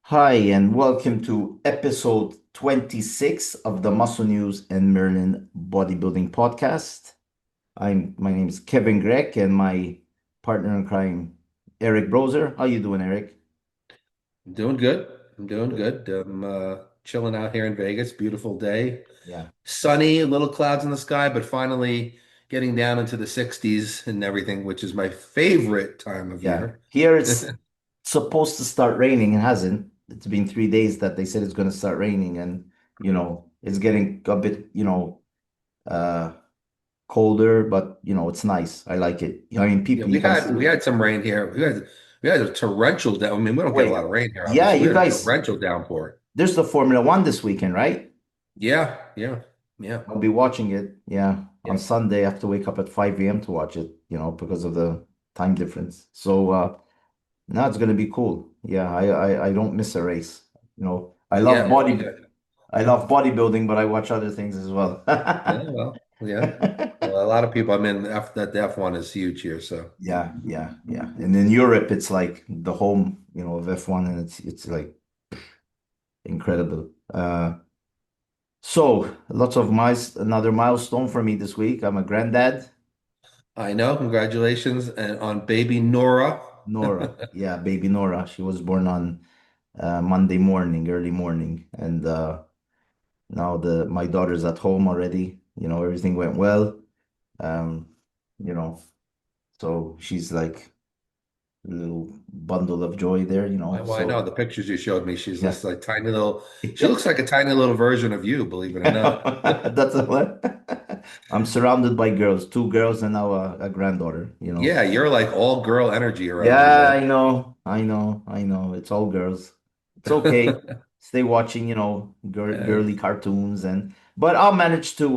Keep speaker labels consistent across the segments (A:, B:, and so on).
A: Hi, and welcome to episode 26 of the Muscle News and Merlin Bodybuilding Podcast. My name is Kevin Grech and my partner in crime, Eric Broser. How you doing, Eric?
B: I'm doing good. I'm doing
A: Good.
B: good. I'm chilling out here in Vegas. Beautiful day.
A: Yeah.
B: Sunny, little clouds in the sky, but finally getting down into the 60s and everything, which is my favorite time of
A: Yeah.
B: year.
A: Here it's supposed to start raining. It hasn't. It's been 3 days that they said it's going to start raining, and it's getting a bit, uh, colder, but it's nice. I like it. I mean,
B: Yeah,
A: people,
B: we
A: you guys
B: had
A: see.
B: we had some rain here. We had a torrential down. I mean, we don't get a lot
A: Wait,
B: of rain here,
A: yeah,
B: obviously. We
A: you
B: had a
A: guys.
B: torrential downpour.
A: There's the Formula One this weekend, right?
B: Yeah, yeah, yeah,
A: I'll be watching it. Yeah, on
B: yeah.
A: Sunday. I have to wake up at 5 a.m. to watch it, because of the time difference. So now it's gonna be cool. Yeah, I don't miss a race.
B: Yeah, we got
A: I love bodybuilding, but I watch other things as well.
B: yeah, well, yeah. Well, a lot of people, I mean, the F1 is huge here, so
A: Yeah, yeah, yeah. And in Europe, it's like the home, of F1, and it's like incredible. So lots of another milestone for me this week. I'm a granddad.
B: I know. Congratulations and on baby Nora.
A: Nora. Yeah, baby Nora. She was born on Monday morning, early morning. And now the my daughter's at home already. Everything went well. Um, you know, so she's like a little bundle of joy there.
B: Well, I know
A: So
B: the pictures you showed me. She's
A: yeah.
B: this like tiny little. She looks like a tiny little version of you, believe it or not.
A: That's what I'm surrounded by girls, two girls and now a granddaughter.
B: Yeah, you're like all girl energy around you,
A: Yeah,
B: man.
A: I know, I know, I know. It's all girls. It's okay. Stay watching,
B: Yeah.
A: girly cartoons but I'll manage to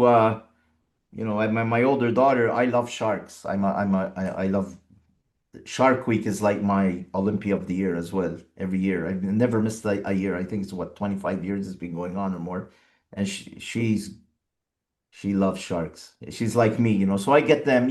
A: my older daughter, I love sharks. I love Shark Week is like my Olympia of the year as well. Every year. I've never missed a year. I think it's what 25 years it's been going on or more. And she loves sharks. She's like me. So I get them.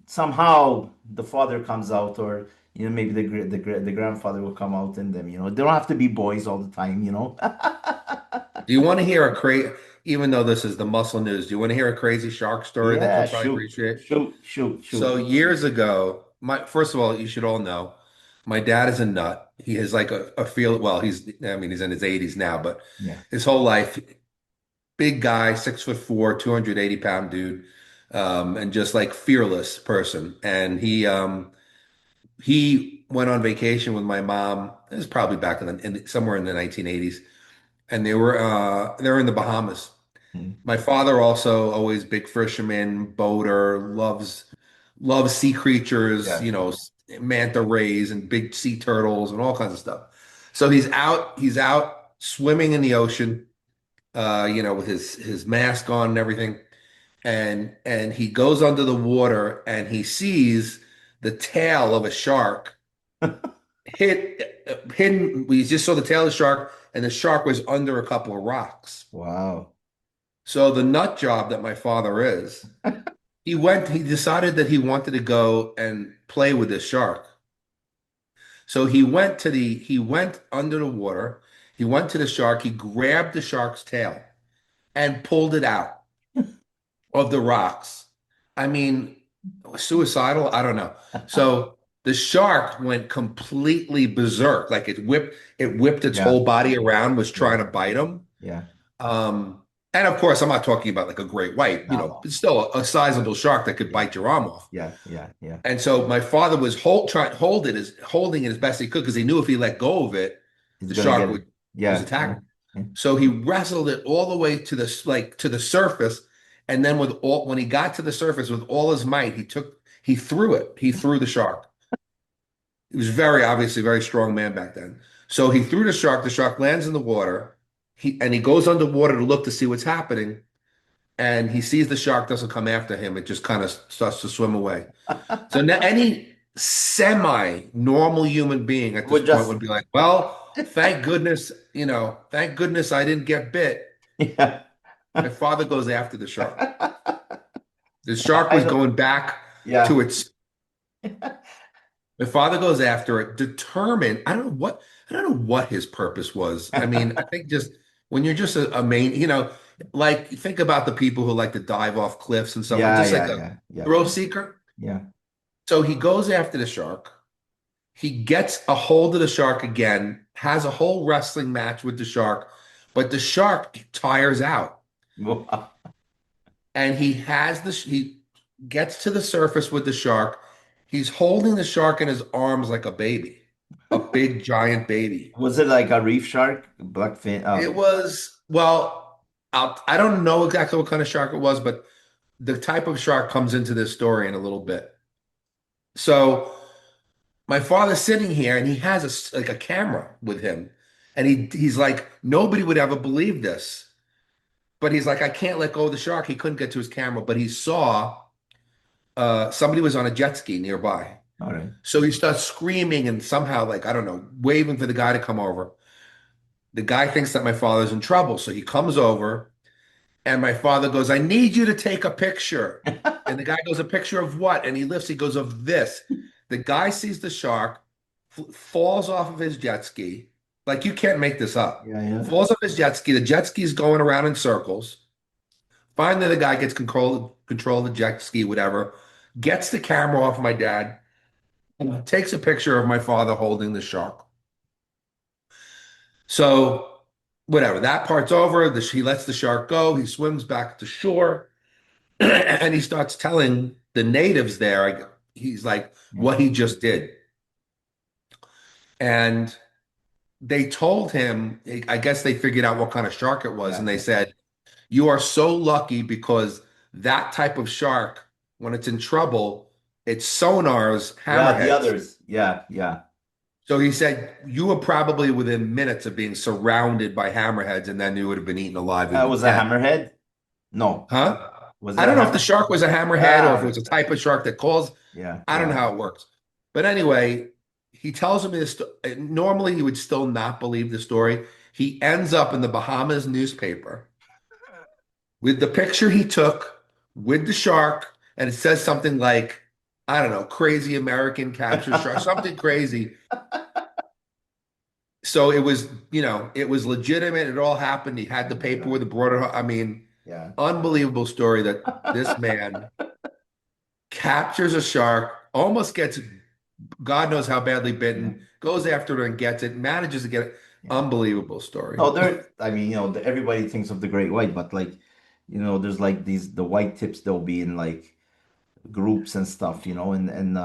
A: Somehow the father comes out, or maybe the grandfather will come out in them. They don't have to be boys all the time.
B: Do you want to hear a crazy? Even though this is the muscle news, do you want to hear a crazy shark story that
A: Yeah,
B: you'll probably
A: shoot,
B: appreciate?
A: shoot, shoot,
B: So
A: shoot.
B: years ago, my first of all, you should all know, my dad is a nut. He has like a feel. Well, I mean, he's in his 80s now, but
A: Yeah.
B: his whole life, big guy, 6'4", 280 pound dude, and just like fearless person. And he went on vacation with my mom. It was probably back somewhere in the 1980s, and they were in the Bahamas.
A: Mm.
B: My father also always big fisherman, boater, loves sea creatures,
A: Yeah.
B: manta rays and big sea turtles and all kinds of stuff. So he's out swimming in the ocean, with his mask on and everything. And he goes under the water and he sees the tail of a shark hidden. We just saw the tail of the shark, and the shark was under a couple of rocks.
A: Wow.
B: So the nut job that my father is, he decided that he wanted to go and play with this shark. So he went under the water, he went to the shark, he grabbed the shark's tail and pulled it out of the rocks. I mean, suicidal? I don't know. So the shark went completely berserk, like it whipped its
A: Yeah.
B: whole body around, was
A: Yeah.
B: trying to bite him.
A: Yeah.
B: Um, and of course, I'm not talking about like a great white,
A: No.
B: it's still a sizable shark that could
A: Yeah.
B: bite your arm off.
A: Yeah. Yeah. Yeah.
B: And so my father was holding it as best he could because he knew if he let go of it,
A: He's
B: the
A: gonna
B: shark
A: get
B: would
A: it.
B: was
A: Yeah. Yeah.
B: attacking.
A: Yeah.
B: So he wrestled it all the way to the surface, and then when he got to the surface with all his might, he threw the shark. He was very obviously a very strong man back then. So he threw the shark lands in the water, he goes underwater to look to see what's happening, and he sees the shark doesn't come after him. It just kind of starts to swim away. So now any semi-normal human being at this
A: Would
B: point
A: just
B: would be like, well, thank goodness I didn't get bit.
A: yeah.
B: My father goes after the shark. The shark
A: I
B: was
A: know.
B: going back to
A: Yeah.
B: its My father goes after it, determined. I don't know what his purpose was. I mean, I think just when you're just a main, like think about the people who like to dive off cliffs and stuff, like
A: Yeah,
B: just like
A: yeah,
B: a
A: yeah, yeah,
B: thrill seeker.
A: yeah.
B: So he goes after the shark. He gets a hold of the shark again, has a whole wrestling match with the shark, but the shark tires out. And he gets to the surface with the shark. He's holding the shark in his arms like a baby, a big giant baby.
A: Was it like a reef shark, blackfin?
B: It was, well, I don't know exactly what kind of shark it was, but the type of shark comes into this story in a little bit. So my father's sitting here and he has like a camera with him. And he's like, nobody would ever believe this. But he's like, I can't let go of the shark. He couldn't get to his camera, but he saw somebody was on a jet ski nearby.
A: All right.
B: So he starts screaming and somehow, like, I don't know, waving for the guy to come over. The guy thinks that my father's in trouble. So he comes over and my father goes, I need you to take a picture. And the guy goes, a picture of what? And he lifts, he goes, of this. The guy sees the shark, falls off of his jet ski. Like, you can't make this up.
A: Yeah, yeah.
B: Falls off his jet ski. The jet ski is going around in circles. Finally, the guy gets control of the jet ski, whatever, gets the camera off my dad, and takes a picture of my father holding the shark. So, whatever, that part's over. He lets the shark go. He swims back to shore, and he starts telling the natives there, he's like,
A: Yeah,
B: what he just did. And they told him, I guess they figured out what kind of shark it was,
A: yeah,
B: and they
A: yeah.
B: said, you are so lucky because that type of shark, when it's in trouble, it sonars
A: Yeah, the
B: hammerheads.
A: others. Yeah, yeah.
B: So he said you were probably within minutes of being surrounded by hammerheads, and then you would have been eaten alive
A: It
B: in
A: was a
B: 10.
A: hammerhead? No.
B: Huh?
A: Was
B: I
A: it a
B: don't know if the
A: hammer?
B: shark was a hammerhead or
A: Ah,
B: if it was
A: right.
B: a type of shark that calls.
A: Yeah,
B: I don't know
A: yeah.
B: how it works. But anyway, he tells me this. Normally, he would still not believe the story. He ends up in the Bahamas newspaper with the picture he took with the shark, and it says something like, I don't know, crazy American capture shark, something crazy. So it was, it was legitimate. It all happened. He had the paper with the broader. I mean,
A: Yeah.
B: unbelievable story that this man captures a shark, almost gets God knows how badly
A: Yeah.
B: bitten, goes after it and gets it, manages to get it.
A: Yeah.
B: Unbelievable story.
A: No, I mean, everybody thinks of the great white, but like, there's like the white tips, they'll be in like groups and stuff, and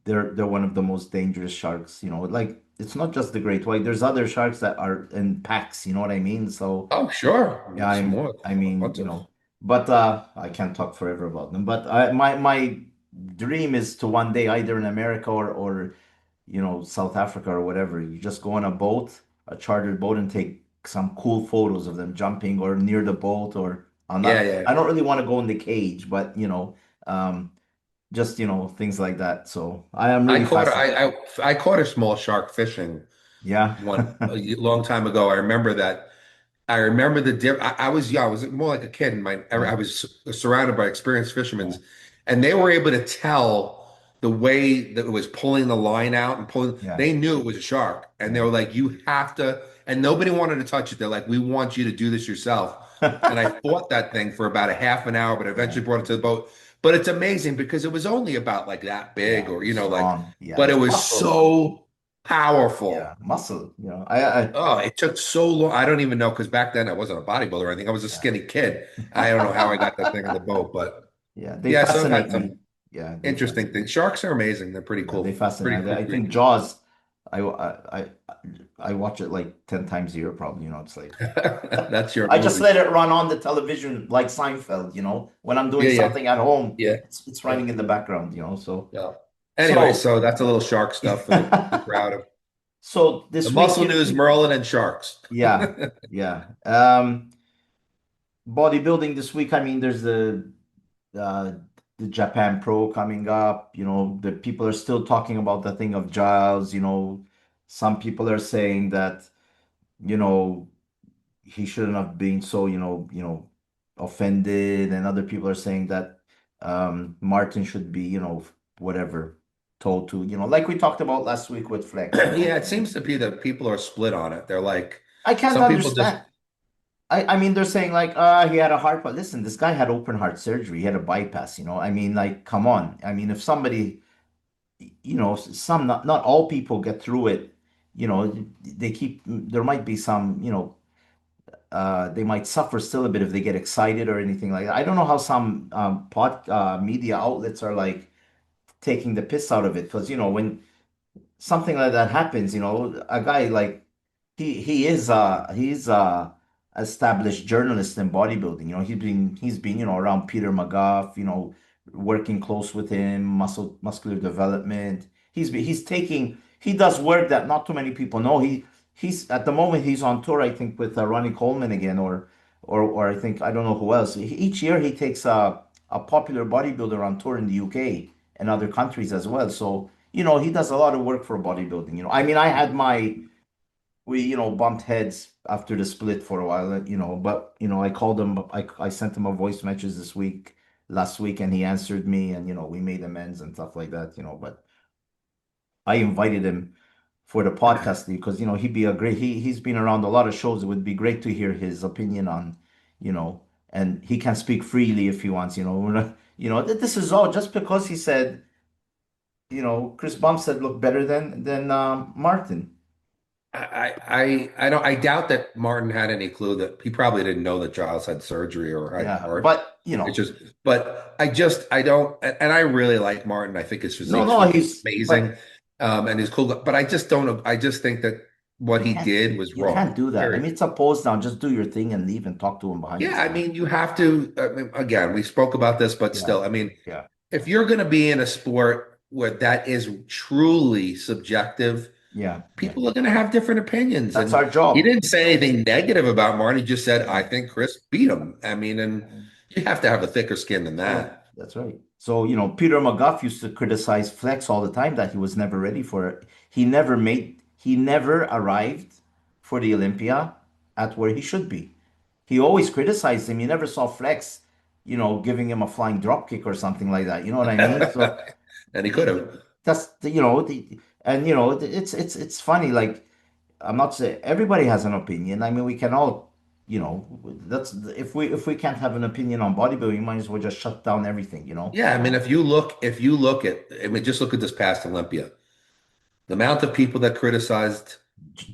A: they're one of the most dangerous sharks, like it's not just the great white. There's other sharks that are in packs, you know what I mean? So
B: Oh, sure.
A: yeah,
B: It's more
A: I
B: a
A: mean,
B: bunch of.
A: but I can't talk forever about them. But my dream is to one day either in America or South Africa or whatever. You just go on a boat, a chartered boat, and take some cool photos of them jumping or near the boat. Or
B: Yeah, yeah.
A: I don't really want to go in the cage, but just things like that. So I am
B: I
A: really
B: caught a-
A: fascinated.
B: I caught a small shark fishing
A: Yeah,
B: long time ago. I remember that. I remember the dip. I was young. I was more like a kid. And
A: yeah,
B: I was surrounded by experienced
A: yeah,
B: fishermen, and they were able to tell the way that it was pulling the line out and pulling.
A: yeah,
B: They knew it was a shark, and they
A: yeah.
B: were like, "You have to." And nobody wanted to touch it. They're like, "We want you to do this yourself." And I fought that thing for about a half an hour, but
A: Yeah,
B: eventually brought it to the boat. But it's amazing because it was only about like that big,
A: yeah.
B: or like,
A: Strong. Yeah,
B: but it
A: it's
B: was
A: muscle.
B: so powerful.
A: Yeah, muscle. I
B: Oh, it took so long. I don't even know because back then I wasn't a bodybuilder or anything. I was a
A: yeah,
B: skinny kid. I don't know how I got that thing on the boat, but
A: yeah. They
B: yeah, so I've
A: fascinate
B: had
A: me.
B: some
A: Yeah, they
B: interesting
A: fascinate.
B: things. Sharks are amazing. They're pretty
A: Yeah, they
B: cool. Pretty
A: fascinate.
B: cool
A: I think
B: creatures.
A: Jaws. I watch it like 10 times a year, probably. It's like
B: That's your
A: I just
B: movie.
A: let it run on the television like Seinfeld. When I'm doing
B: Yeah, yeah,
A: something at home,
B: yeah,
A: it's
B: yeah,
A: running in the background.
B: yeah. Anyway,
A: So
B: so that's a little shark stuff for the crowd of
A: so
B: the
A: this week,
B: muscle news, Merlin and sharks.
A: yeah, yeah. Bodybuilding this week. I mean, there's uh, the Japan Pro coming up. The people are still talking about the thing of Giles. Some people are saying that you know he shouldn't have been so offended, and other people are saying that Martin should be whatever toe to, like we talked about last week with Flex,
B: Yeah, it seems to be that people are split on it. They're like,
A: I can't
B: some people just,
A: understand. I mean, they're saying like, he had a heart, but listen, this guy had open heart surgery. He had a bypass, I mean, like, come on. I mean, if somebody, some, not all people get through it, there might be some, they might suffer still a bit if they get excited or anything like that. I don't know how some media outlets are like taking the piss out of it because, when something like that happens, a guy like he's established journalist in bodybuilding. He's been around Peter McGuff, working close with him, muscular development. He does work that not too many people know. He's at the moment he's on tour, I think, with Ronnie Coleman again, or I think I don't know who else. Each year he takes a popular bodybuilder on tour in the UK and other countries as well. So he does a lot of work for bodybuilding. I mean, we, bumped heads after the split for a while, but, I called him, I sent him a voice message last week, and he answered me, and, we made amends and stuff like that, but I invited him for the podcast because, he'd be he's been around a lot of shows. It would be great to hear his opinion on, you know, and he can speak freely if he wants, we're not, this is all just because he said, Chris Bumstead looked better than Martin.
B: I don't, I doubt that Martin had any clue that he probably didn't know that Giles had surgery or had
A: Yeah,
B: heart.
A: but
B: It's just, but I don't, and I really like Martin. I think his
A: no,
B: physique's
A: no,
B: freaking
A: he's
B: amazing,
A: but
B: and he's cool. But I just don't. I just think that what
A: you
B: he
A: can't
B: did was
A: you can't
B: wrong.
A: do that. I
B: Period.
A: mean, it's a pose down. Just do your thing and leave and talk to him behind the
B: Yeah, I
A: scenes.
B: mean, you have to. I mean, again, we spoke about this, but
A: Yeah,
B: still, I mean,
A: yeah,
B: if you're going to be in a sport where that is truly subjective,
A: yeah, yeah.
B: people are going to have different opinions.
A: That's
B: And
A: our
B: he
A: job.
B: didn't say anything negative about Martin. He just said, I
A: Yeah.
B: think Chris beat him. I mean, and you have to have a thicker skin than
A: Yeah,
B: that.
A: that's right. So, Peter McGuff used to criticize Flex all the time that he was never ready for it. He never arrived for the Olympia at where he should be. He always criticized him. You never saw Flex, giving him a flying drop kick or something like that. You know what I mean? So
B: And he could have.
A: that's and it's funny. Like, I'm not saying everybody has an opinion. I mean, we can all, that's if we can't have an opinion on bodybuilding, we might as well just shut down everything.
B: Yeah, I mean, if you look at, I mean, just look at this past Olympia. The amount of people that criticized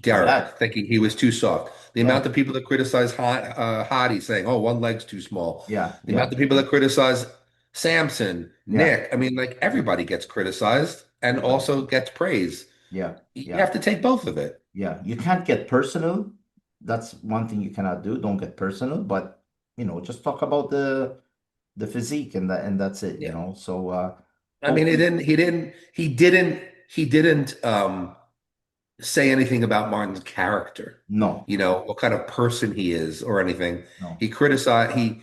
B: Derek,
A: Yeah,
B: thinking he was too soft. The
A: yeah,
B: amount of people that criticized Hottie, saying, "Oh, one leg's too small."
A: yeah,
B: The amount
A: yeah,
B: of people that criticize Samson,
A: yeah,
B: Nick. I mean, like everybody gets criticized and
A: yeah,
B: also gets praise.
A: yeah,
B: You
A: yeah,
B: have to take both of it.
A: yeah. You can't get personal. That's one thing you cannot do. Don't get personal, but just talk about the physique and that's it.
B: Yeah.
A: So
B: I mean,
A: hopefully,
B: he didn't say anything about Martin's character.
A: no,
B: You know, what kind of person he is or anything.
A: no,
B: He criticized, he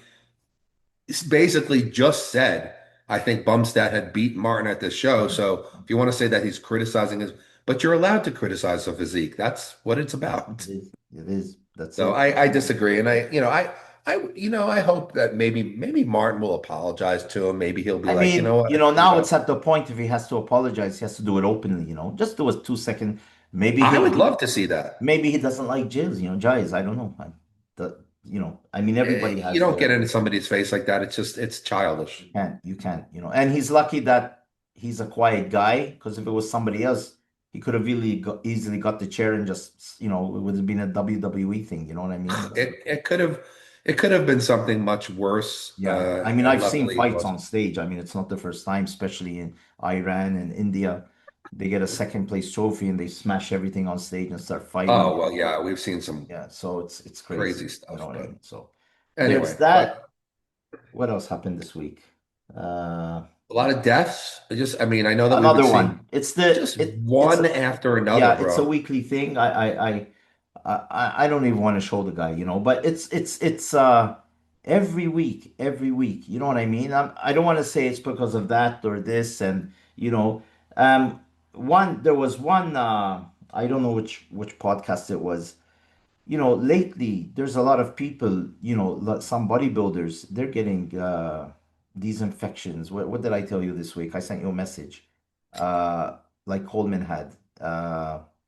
B: basically just said, I think Bumstead had beat Martin at this show. So if you want to say that he's criticizing his, but you're allowed to criticize a physique. That's what it's about.
A: it is, it is. That's
B: So
A: it.
B: I disagree. And I hope that maybe Martin will apologize to him. Maybe he'll be
A: I
B: like, you know
A: mean,
B: what, I screwed
A: now it's
B: up.
A: at the point if he has to apologize, he has to do it openly. Just do a 2 second. Maybe
B: I
A: he'll
B: would love to see that.
A: maybe he doesn't like Jills, Giles. I don't know. I mean, everybody
B: You
A: has
B: don't get
A: their,
B: into somebody's face like that. It's childish.
A: you can't. And he's lucky that he's a quiet guy because if it was somebody else, he could have really easily got the chair and just, it would have been a WWE thing. You know what I mean? But
B: It could have been something much worse.
A: yeah, I mean,
B: And
A: I've seen
B: luckily it
A: fights on
B: wasn't.
A: stage. I mean, it's not the first time, especially in Iran and India. They get a second place trophy and they smash everything on stage and start fighting.
B: Oh well, yeah, we've seen some
A: Yeah, so it's crazy.
B: crazy
A: You know
B: stuff,
A: what I
B: but
A: mean? So there's
B: anyway, but
A: that. What else happened this week? Uh,
B: a lot of deaths. I mean, I know that we've been
A: Another
B: seeing
A: one. It's the
B: just
A: it's
B: one after another,
A: yeah, it's a
B: bro.
A: weekly thing. I don't even want to show the guy, but it's every week. You know what I mean? I don't want to say it's because of that or this, and um, there was one. I don't know which podcast it was. Lately there's a lot of people. Some bodybuilders they're getting these infections. What did I tell you this week? I sent you a message. like Coleman had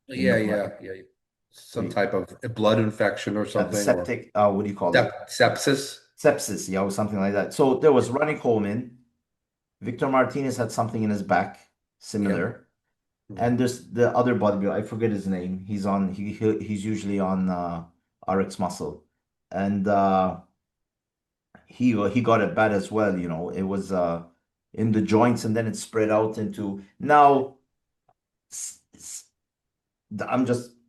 A: in the
B: Yeah,
A: blood.
B: yeah, yeah. Some type of blood infection or
A: The
B: something, or
A: septic, what do you call it?
B: sepsis.
A: Sepsis, yeah, or something like that. So there was Ronnie Coleman. Victor Martinez had something in his back,
B: Yep.
A: similar.
B: Mhm.
A: And there's the other bodybuilder, I forget his name. He's usually on RX Muscle. And he got it bad as well, you know. It was in the joints and then it spread out into now s- s-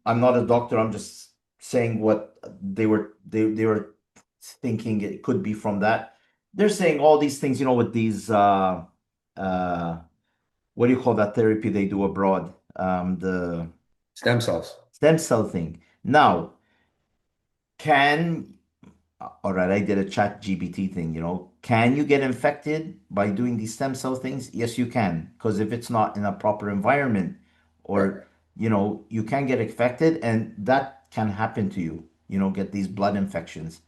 A: I'm not a doctor. I'm just saying what they were thinking it could be from that. They're saying all these things, you know, with these uh what do you call that therapy they do abroad? The
B: Stem cells.
A: stem cell thing. Now, can all right, I did a chat GBT thing, you know. Can you get infected by doing these stem cell things? Yes, you can. Because if it's not in a proper environment
B: Right.
A: or, you know, you can get infected and that can happen to you, you know, get these blood infections.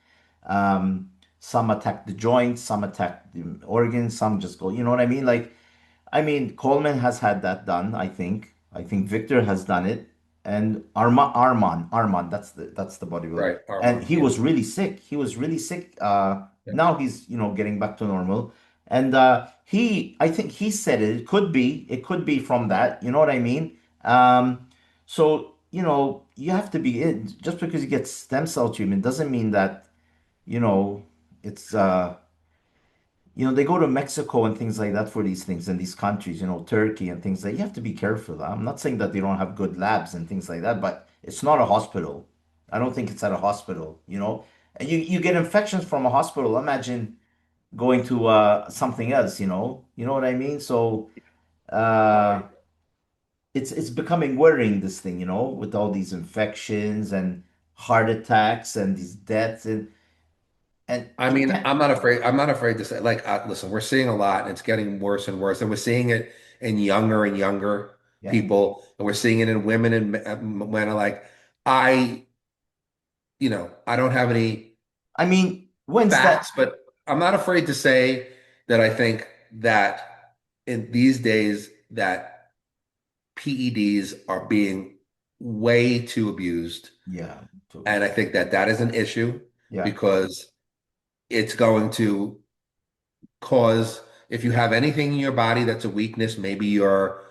A: Some attack the joints, some attack the organs, some just go, you know what I mean? Like, I mean, Coleman has had that done, I think. I think Victor has done it. And Armand, that's the bodybuilder.
B: Right.
A: And
B: Armand.
A: he
B: Yeah.
A: was really sick. He was really sick.
B: Yeah.
A: Now he's, you know, getting back to normal. And I think he said it could be from that. You know what I mean? So, you know, you have to be in just because you get stem cell treatment doesn't mean that, you know, it's you know, they go to Mexico and things like that for these things in these countries, you know, Turkey and things like you have to be careful. I'm not saying that they don't have good labs and things like that, but it's not a hospital. I don't think it's at a hospital, you know. And you get infections from a hospital. Imagine going to something else, you know. You know what I mean? So
B: Oh, yeah.
A: it's becoming worrying this thing, you know, with all these infections and heart attacks and these deaths and
B: I
A: you
B: mean,
A: can't
B: I'm not afraid to say, like, listen, we're seeing a lot and it's getting worse and worse. And we're seeing it in younger and younger
A: yeah.
B: people. And we're seeing it in women and men are like, I, I don't have any
A: I mean, when's that?
B: facts, but I'm not afraid to say that I think that in these days that PEDs are being way too abused.
A: Yeah, totally.
B: And I think that that is an issue
A: Yeah,
B: because it's going to cause, if you have anything in your body that's a weakness, maybe your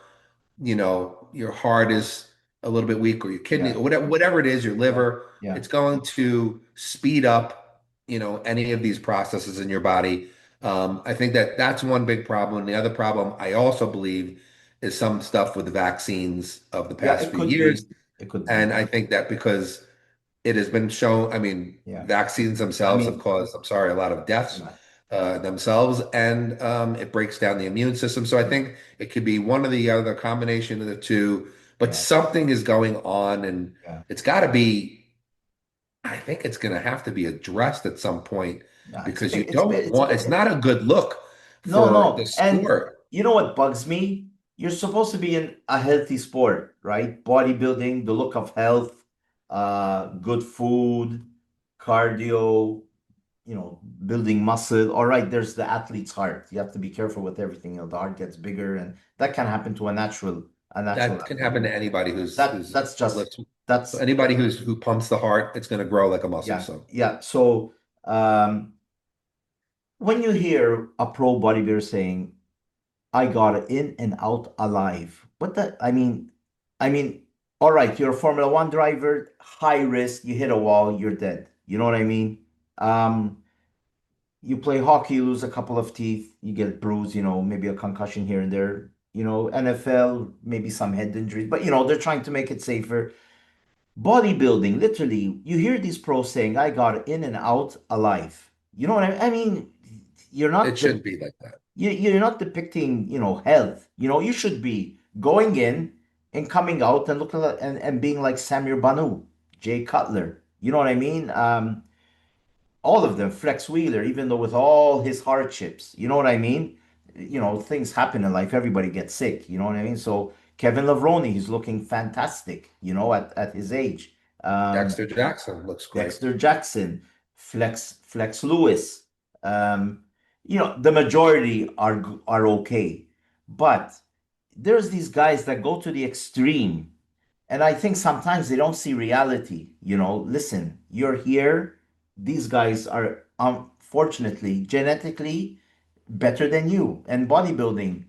B: heart is a little bit weak or your kidney
A: yeah,
B: or whatever it is, your
A: yeah,
B: liver,
A: yeah,
B: it's going to speed up, any of these processes in your body. I think that that's one big problem. The other problem I also believe is some stuff with the vaccines of the
A: yeah.
B: past
A: It
B: few
A: could
B: years.
A: be. It could
B: And
A: be.
B: I think that because it has been shown, I mean,
A: Yeah.
B: vaccines
A: I
B: themselves have
A: mean,
B: caused, I'm sorry, a lot of deaths
A: yeah,
B: themselves, and it breaks down the immune system. So I
A: yeah,
B: think it could be one or the other, combination of the two, but
A: yeah,
B: something is going on, and
A: yeah.
B: it's got to be, I think it's going to have to be addressed at some point
A: Yeah, it's
B: because you
A: big. It's
B: don't
A: big. It's
B: want,
A: big.
B: it's not a good look
A: No,
B: for the
A: no. And
B: sport.
A: you know what bugs me? You're supposed to be in a healthy sport, right? Bodybuilding, the look of health, good food, cardio, you know, building muscle. All right, there's the athlete's heart. You have to be careful with everything. You know, the heart gets bigger, and that can happen to a natural
B: That can
A: athlete.
B: happen to anybody who's
A: That's just
B: lifts.
A: that's
B: Anybody who pumps the heart, it's going to grow like a muscle.
A: yeah,
B: So
A: yeah. So when you hear a pro bodybuilder saying, "I got in and out alive," what that I mean, all right, you're a Formula One driver, high risk, you hit a wall, you're dead. You know what I mean? Um, you play hockey, you lose a couple of teeth, you get bruised, you know, maybe a concussion here and there. You know, NFL, maybe some head injuries, but you know, they're trying to make it safer. Bodybuilding, literally, you hear these pros saying, "I got in and out alive." You know what I mean? You're
B: it
A: not
B: shouldn't be like that.
A: you're not depicting, you know, health. You know, you should be going in and coming out and looking like, and being like Samir Banu, Jay Cutler. You know what I mean? All of them, Flex Wheeler, even though with all his hardships, you know what I mean? You know, things happen in life. Everybody gets sick. You know what I mean? So Kevin Lavroni, he's looking fantastic. You know, at his age. Um,
B: Dexter Jackson looks great.
A: Dexter Jackson, Flex Lewis. Um, you know, the majority are okay, but there's these guys that go to the extreme, and I think sometimes they don't see reality. Listen, you're here. These guys are unfortunately genetically better than you. And bodybuilding,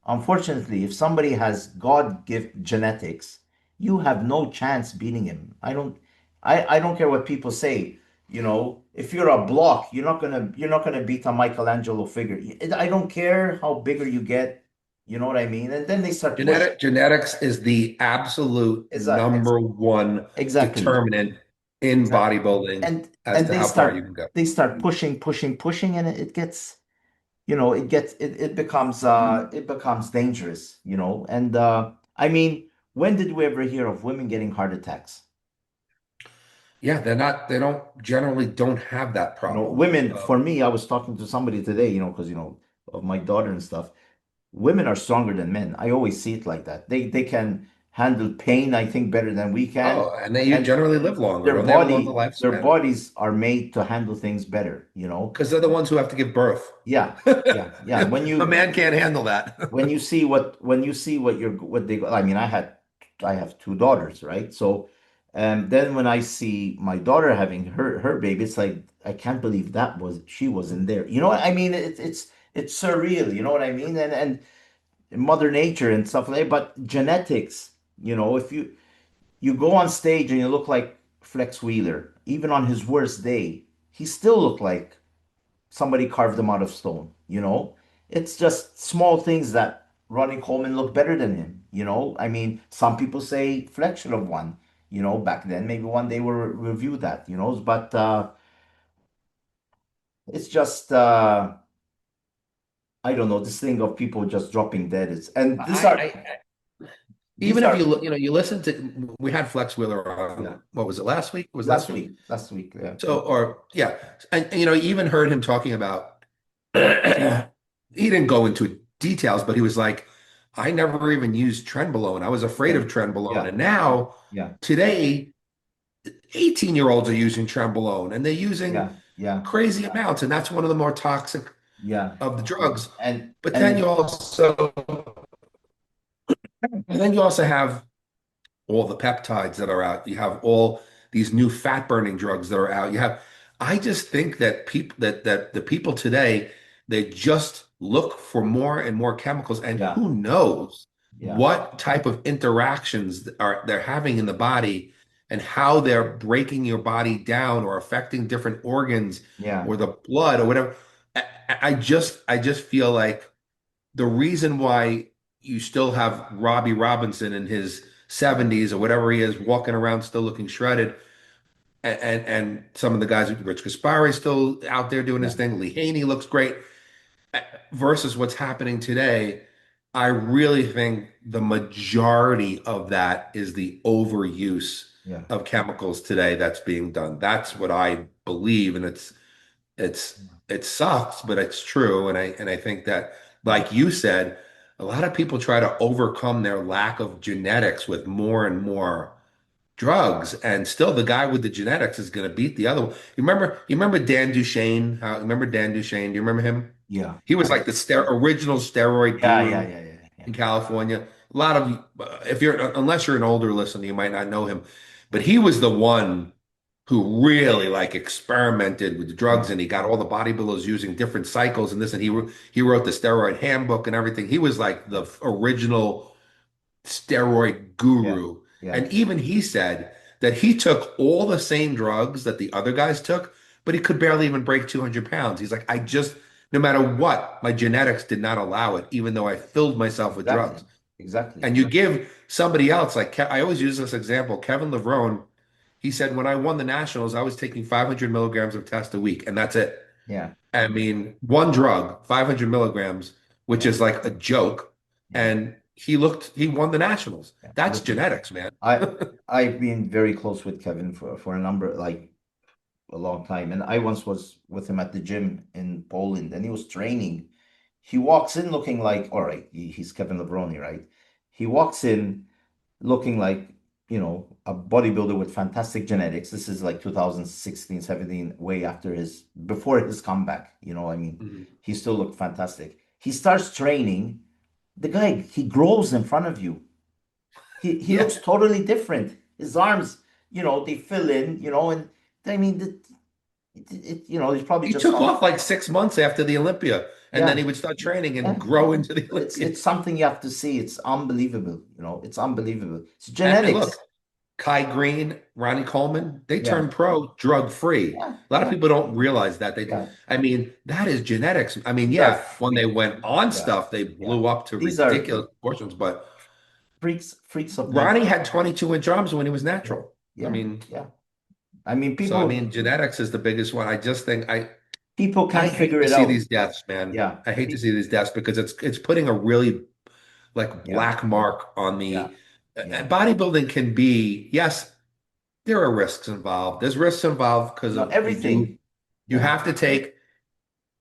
A: unfortunately, if somebody has God gift genetics, you have no chance beating him. I don't care what people say. If you're a block, you're not gonna beat a Michelangelo figure. I don't care how bigger you get. You know what I mean? And then they start pushing.
B: Genetics is the absolute number one
A: Exactly.
B: determinant in
A: Exactly.
B: bodybuilding
A: And
B: as
A: and
B: to
A: they
B: how far you
A: start
B: can go.
A: they start pushing, pushing, pushing, and it gets, it becomes dangerous. And I mean, when did we ever hear of women getting heart attacks?
B: Yeah, they don't have that problem.
A: Women, for me, I was talking to somebody today, because of my daughter and stuff. Women are stronger than men. I always see it like that. They can handle pain, I think, better than we can.
B: Oh, and they
A: And
B: generally live longer.
A: their
B: Don't they have a longer
A: their
B: lifespan?
A: bodies are made to handle things better.
B: Because they're the ones who have to give birth.
A: Yeah, yeah, yeah. When
B: A
A: you
B: man can't handle that.
A: when you see what they, I mean, I have two daughters, right? So then when I see my daughter having her baby, it's like I can't believe she was in there. You know what I mean? It's surreal, you know what I mean? And Mother Nature and stuff like that. But genetics, if you go on stage and you look like Flex Wheeler, even on his worst day, he still looked like somebody carved them out of stone. It's just small things that Ronnie Coleman looked better than him. I mean, some people say Flex should have won, back then. Maybe one day we'll review that. But it's just I don't know, this thing of people just dropping dead. And these are
B: I
A: these
B: even if
A: are
B: you listen to, we had Flex Wheeler
A: yeah,
B: on, what was it, last week? Was
A: last
B: last week?
A: week, last week, yeah.
B: So, or yeah, and you even heard him talking about. He didn't go into details, but he was like, I never even used trenbolone. I was afraid
A: Yeah,
B: of trenbolone,
A: yeah,
B: and now
A: yeah,
B: today, 18-year-olds are using trenbolone, and they're using
A: yeah, yeah,
B: crazy amounts, and that's one of the more toxic
A: yeah,
B: of the
A: yeah.
B: drugs.
A: And
B: But
A: and
B: then you also have all the peptides that are out. You have all these new fat burning drugs that are out. I just think that the people today, they just look for more and more chemicals, and
A: yeah,
B: who knows
A: yeah,
B: what type of interactions they're having in the body and how they're breaking your body down or affecting different organs
A: yeah,
B: or the blood or whatever. I just feel like the reason why you still have Robbie Robinson in his 70s or whatever he is walking around still looking shredded, and some of the guys, Rich Gaspari still out there doing his
A: yeah,
B: thing. Lee Haney looks great, versus what's happening today. I really think the majority of that is the overuse
A: yeah,
B: of chemicals today that's being done. That's what I believe, and it's it sucks, but it's true. And I think that,
A: yeah,
B: like you said, a lot of people try to overcome their lack of genetics with more and more drugs, and still the guy with the genetics is going to beat the other one. You remember Dan Duchesne? Remember Dan Duchesne? Do you remember him?
A: yeah,
B: He was like the original steroid
A: yeah, yeah,
B: guru
A: yeah, yeah, yeah,
B: in California. A lot of if you're unless you're an older listener, you might not know him, but he was the one who really like experimented with the drugs,
A: yeah,
B: and he got all the bodybuilders using different cycles and this, and he wrote the steroid handbook and everything. He was like the original steroid
A: yeah,
B: guru.
A: yeah,
B: And even he said that he took all the same drugs that the other guys took, but he could barely even break 200 pounds. He's like, no matter what, my genetics did not allow it, even though I filled myself with
A: exactly,
B: drugs.
A: exactly.
B: And you give somebody else, like I always use this example, Kevin Levrone, he said, when I won the nationals, I was taking 500 milligrams of test a week, and that's it.
A: Yeah,
B: I mean, one drug, 500 milligrams, which
A: yeah,
B: is like a joke.
A: yeah,
B: And he won the nationals.
A: yeah.
B: That's
A: Listen,
B: genetics, man.
A: I I've been very close with Kevin for a number, like, a long time, and I once was with him at the gym in Poland, and he was training. He walks in looking like, all right, he's Kevin Levroni, right? He walks in looking like, a bodybuilder with fantastic genetics. This is like 2016, 17, way after before his comeback. I mean,
B: Mhm.
A: he still looked fantastic. He starts training. the guy, he grows in front of you. He
B: Yeah.
A: looks totally different. His arms, they fill in, and I mean, he's probably
B: He
A: just
B: took
A: on.
B: off like 6 months after the Olympia, and then he
A: Yeah,
B: would start training and
A: yeah.
B: grow into the Olympia.
A: It's something you have to see. It's unbelievable. It's unbelievable. It's
B: And look,
A: genetics.
B: Kai Greene, Ronnie Coleman, they
A: Yeah,
B: turned pro drug free.
A: yeah,
B: A lot of
A: yeah,
B: people don't realize that.
A: yeah.
B: I mean, that is genetics. I mean,
A: These are
B: yeah, when they
A: freak.
B: went on
A: Yeah,
B: stuff, they
A: yeah.
B: blew up to
A: These are
B: ridiculous proportions. But
A: freaks of
B: Ronnie
A: nature.
B: had 22-inch arms when he was
A: Yeah,
B: natural. I
A: yeah,
B: mean,
A: yeah. I mean,
B: so I
A: people
B: mean, genetics is the biggest one. I just think
A: people
B: I
A: can't
B: hate
A: figure
B: to
A: it
B: see
A: out.
B: these deaths, man.
A: Yeah,
B: I hate to see these deaths because it's putting a really like
A: yeah,
B: black mark on
A: yeah,
B: the
A: yeah.
B: bodybuilding can be, yes, there are risks involved. There's risks involved because
A: No,
B: of
A: everything.
B: you
A: Yeah,
B: have to take,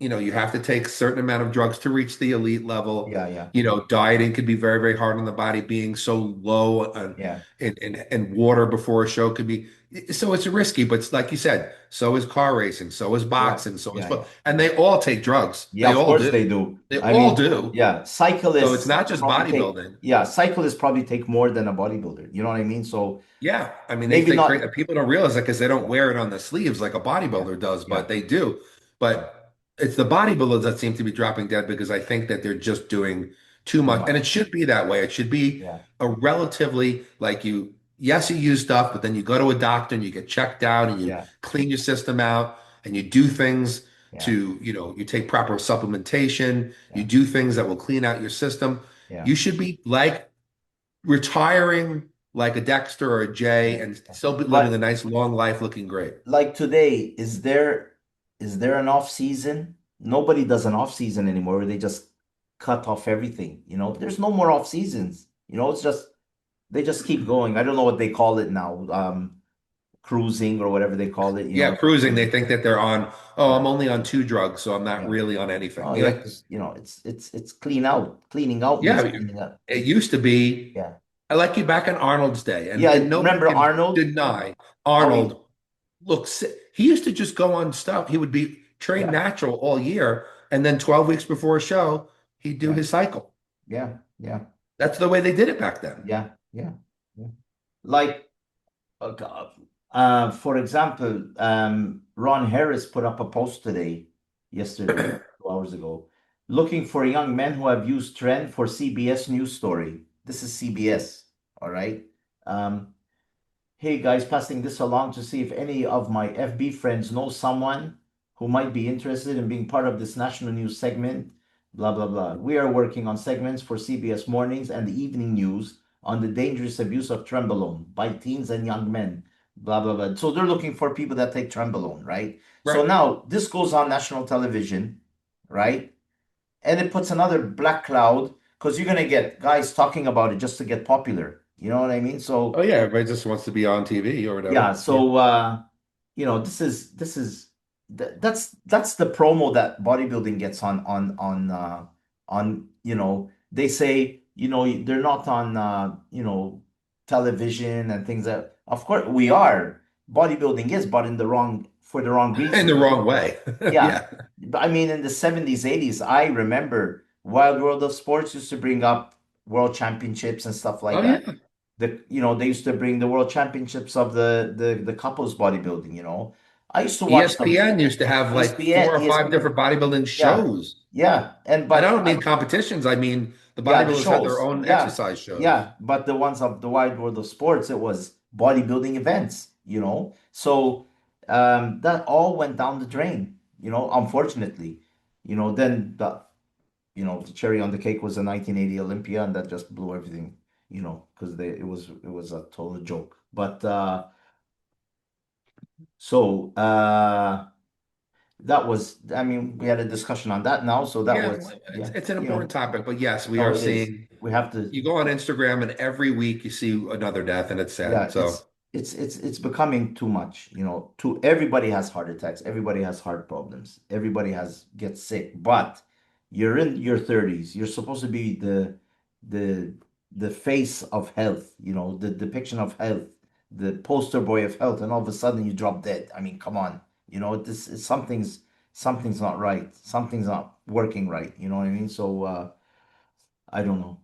B: you have to take certain amount of drugs to reach the elite level.
A: yeah, yeah,
B: Dieting can be very, very hard on the body, being so low on
A: yeah,
B: in water before a show can be so it's risky, but it's like you said, so is car racing, so is
A: yeah,
B: boxing, so is
A: yeah, yeah.
B: and they all take drugs.
A: Yeah,
B: They
A: of
B: all
A: course
B: do.
A: they do.
B: They
A: I
B: all
A: mean,
B: do.
A: yeah,
B: So it's
A: cyclists
B: not just
A: probably take,
B: bodybuilding.
A: yeah, cyclists probably take more than a bodybuilder. You know what I mean? So
B: Yeah, I mean
A: maybe
B: they create
A: not.
B: people don't realize that because they don't
A: Yeah,
B: wear it on the sleeves like a
A: yeah,
B: bodybuilder does,
A: yeah,
B: but they do.
A: yeah.
B: But it's the bodybuilders that seem to be dropping dead because I think that they're just doing too
A: Too
B: much, and
A: much.
B: it should be that way. It should be
A: Yeah,
B: a relatively like yes, you use stuff, but then you go to a doctor and you get checked out and you
A: yeah,
B: clean your system out and you do things
A: yeah,
B: to, you take proper supplementation, you
A: yeah,
B: do things that will clean out your system.
A: yeah,
B: You should be like retiring like a Dexter or a Jay
A: yeah.
B: and still be living a
A: But
B: nice long life looking great.
A: like today, is there an off season? Nobody does an off season anymore where they just cut off everything. There's no more off seasons. It's just they just keep going. I don't know what they call it now. Cruising or whatever they call it.
B: Yeah, cruising, they think that they're on, oh,
A: Yeah,
B: I'm only on two drugs, so I'm not
A: yeah.
B: really on anything.
A: Oh
B: You're
A: yeah,
B: like,
A: because it's clean out. Cleaning out means
B: yeah,
A: cleaning up.
B: it used to be,
A: Yeah,
B: I like you back in Arnold's day, and
A: yeah.
B: nobody
A: Remember
B: can
A: Arnold?
B: deny
A: How he?
B: Arnold looks, he used to just go on stuff. He would be trained
A: Yeah,
B: natural all year, and then 12 weeks before a show, he'd do
A: yeah,
B: his cycle.
A: yeah, yeah,
B: That's the way they did it back then.
A: yeah, yeah, yeah. Like, uh, for example, Ron Harris put up a post yesterday, 2 hours ago, looking for young men who have used trend for CBS news story. This is CBS, all right. Um, Hey guys, passing this along to see if any of my FB friends know someone who might be interested in being part of this national news segment. Blah, blah, blah. We are working on segments for CBS mornings and the evening news on the dangerous abuse of trenbolone by teens and young men. Blah, blah, blah. So they're looking for people that take trenbolone, right? So
B: Right.
A: now this goes on national television, right? And it puts another black cloud because you're going to get guys talking about it just to get popular. You know what I mean?
B: Oh
A: So
B: yeah, everybody just wants to be on TV or
A: yeah,
B: whatever. Yeah.
A: so that's the promo that bodybuilding gets on they say they're not on television and things that of course we are. Bodybuilding is, but in the wrong for the wrong
B: In the
A: reason.
B: wrong way.
A: Yeah.
B: Yeah.
A: But I mean in the 70s, 80s, I remember Wild World of Sports used to bring up world championships and stuff like
B: Oh
A: that.
B: yeah.
A: They used to bring the world championships of the couples bodybuilding. I used to watch them.
B: ESPN used to have like four
A: ESPN,
B: or five
A: ESPN.
B: different bodybuilding
A: Yeah,
B: shows.
A: yeah. And
B: And I
A: but
B: don't mean competitions. I mean the
A: yeah, the
B: bodybuilders had their
A: shows.
B: own
A: Yeah,
B: exercise shows.
A: yeah. But the ones of the wide world of sports, it was bodybuilding events. So that all went down the drain, unfortunately. Then the cherry on the cake was the 1980 Olympia, and that just blew everything, because it was a total joke. But so that was, I mean, we had a discussion on that now, so that
B: Yeah,
A: was,
B: it's
A: yeah,
B: it's an important topic, but yes, we
A: no,
B: are
A: it is.
B: seeing.
A: We have to.
B: You go on Instagram and every week you see another death, and it's sad.
A: Yeah,
B: So
A: it's becoming too much. Everybody has heart attacks, everybody has heart problems, everybody gets sick, but you're in your 30s. You're supposed to be the the face of health, the depiction of health, the poster boy of health, and all of a sudden you drop dead. I mean, come on. Something's not right. Something's not working right. You know what I mean? So I don't know.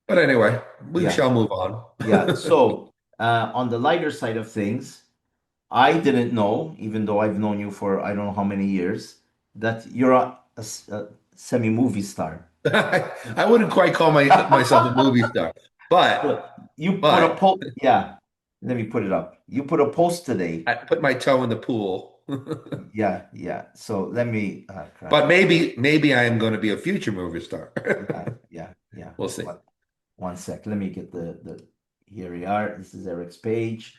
B: But anyway, we
A: Yeah,
B: shall move on.
A: yeah. So, on the lighter side of things, I didn't know, even though I've known you for I don't know how many years, that you're a semi-movie star.
B: I wouldn't quite call myself a movie star, but
A: Look, you put a
B: but
A: post. Yeah, let me put it up. You put a post today.
B: I put my toe in the pool.
A: Yeah, yeah. So let me. Crap.
B: But maybe I am going to be a future movie star.
A: Yeah, yeah, yeah.
B: We'll see.
A: What? One sec. Let me get the. Here we are. This is Eric's page.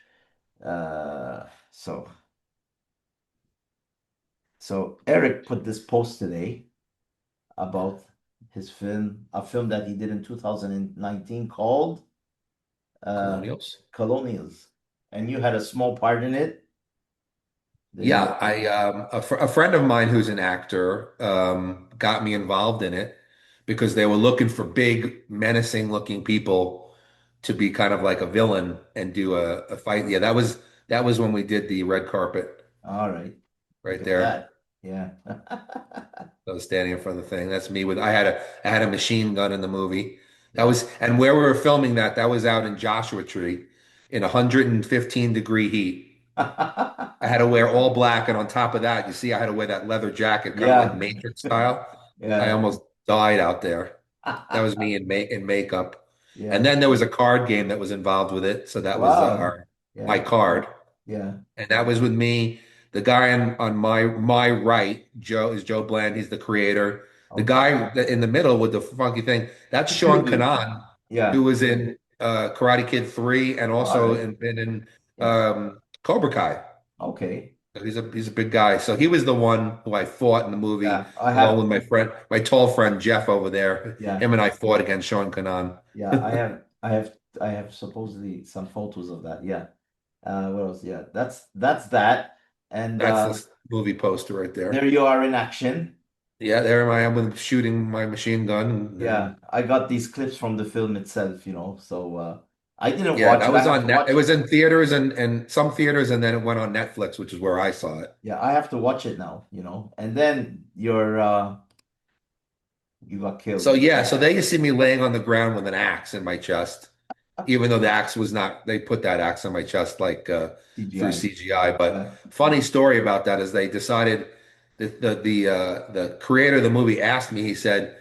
A: So Eric put this post today about his film, a film that he did in 2019 called uh,
B: Colonials.
A: Colonials, and you had a small part in it. Didn't you?
B: Yeah, a friend of mine who's an actor got me involved in it because they were looking for big, menacing looking people to be kind of like a villain and do a fight. Yeah, that was when we did the red carpet
A: All right. Look
B: right
A: at
B: there.
A: that. Yeah.
B: I was standing in front of the thing. That's me with I had a machine gun in the movie. That
A: Yeah.
B: was and where we were filming that was out in Joshua Tree in 115-degree heat. I had to wear all black, and on top of that, you see, I had to wear that leather jacket, kind of like
A: Yeah.
B: Matrix style. I
A: Yeah.
B: almost died out there. That was me in makeup. And
A: Yeah.
B: then there was a card game that was involved with it, so that was
A: Wow.
B: my
A: Yeah.
B: card,
A: Yeah.
B: and that was with me. The guy on my right, Joe is Joe Bland. He's the creator. The
A: Okay.
B: guy in the middle with the funky thing, that's Sean Kanan, who
A: Yeah.
B: was in Karate Kid 3 and
A: All
B: also
A: right.
B: been in
A: Yeah.
B: Cobra Kai.
A: Okay.
B: He's a big guy. So he was the one who I fought in the movie,
A: Yeah. I
B: along
A: have.
B: with my tall friend Jeff over there.
A: Yeah.
B: Him and I fought against Sean Kanan.
A: Yeah. I have supposedly some photos of that. Yeah. What else? Yeah. That's that. And
B: That's this movie poster right
A: there
B: there.
A: you are in action.
B: Yeah, there I am with shooting my machine gun,
A: Yeah.
B: and
A: I got these clips from the film itself, So I didn't
B: yeah,
A: watch
B: that
A: it. I
B: was
A: have to
B: on net. It
A: watch it.
B: was in theaters and some theaters, and then it went on Netflix, which is where I saw it.
A: Yeah. I have to watch it now. And then you got
B: So
A: killed.
B: yeah, so they used to see me laying on the ground with an axe in my chest, even though the axe was not, they put that axe on my chest like through
A: CGI.
B: CGI. But
A: Yeah.
B: funny story about that is they decided that the creator of the movie asked me, he said,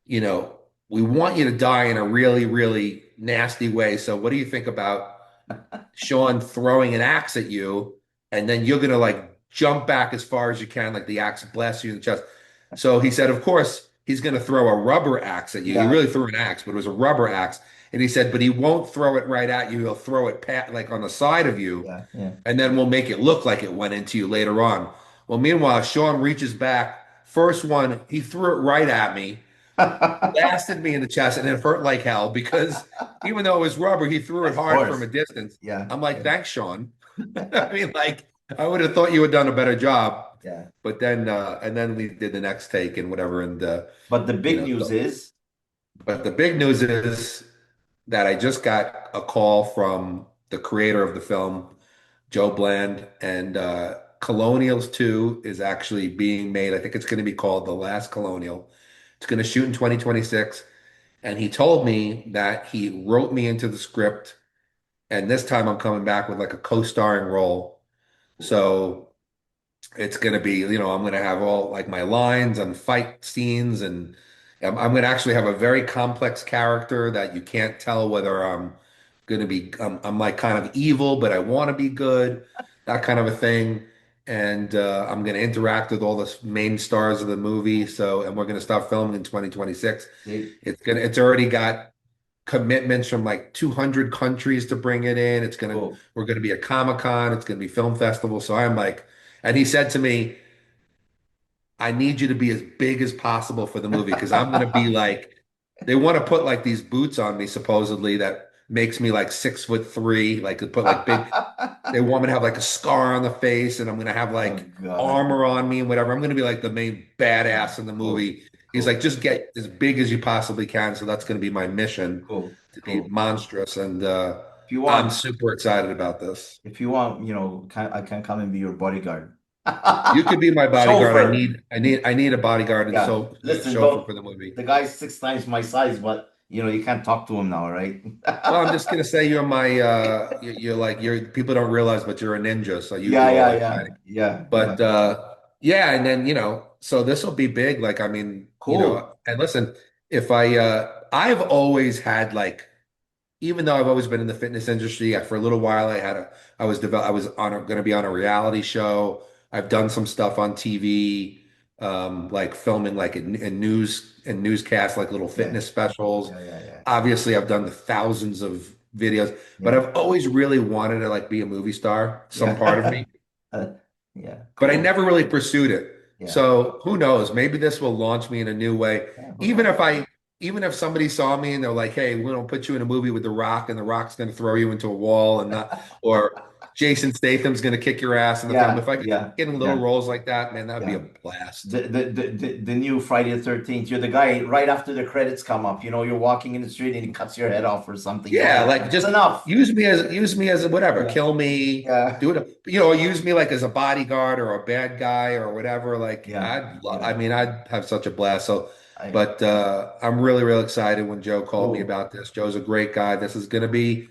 B: you know, we want you to die in a really, really nasty way. So what do you think about Sean throwing an axe at you, and then you're gonna like jump back as far as you can, like the axe blasts you in the chest. So he said, of course, he's gonna throw a rubber axe at you. He
A: Yeah.
B: really threw an axe, but it was a rubber axe. And he said, but he won't throw it right at you. He'll throw it like on the side of you,
A: Yeah. Yeah.
B: and then we'll make it look like it went into you later on. Well, meanwhile, Sean reaches back. First one, he threw it right at me, blasted me in the chest, and it hurt like hell because even though it was rubber, he threw it
A: Of
B: hard from
A: course.
B: a distance.
A: Yeah.
B: I'm like,
A: Yeah.
B: thanks, Sean. I mean, like, I would have thought you had done a better job.
A: Yeah.
B: But then, and then we did the next take and whatever. And,
A: But the
B: you
A: big
B: know,
A: news is,
B: but the big news is that I just got a call from the creator of the film, Joe Bland, and Colonials 2 is actually being made. I think it's going to be called The Last Colonial. It's going to shoot in 2026. And he told me that he wrote me into the script, and this time I'm coming back with like a co-starring role. So it's going to be, I'm going to have all like my lines and fight scenes, and I'm going to actually have a very complex character that you can't tell whether I'm going to be, I'm like kind of evil, but I want to be good, that kind of a thing. And I'm going to interact with all the main stars of the movie. So, and we're going to start filming in 2026.
A: they,
B: It's already got commitments from like 200 countries to bring it in.
A: oh,
B: We're gonna be at Comic-Con, it's gonna be film festival. So I'm like, and he said to me, I need you to be as big as possible for the movie because I'm gonna be like, they want to put like these boots on me supposedly that makes me like 6'3", like to put like big. They want me to have like a scar on the face, and I'm gonna have
A: oh
B: like
A: God.
B: armor on me and whatever. I'm gonna be like the main
A: Yeah.
B: badass in the
A: Cool.
B: movie. He's like,
A: Cool.
B: just get as big as you possibly can. So that's gonna be my mission
A: Cool.
B: to be
A: Cool.
B: monstrous, and
A: If you
B: I'm
A: want,
B: super excited about this.
A: if you want, I can come and be your bodyguard.
B: You could be my bodyguard. I
A: Chauffeur.
B: need, I need, I need a bodyguard and
A: Yeah.
B: so
A: Listen,
B: chauffeur
A: don't.
B: for the movie.
A: The guy's 6 times my size, but you can't talk to him now, right?
B: Well, I'm just gonna say you're my, you're like you're. People don't realize, but you're a ninja. So you
A: Yeah,
B: do all
A: yeah,
B: that
A: yeah,
B: fighting.
A: yeah, yeah.
B: But yeah, and then so this will be big. Like, I mean,
A: Cool.
B: and listen, if I've always had like, even though I've always been in the fitness industry, for a little while I was going to be on a reality show. I've done some stuff on TV, like filming like in newscasts, like little
A: Yeah,
B: fitness specials.
A: yeah, yeah, yeah,
B: Obviously, I've done the thousands of videos, but
A: yeah,
B: I've always really wanted to like be a movie star, some part of
A: yeah.
B: me,
A: Yeah,
B: but I
A: cool.
B: never really pursued it.
A: Yeah,
B: So who knows? Maybe this will launch me in a new way.
A: yeah, who
B: Even
A: knows?
B: if I, even if somebody saw me and they're like, "Hey, we're gonna put you in a movie with The Rock, and The Rock's gonna throw you into a wall, and not," or Jason Statham's gonna kick your ass in the film.
A: Yeah,
B: If I could
A: yeah,
B: get in little
A: yeah,
B: roles like that, man, that would be a
A: yeah.
B: blast.
A: The new Friday the 13th, you're the guy right after the credits come up. You're walking in the street and he cuts your head off or something.
B: Yeah, like
A: It's
B: just
A: enough.
B: use me as whatever,
A: Yeah,
B: kill me,
A: yeah,
B: do it, use me like as a bodyguard or a bad guy or whatever. Like
A: yeah,
B: I
A: yeah.
B: mean, I'd have such a blast. So,
A: I
B: but I'm really, really excited when Joe called me
A: Cool,
B: about this. Joe's a great guy. This is gonna be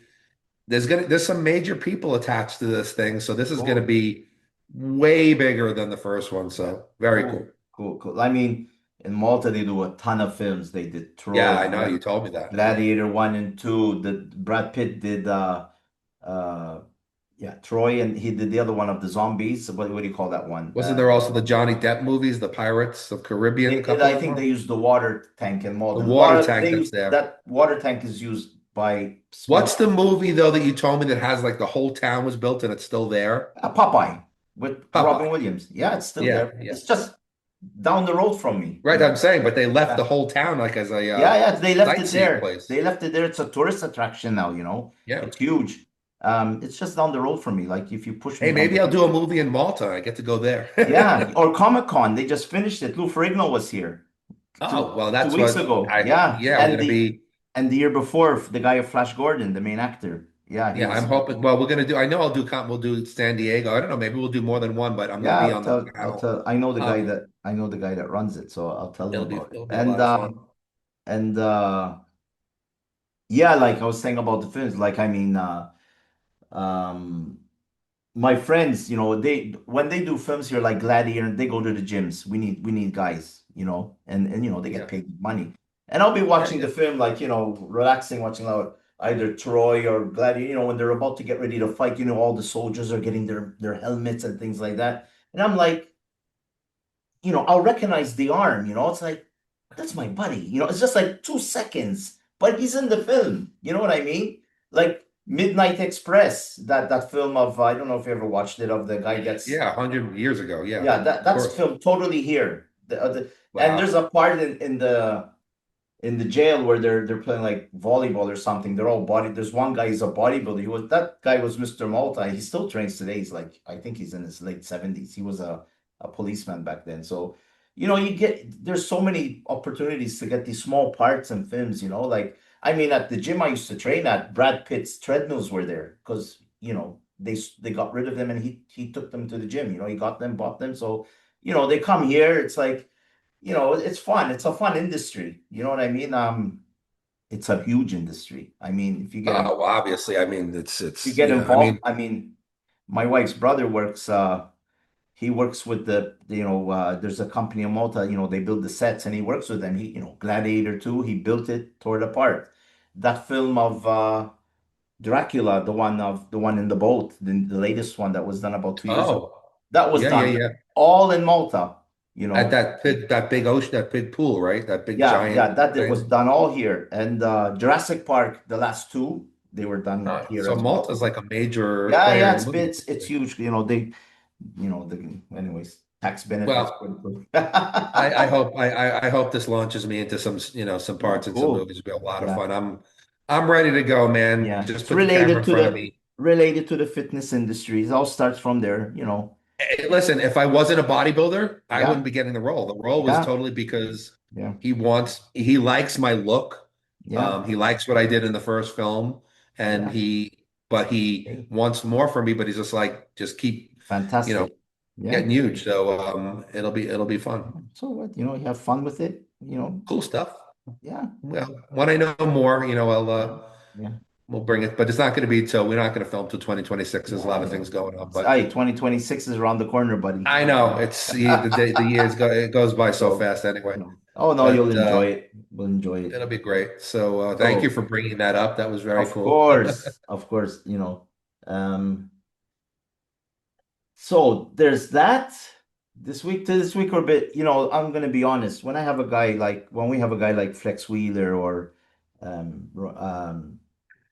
B: there's some major people attached to this thing, so this is gonna
A: cool.
B: be way bigger than the first one.
A: Yeah,
B: So very cool.
A: cool, cool, cool. I mean, in Malta they do a ton of films. They did
B: Yeah,
A: Troy,
B: I know you told me that. Yeah.
A: Gladiator 1 and 2. The Brad Pitt did uh yeah, Troy, and he did the other one of the zombies. What do you call that one?
B: Wasn't there also the Johnny Depp movies, the Pirates of Caribbean, a couple
A: I
B: of
A: think they
B: them?
A: used the water tank in
B: The
A: Malta.
B: water tank that's there.
A: That water tank is used by
B: What's
A: small
B: the movie though that you told me that has like the whole town was built and it's still there?
A: Popeye with Robin
B: Popeye.
A: Williams. Yeah, it's still
B: Yeah,
A: there.
B: yeah.
A: It's just down the road from me.
B: Right, I'm saying, but they left
A: Yeah.
B: the whole town like as a
A: Yeah, yeah, they left it
B: sightseeing
A: there.
B: place.
A: They left it there. It's a tourist attraction now.
B: Yeah.
A: It's huge. It's just down the road from me. Like if you push me
B: Hey,
A: down
B: maybe
A: the
B: I'll do a movie in Malta. I get to go there.
A: Yeah, or Comic-Con. They just finished it. Lou Ferrigno was here
B: Oh,
A: two
B: well,
A: two
B: that's
A: weeks
B: what
A: ago. Yeah.
B: yeah, I'm gonna be,
A: And the year before, the guy of Flash Gordon, the main actor. Yeah, he
B: yeah, I'm
A: was.
B: hoping, well, we're gonna do, I know we'll do San Diego. I don't know, maybe we'll do more than one, but I'm gonna
A: Yeah,
B: be
A: I'll
B: on the
A: tell. I'll
B: panel.
A: tell. I know the guy that runs it, so I'll tell him about it.
B: It'll be a lot of fun.
A: And yeah, like I was saying about the films, like I mean, um, my friends, they when they do films here like Gladiator, they go to the gyms. We need guys, and they get
B: Yeah.
A: paid money. And I'll be
B: Yeah,
A: watching the
B: yeah.
A: film like, relaxing, watching either Troy or Gladiator, when they're about to get ready to fight, all the soldiers are getting their helmets and things like that. And I'm like, I'll recognize the arm, it's like, that's my buddy, it's just like 2 seconds, but he's in the film, you know what I mean? Like Midnight Express, that film of, I don't know if you ever watched it, of the guy gets,
B: Yeah, 100 years ago. Yeah,
A: yeah,
B: of
A: that's
B: course.
A: filmed totally here. And there's
B: Wow.
A: a part in the jail where they're playing like volleyball or something. They're all body. There's one guy, he's a bodybuilder. That guy was Mr. Malta. He still trains today. He's like, I think he's in his late 70s. He was a policeman back then. So, there's so many opportunities to get these small parts and films, like, I mean, at the gym I used to train at, Brad Pitt's treadmills were there because, they got rid of them and he took them to the gym, he got them, bought them. So, they come here. It's like, it's fun. It's a fun industry. You know what I mean? It's a huge industry. I mean, if you get
B: Oh, well, obviously, I mean, yeah, I
A: involved,
B: mean,
A: I mean, my wife's brother works. He works with there's a company in Malta. They build the sets, and he works with them. Gladiator 2. He built it, tore it apart. That film of Dracula, the one in the boat, the latest one that was done about 2 years ago.
B: oh,
A: That was
B: yeah, yeah,
A: done
B: yeah.
A: all in Malta. You
B: At
A: know,
B: that big ocean, that big pool, right? That big
A: Yeah,
B: giant
A: yeah, that was
B: thing.
A: done all here. And Jurassic Park, the last two, they were done here
B: So
A: as well.
B: Malta's like a major
A: Yeah,
B: player
A: yeah,
B: in the
A: it's
B: movie
A: it's
B: industry.
A: huge. Anyways, tax benefits
B: Well,
A: for
B: I hope this launches me into some
A: Yeah,
B: parts in some
A: cool.
B: movies. It'll be a lot of
A: Yeah,
B: fun. I'm ready to go, man.
A: yeah.
B: Just
A: It's
B: put the camera
A: related
B: in
A: to
B: front of
A: the
B: me.
A: related to the fitness industry. It all starts from there.
B: Hey, listen, if I wasn't a bodybuilder, I
A: Yeah,
B: wouldn't be getting the role. The role was
A: yeah,
B: totally because
A: yeah,
B: he likes my look.
A: yeah,
B: He likes what I did in the first film, and
A: yeah.
B: but he
A: Hey,
B: wants more from me. But he's just like, just keep, you know,
A: fantastic. Yeah.
B: getting huge. So it'll be fun.
A: So what, you have fun with it,
B: Cool stuff.
A: yeah,
B: Well, when I know more, I'll
A: yeah, yeah.
B: we'll bring it, but it's not going to be till we're not going to film till 2026. There's a
A: Yeah,
B: lot of things going on, but
A: hey, 2026 is around the corner, buddy.
B: I know it's the years go it goes by so
A: So,
B: fast anyway.
A: oh no, you'll
B: But
A: enjoy it. We'll enjoy it.
B: it'll be great. So thank you
A: So,
B: for bringing that up. That was very
A: of
B: cool.
A: course, of course, um, so there's that. This week or a bit, I'm gonna be honest. When we have a guy like Flex Wheeler or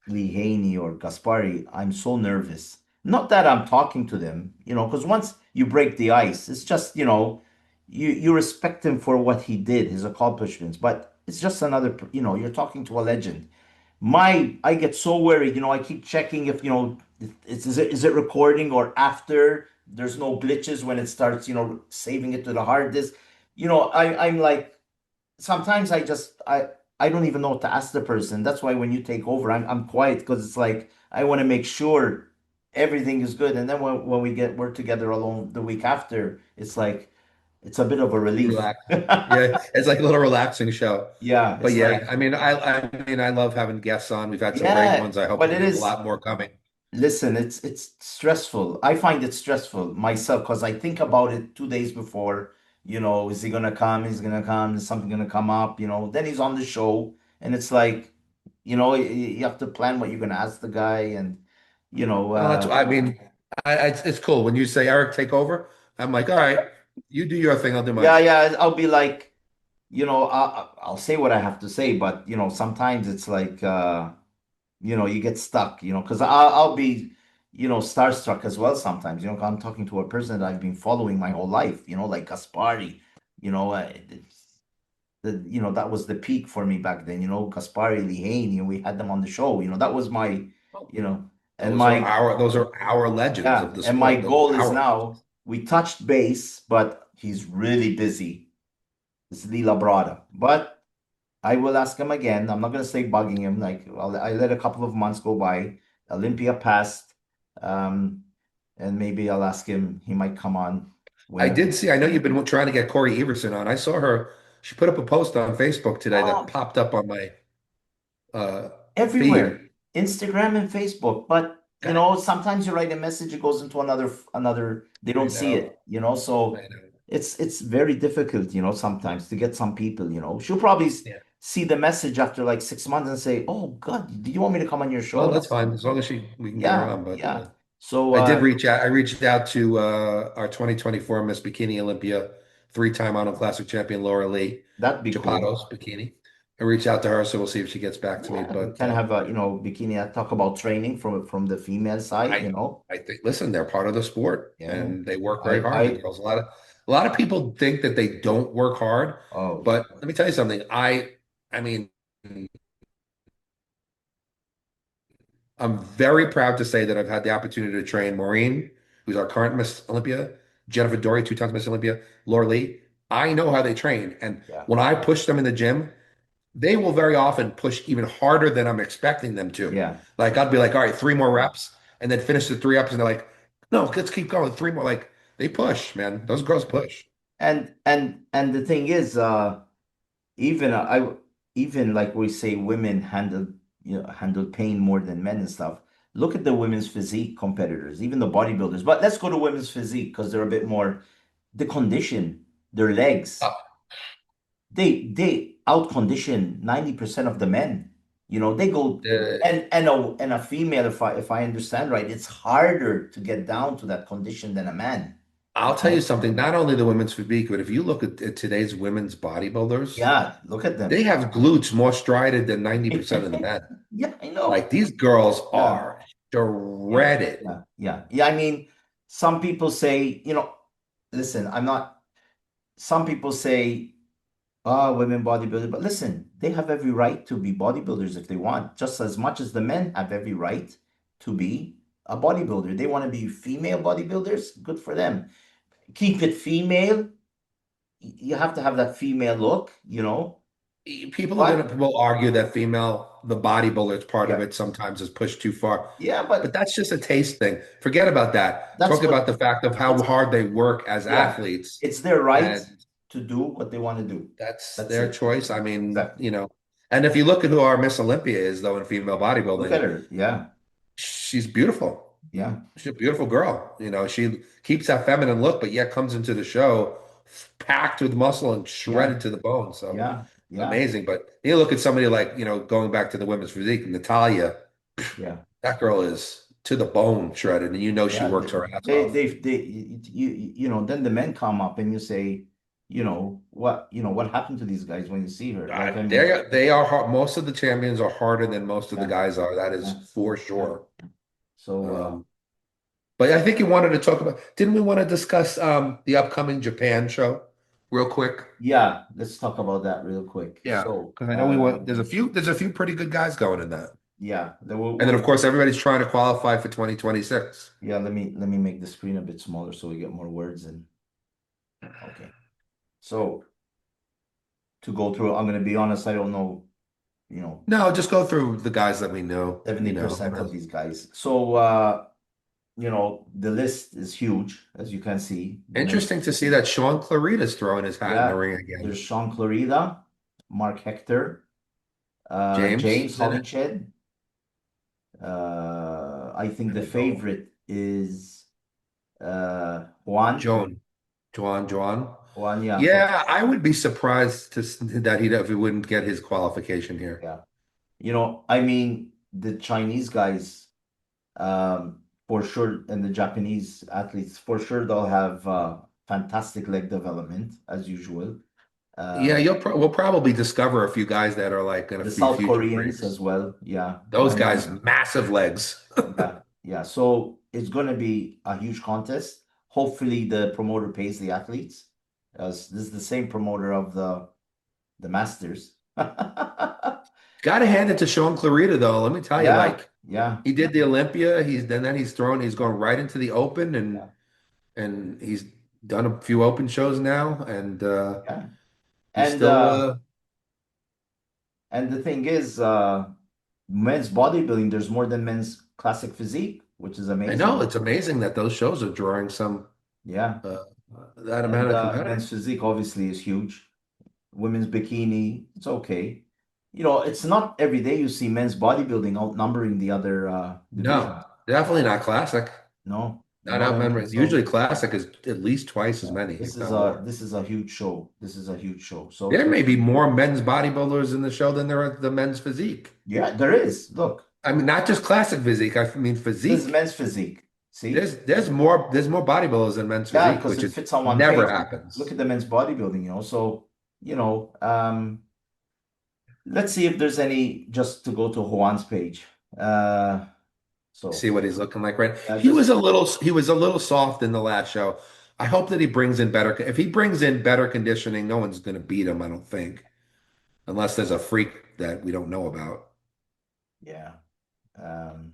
A: Lee Haney or Gaspari, I'm so nervous. Not that I'm talking to them, because once you break the ice, it's just, you respect him for what he did, his accomplishments, but it's just another, you're talking to a legend. I get so worried, I keep checking if, is it recording or after there's no glitches when it starts, saving it to the hard disk. I'm like, sometimes I don't even know what to ask the person. That's why when you take over, I'm quiet because it's like I want to make sure everything is good. And then when we're together alone the week after, it's like it's a bit of a relief.
B: Relax. Yeah, it's like a little relaxing show.
A: Yeah,
B: But
A: it's
B: yeah,
A: like,
B: I love having guests on. We've had some great
A: yeah,
B: ones. I hope
A: but it
B: we have a
A: is.
B: lot more coming.
A: Listen, it's stressful. I find it stressful myself because I think about it 2 days before. Is he gonna come? Is he gonna come? Is something gonna come up? Then he's on the show, and it's like, you have to plan what you're gonna ask the guy, and you know,
B: Well,
A: uh,
B: it's cool when you say Eric, take over. I'm like, all right, you do your thing, I'll do mine.
A: yeah, yeah. I'll be like, I'll say what I have to say, but sometimes it's like, you get stuck, because I'll be, starstruck as well sometimes, 'cause I'm talking to a person that I've been following my whole life, like Gaspari, that was the peak for me back then, Gaspari, Lehane, we had them on the show, that was my, you know, and my,
B: Those are our legends
A: yeah,
B: of the
A: and my
B: sport. Those
A: goal
B: are
A: is
B: our
A: now, we touched base, but he's really busy. It's Lila Brada, but I will ask him again. I'm not going to say bugging him. Like I let a couple of months go by. Olympia passed, um, and maybe I'll ask him. He might come on
B: I
A: when.
B: did see, I know you've been trying to get Corey Everson on. I saw her, she put up a post on Facebook today that
A: Oh,
B: popped up on my feed.
A: everywhere, Instagram and Facebook. But
B: God,
A: sometimes you write a message, it goes into another. They
B: I
A: don't see
B: know.
A: it. So
B: I know.
A: it's very difficult. Sometimes to get some people. She'll probably
B: Yeah.
A: see the message after like 6 months and say, "Oh God, do you want me to come on your
B: Well,
A: show?"
B: that's fine as long as we can get her
A: Yeah,
B: on. But
A: yeah. So
B: I did reach out. I reached out to our 2024 Miss Bikini Olympia, three-time Arnold Classic champion Laura Lee,
A: that'd be cool.
B: Chapados Bikini. I reached out to her, so we'll see if she gets back to me.
A: Yeah, we
B: But
A: can have a bikini talk about training from the female side.
B: I I think listen, they're part of the sport
A: Yeah.
B: and they work very
A: I
B: hard. The
A: I
B: girls, a lot of people think that they don't work hard,
A: oh
B: but let me tell you something. I mean, I'm very proud to say that I've had the opportunity to train Maureen, who's our current Miss Olympia, Jennifer Dory, two times Miss Olympia, Laura Lee. I know how they train, and
A: yeah,
B: when I push them in the gym, they will very often push even harder than I'm expecting them to.
A: yeah.
B: Like I'd be like, all right, three more reps, and then finish the three ups, and they're like, no, let's keep going, three more. Like they push, man. Those girls push.
A: And the thing is, even even like we say, women handle pain more than men and stuff. Look at the women's physique competitors, even the bodybuilders. But let's go to women's physique because they're a bit more the condition, their legs.
B: Uh,
A: They outcondition 90% of the men. They go
B: uh,
A: and a female, if I understand right, it's harder to get down to that condition than a man.
B: I'll tell you something. Not only the women's physique, but if you look at today's women's bodybuilders,
A: Yeah, look at
B: they
A: them.
B: have glutes more strided than 90% of the men.
A: Yeah, I know.
B: Like these girls
A: Yeah,
B: are
A: yeah,
B: shredded.
A: yeah, yeah. Yeah, I mean, some people say, listen, I'm not, some people say, women bodybuilders, but listen, they have every right to be bodybuilders if they want, just as much as the men have every right to be a bodybuilder. They want to be female bodybuilders, good for them. Keep it female. You have to have that female look.
B: People are
A: But
B: gonna will argue that the bodybuilders part of
A: yeah,
B: it sometimes is pushed too far.
A: yeah,
B: But
A: but
B: that's just a taste thing. Forget about that.
A: that's
B: Talk
A: what
B: about the fact of how
A: it's
B: hard they work as
A: yeah,
B: athletes,
A: it's their right
B: and
A: to do what they want to do.
B: that's
A: That's
B: their
A: it.
B: choice. I mean,
A: Exactly.
B: and if you look at who our Miss Olympia is, though, in female
A: Look at
B: bodybuilding,
A: her. Yeah,
B: she's beautiful.
A: yeah,
B: She's a beautiful girl. She keeps that feminine look, but yet comes into the show packed with muscle and
A: yeah,
B: shredded to the bone. So
A: yeah, yeah,
B: amazing. But you look at somebody like, going back to the women's physique, Natalia,
A: yeah,
B: that girl is to the bone shredded, and she
A: yeah.
B: works her ass off.
A: Then the men come up and you say, what happened to these guys when you see her? Like, I mean,
B: They are hard. Most of the champions are harder than most of the
A: yeah,
B: guys are. That is
A: yeah,
B: for
A: yeah.
B: sure.
A: So,
B: Um, but I think you wanted to talk about, didn't we want to discuss the upcoming Japan show real quick?
A: yeah, let's talk about that real quick.
B: Yeah,
A: So,
B: because I know we want there's a few pretty good guys going in that.
A: yeah, there will,
B: And then of
A: will
B: course everybody's trying to qualify for 2026.
A: yeah, let me make the screen a bit smaller so we get more words in. Okay. So to go through, I'm gonna be honest, I don't know, you know,
B: No, just go through the guys that we know,
A: 70% of these guys. So the list is huge, as you can see. The men's,
B: Interesting to see that Sean Clarita's throwing his hat in the
A: yeah,
B: ring again.
A: there's Sean Clarida, Mark Hector,
B: James
A: James
B: is in it.
A: Hollingshead. I think
B: I
A: the
B: don't know.
A: favorite is Juan.
B: Juan.
A: Juan, yeah,
B: Yeah, I would be surprised that if he wouldn't get his qualification here.
A: yeah. I mean, the Chinese guys, for sure, and the Japanese athletes, for sure, they'll have fantastic leg development as usual.
B: Yeah,
A: Uh,
B: we'll probably discover a few guys that are like going to
A: the
B: be
A: South
B: future
A: Koreans as
B: freaks.
A: well. Yeah,
B: Those guys, massive legs.
A: yeah, yeah. So it's going to be a huge contest. Hopefully, the promoter pays the athletes, as this is the same promoter of the Masters.
B: Got to hand it to Sean Clarita though. Let me tell you,
A: Yeah,
B: like
A: yeah,
B: he did the Olympia. He's going right into the Open, and
A: yeah,
B: and he's done a few Open shows now, and
A: yeah.
B: he's
A: And
B: still.
A: uh, and the thing is, men's bodybuilding, there's more than men's classic physique, which is
B: I know
A: amazing.
B: it's amazing that those shows are drawing
A: Yeah.
B: uh, that amount
A: And
B: of competitors.
A: men's physique obviously is huge. Women's bikini, it's okay. It's not every day you see men's bodybuilding outnumbering the other
B: No,
A: divisions.
B: definitely not classic.
A: No,
B: Not
A: I don't think
B: outnumbering.
A: so.
B: Usually, classic is at least twice as
A: Yeah.
B: many,
A: This
B: if
A: is
B: not
A: a
B: more.
A: this is a huge show. This is a huge show. So
B: There may be more men's bodybuilders in the show than there are the men's physique.
A: yeah, there is. Look,
B: I mean, not just classic physique. I mean
A: this is
B: physique.
A: men's physique. See?
B: There's more bodybuilders than men's
A: Yeah,
B: physique,
A: because
B: which
A: it
B: it
A: fits on one
B: never
A: page. Look
B: happens.
A: at the men's bodybuilding. So, let's see if there's any just to go to Juan's page. So
B: See what he's looking like, right?
A: just
B: He was a little soft in the last show. I hope that he brings in better. If he brings in better conditioning, no one's going to beat him. I don't think, unless there's a freak that we don't know about.
A: yeah. Um,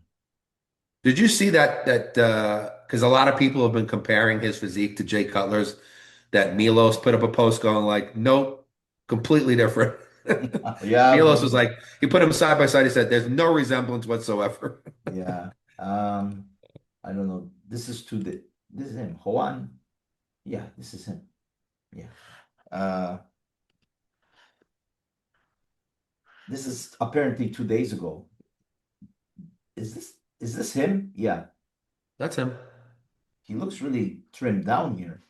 B: Did you see that because a lot of people have been comparing his physique to Jay Cutler's, that Milos put up a post going like, nope, completely different.
A: yeah,
B: Milos was like, he put him side by side. He said, there's no resemblance whatsoever.
A: yeah. I don't know. This is him. Juan. Yeah, this is him. Yeah. Uh, this is apparently 2 days ago. Is this him? Yeah.
B: That's him.
A: He looks really trimmed down here.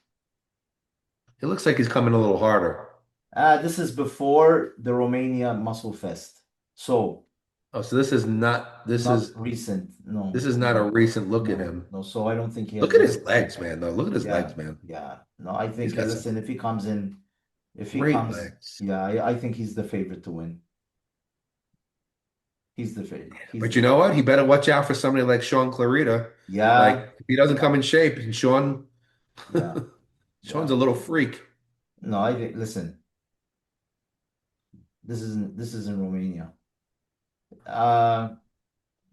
B: It looks like he's coming a little harder.
A: This is before the Romania Muscle Fest. So
B: Oh, so this is not this
A: not
B: is
A: recent.
B: this
A: No,
B: is not a
A: no,
B: recent look at
A: no,
B: him.
A: no. So I don't think he
B: Look
A: has
B: at
A: any.
B: his legs, man, though. Look at his
A: Yeah,
B: legs, man.
A: yeah. No, I
B: He's
A: think,
B: got some
A: listen, if he comes in, if he
B: great
A: comes,
B: legs.
A: yeah, I think he's the favorite to win. He's the favorite. He's
B: But
A: the
B: you know what? He better watch out for somebody like Sean Clarita. Like
A: Yeah,
B: if he doesn't come
A: yeah,
B: in shape, and
A: yeah,
B: Sean's
A: yeah.
B: a little freak.
A: No, I think, listen, this isn't Romania. Uh,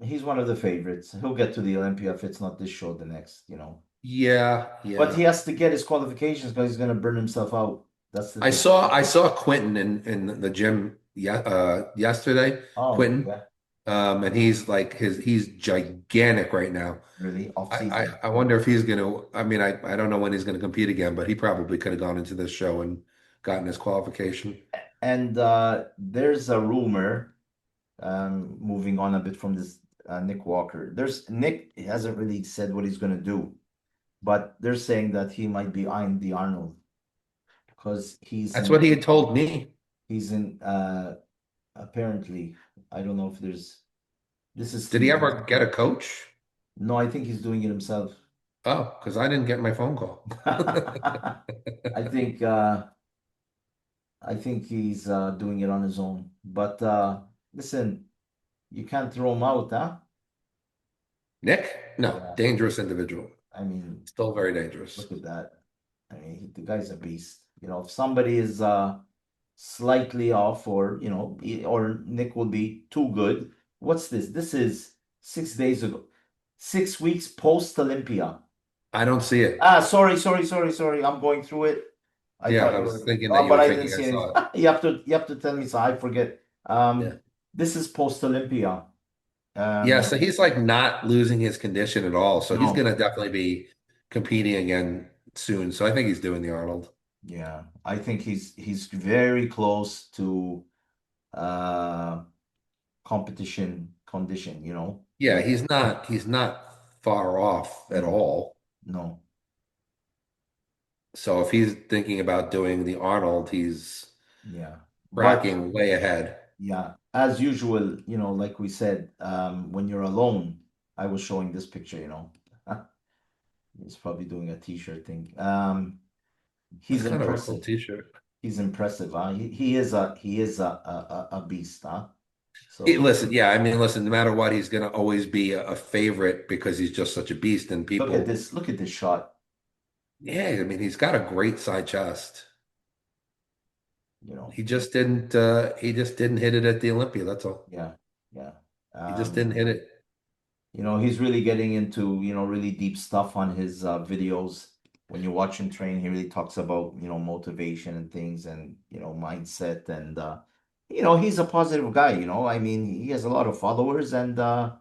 A: he's one of the favorites. He'll get to the Olympia if it's not this show, the next.
B: Yeah,
A: But
B: yeah.
A: he has to get his qualifications because he's gonna burn himself out. That's the
B: I
A: thing.
B: saw I saw Quentin in the gym yesterday.
A: Oh,
B: Quentin,
A: yeah,
B: and he's like he's gigantic right now.
A: really, off
B: I,
A: season.
B: I wonder if he's gonna. I mean, I don't know when he's gonna compete again, but he probably could have gone into this show and gotten his qualification.
A: And there's a rumor, moving on a bit from this Nick Walker. There's Nick hasn't really said what he's going to do, but they're saying that he might be eyeing the Arnold because
B: That's what he had told me.
A: he's in apparently, I don't know if there's this is
B: Did he
A: Steven.
B: ever get a coach?
A: No, I think he's doing it himself.
B: Oh, because I didn't get my phone call.
A: I think I think he's doing it on his own. But listen, you can't throw him out, huh?
B: Nick? No,
A: Yeah.
B: dangerous individual.
A: I mean,
B: Still very dangerous.
A: look at that. I mean, the guy's a beast. If somebody is slightly off, or or Nick will be too good. What's this? This is 6 days ago, 6 weeks post Olympia.
B: I don't see it.
A: Ah, sorry. I'm going through it. I
B: Yeah,
A: thought
B: I
A: you
B: was
A: were,
B: thinking that you
A: but
B: were
A: I didn't
B: thinking I
A: see anything.
B: saw it.
A: You have to tell me so I forget.
B: Yeah.
A: This is post Olympia.
B: Yeah,
A: Um,
B: so he's like not losing his condition at all. So he's
A: no,
B: gonna definitely be competing again soon. So I think he's doing the Arnold.
A: yeah, I think he's very close to uh competition condition.
B: Yeah, he's not far off at
A: No,
B: all.
A: no,
B: So if he's thinking about doing the Arnold, he's
A: yeah, but
B: tracking way ahead.
A: yeah, as usual, like we said, when you're alone, I was showing this picture. He's probably doing a t-shirt thing.
B: That's
A: He's
B: kind of a cool
A: impressive.
B: t-shirt.
A: He's impressive, huh? He is a beast, huh? So
B: Listen, yeah, I mean, listen, no matter what, he's gonna always be a favorite because he's just such a beast. And
A: look at
B: people,
A: this. Look at this shot.
B: yeah, I mean, he's got a great side chest.
A: You know,
B: He just didn't hit it at the Olympia. That's all.
A: yeah, yeah.
B: He just
A: Um,
B: didn't hit it.
A: he's really getting into, really deep stuff on his videos. When you watch him train, he really talks about, motivation and things and, mindset and he's a. I mean, he has a lot of followers and I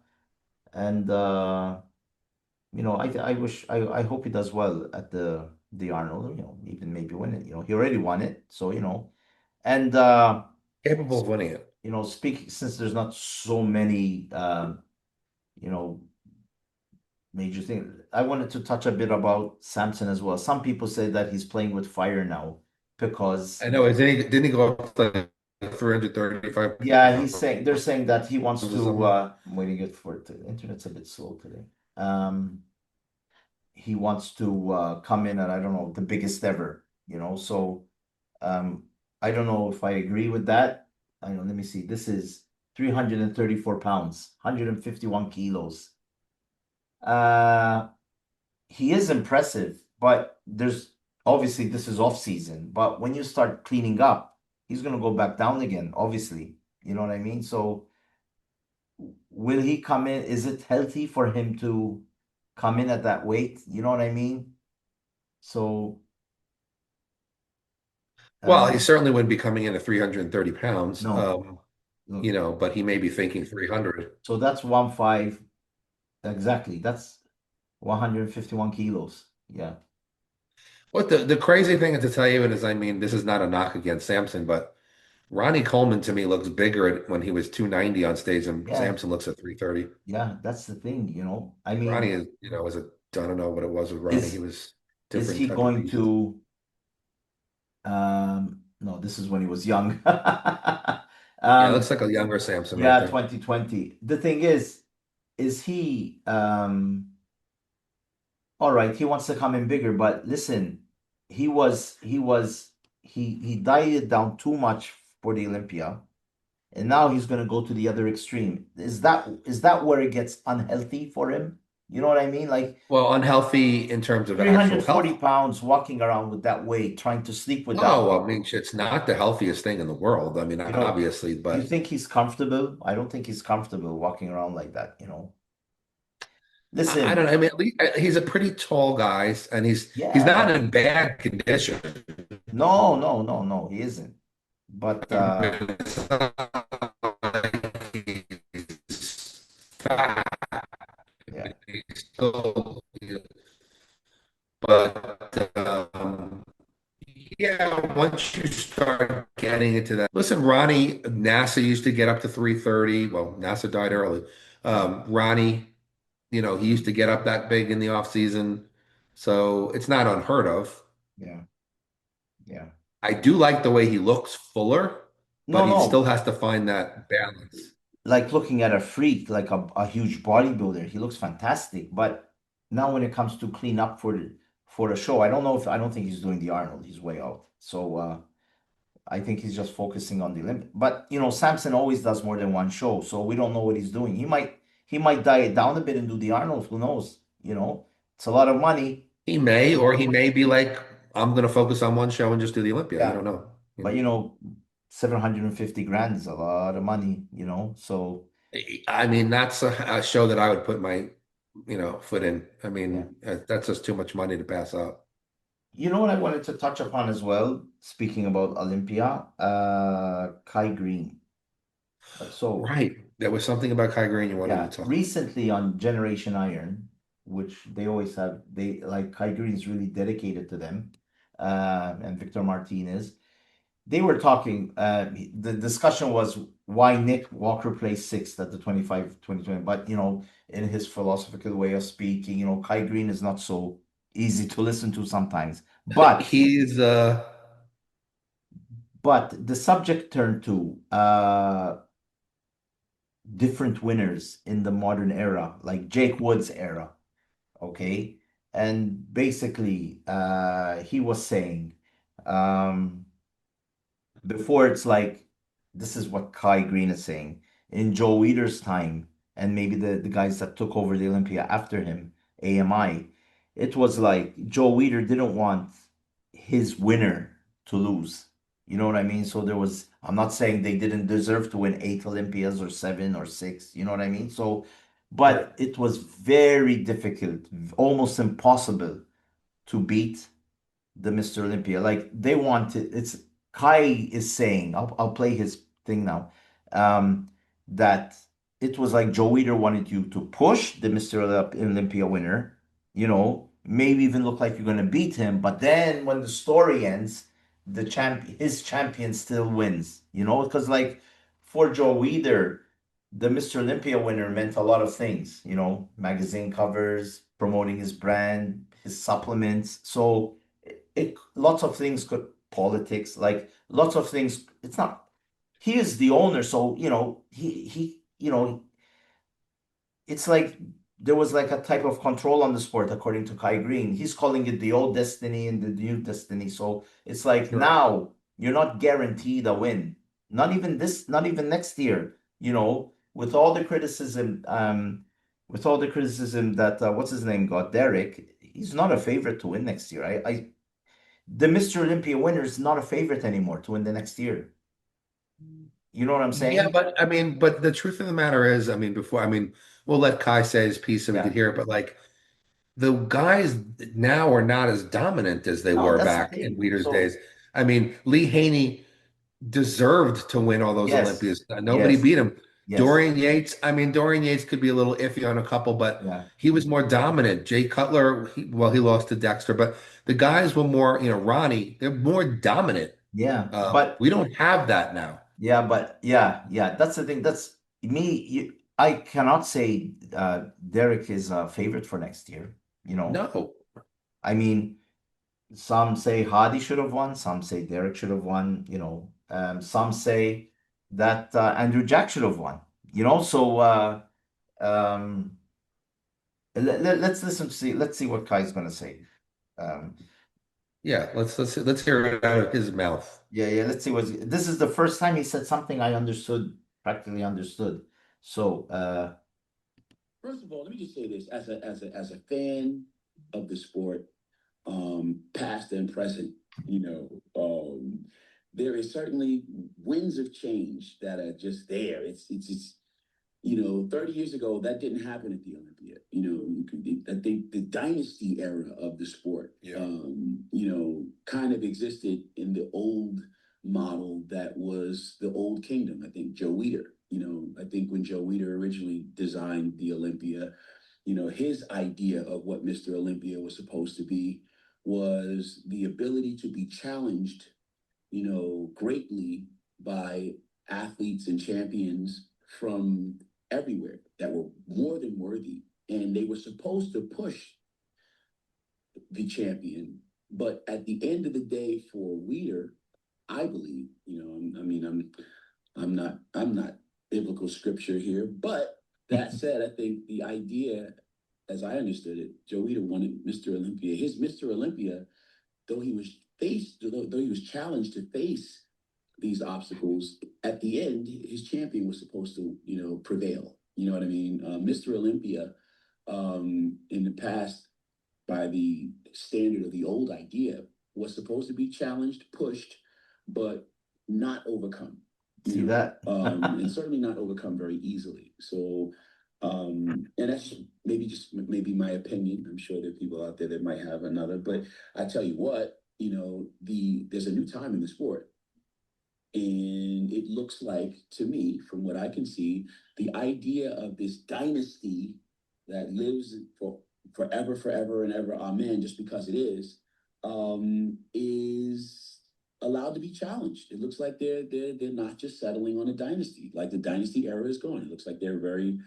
A: hope he does well at the Arnold, even maybe win it. He already won it, so and
B: Capable of winning it.
A: speaking, since there's not so many you know major things, I wanted to touch a bit about Samson as well. Some people say that he's playing with fire now because
B: I know. Didn't he go up to like 335
A: yeah,
B: pounds
A: they're saying that he wants
B: or
A: to
B: something?
A: I'm waiting it for it. The internet's a bit slow today. He wants to come in at, I don't know, the biggest ever, so um I don't know if I agree with that. I don't know, let me see. This is 334 pounds, 151 kilos. Uh he is impressive, but there's obviously this is off season, but when you start cleaning up, he's gonna go back down again, obviously. You know what I mean? So will he come in? Is it healthy for him to come in at that weight? You know what I mean? So
B: Well, he
A: um
B: certainly wouldn't be coming in at 330 pounds.
A: no, look,
B: But he may be thinking 300.
A: so that's 1.5 exactly. That's 151 kilos. Yeah.
B: What the crazy thing to tell you is, I mean, this is not a knock against Samson, but Ronnie Coleman to me looks bigger when he was 290 on stage, and
A: Yeah.
B: Samson looks at 330.
A: Yeah, that's the thing. I
B: Ronnie
A: mean,
B: is I don't know what it was with Ronnie. He
A: is
B: was
A: is
B: different
A: he
B: type of
A: going
B: beast.
A: to no, this is when he was young.
B: Yeah, it
A: Um
B: looks like a younger Samson right
A: yeah,
B: there.
A: 2020. The thing is he all right, he wants to come in bigger, but listen, he dieted down too much for the Olympia, and now he's going to go to the other extreme. Is that where it gets unhealthy for him? You know what I mean? Like
B: Well, unhealthy in terms of actual
A: 340
B: health.
A: pounds walking around with that weight, trying to sleep with that weight.
B: Oh, I mean, it's not the healthiest thing in the world. I mean,
A: You know,
B: obviously,
A: do you
B: but
A: think he's comfortable? I don't think he's comfortable walking around like that.
B: I don't
A: Listen,
B: know. I mean, at least, he's a pretty tall guy, and he's
A: yeah,
B: not in bad condition.
A: No, no, no, no, he isn't. But
B: I mean, it's not like he's fat.
A: yeah,
B: He's still, but yeah, once you start getting into that, listen, Ronnie, NASA used to get up to 330. Well, NASA died early.
A: yeah,
B: Ronnie, he used to get up that big in the off season, so it's not unheard of.
A: yeah, yeah.
B: I do like the way he looks fuller, but
A: No,
B: he still
A: no.
B: has to find that balance.
A: Like looking at a freak, like a huge bodybuilder, he looks fantastic. But now when it comes to clean up for the show, I don't think he's doing the Arnold. He's way out. So I think he's just focusing on the limit. But Samson always does more than one show, so we don't know what he's doing. He might diet down a bit and do the Arnold. Who knows? It's a lot of money.
B: He may, or he may be like, I'm going to focus on one show and just do the Olympia. You
A: Yeah.
B: don't know.
A: But 750 grand is a lot of money. So
B: I mean, that's a show that I would put my, foot in. I
A: yeah.
B: mean, that's just too much money to pass up.
A: You know what I wanted to touch upon as well, speaking about Olympia, Kai Greene. So
B: Right. There was something about Kai Greene you wanted to
A: yeah,
B: talk.
A: recently on Generation Iron, which they always have, they like Kai Greene is really dedicated to them, and Victor Martinez. They were talking, the discussion was why Nick Walker plays sixth at the 2020. But in his philosophical way of speaking, Kai Greene is not so easy to listen to sometimes. But
B: He's
A: the subject turned to different winners in the modern era, like Jake Woods era. Okay. And basically, he was saying, um, before it's like, this is what Kai Greene is saying. In Joe Weider's time, and maybe the guys that took over the Olympia after him, AMI, it was like Joe Weider didn't want his winner to lose. You know what I mean? So I'm not saying they didn't deserve to win eight Olympias or seven or six. You know what I mean? So,
B: right.
A: but it was very difficult, almost impossible to beat the Mr. Olympia. Like they wanted, it's Kai is saying, I'll play his thing now. That it was like Joe Weider wanted you to push the Mr. Olympia winner, maybe even look like you're gonna beat him, but then when the story ends, his champion still wins, because like for Joe Weider, the Mr. Olympia winner meant a lot of things, magazine covers, promoting his brand, his supplements. So lots of things could politics, like lots of things. It's not he is the owner, so it's like there was like a type of control on the sport according to Kai Greene. He's calling it the old destiny and the new destiny. So it's like
B: Sure.
A: now you're not guaranteed a win. Not even next year, with all the criticism that what's his name got, Derek, he's not a favorite to win next year. The Mr. Olympia winner is not a favorite anymore to win the next year. You know what I'm
B: Yeah,
A: saying?
B: but I mean, but the truth of the matter is, I mean, we'll let Kai say his piece so we could
A: Yeah.
B: hear it, but like the guys now are not as dominant as they
A: No,
B: were
A: that's the
B: back in
A: thing.
B: Weider's
A: So
B: days. I mean, Lee Haney deserved to win all those
A: yes,
B: Olympias. Nobody
A: yes,
B: beat him.
A: yes,
B: Dorian Yates could be a little iffy on a couple, but
A: yeah,
B: he was more dominant. Jay Cutler, he lost to Dexter, but the guys were more, Ronnie, they're more dominant.
A: yeah.
B: We don't have that now.
A: But yeah, yeah. That's the thing. That's me. I cannot say Derek is a favorite for next year.
B: No.
A: I mean, some say Hadi should have won. Some say Derek should have won. Some say that Andrew Jack should have won. So um, let's listen to see. Let's see what Kai's gonna say. Um,
B: Yeah, let's hear it out of his mouth.
A: yeah, yeah. Let's see what this is the first time he said something I understood, practically understood. So,
C: First of all, let me just say this as a fan of the sport, past and present, there is certainly winds of change that are just there. It's 30 years ago, that didn't happen at the Olympia. I think the dynasty era of the sport, kind of existed in the old model that was the old kingdom. I think Joe Weider, I think when Joe Weider originally designed the Olympia, his idea of what Mr. Olympia was supposed to be was the ability to be challenged, greatly by athletes and champions from everywhere that were more than worthy. And they were supposed to push the champion. But at the end of the day, for Weider, I believe, I'm not biblical scripture here, but that said, I think the idea, as I understood it, Joe Weider wanted Mr. Olympia. His Mr. Olympia, though he was challenged to face these obstacles, at the end, his champion was supposed to, prevail. You know what I mean? Mr. Olympia, in the past, by the standard of the old idea, was supposed to be challenged, pushed, but not overcome.
A: See that?
C: And certainly not overcome very easily. So, and that's just maybe my opinion. I'm sure there are people out there that might have another, but I tell you what, there's a new time in the sport. And it looks like, to me, from what I can see, the idea of this dynasty that lives for forever, forever and ever, amen, just because it is allowed to be challenged. It looks like they're not just settling on a dynasty. Like the dynasty era is gone. It looks like they're very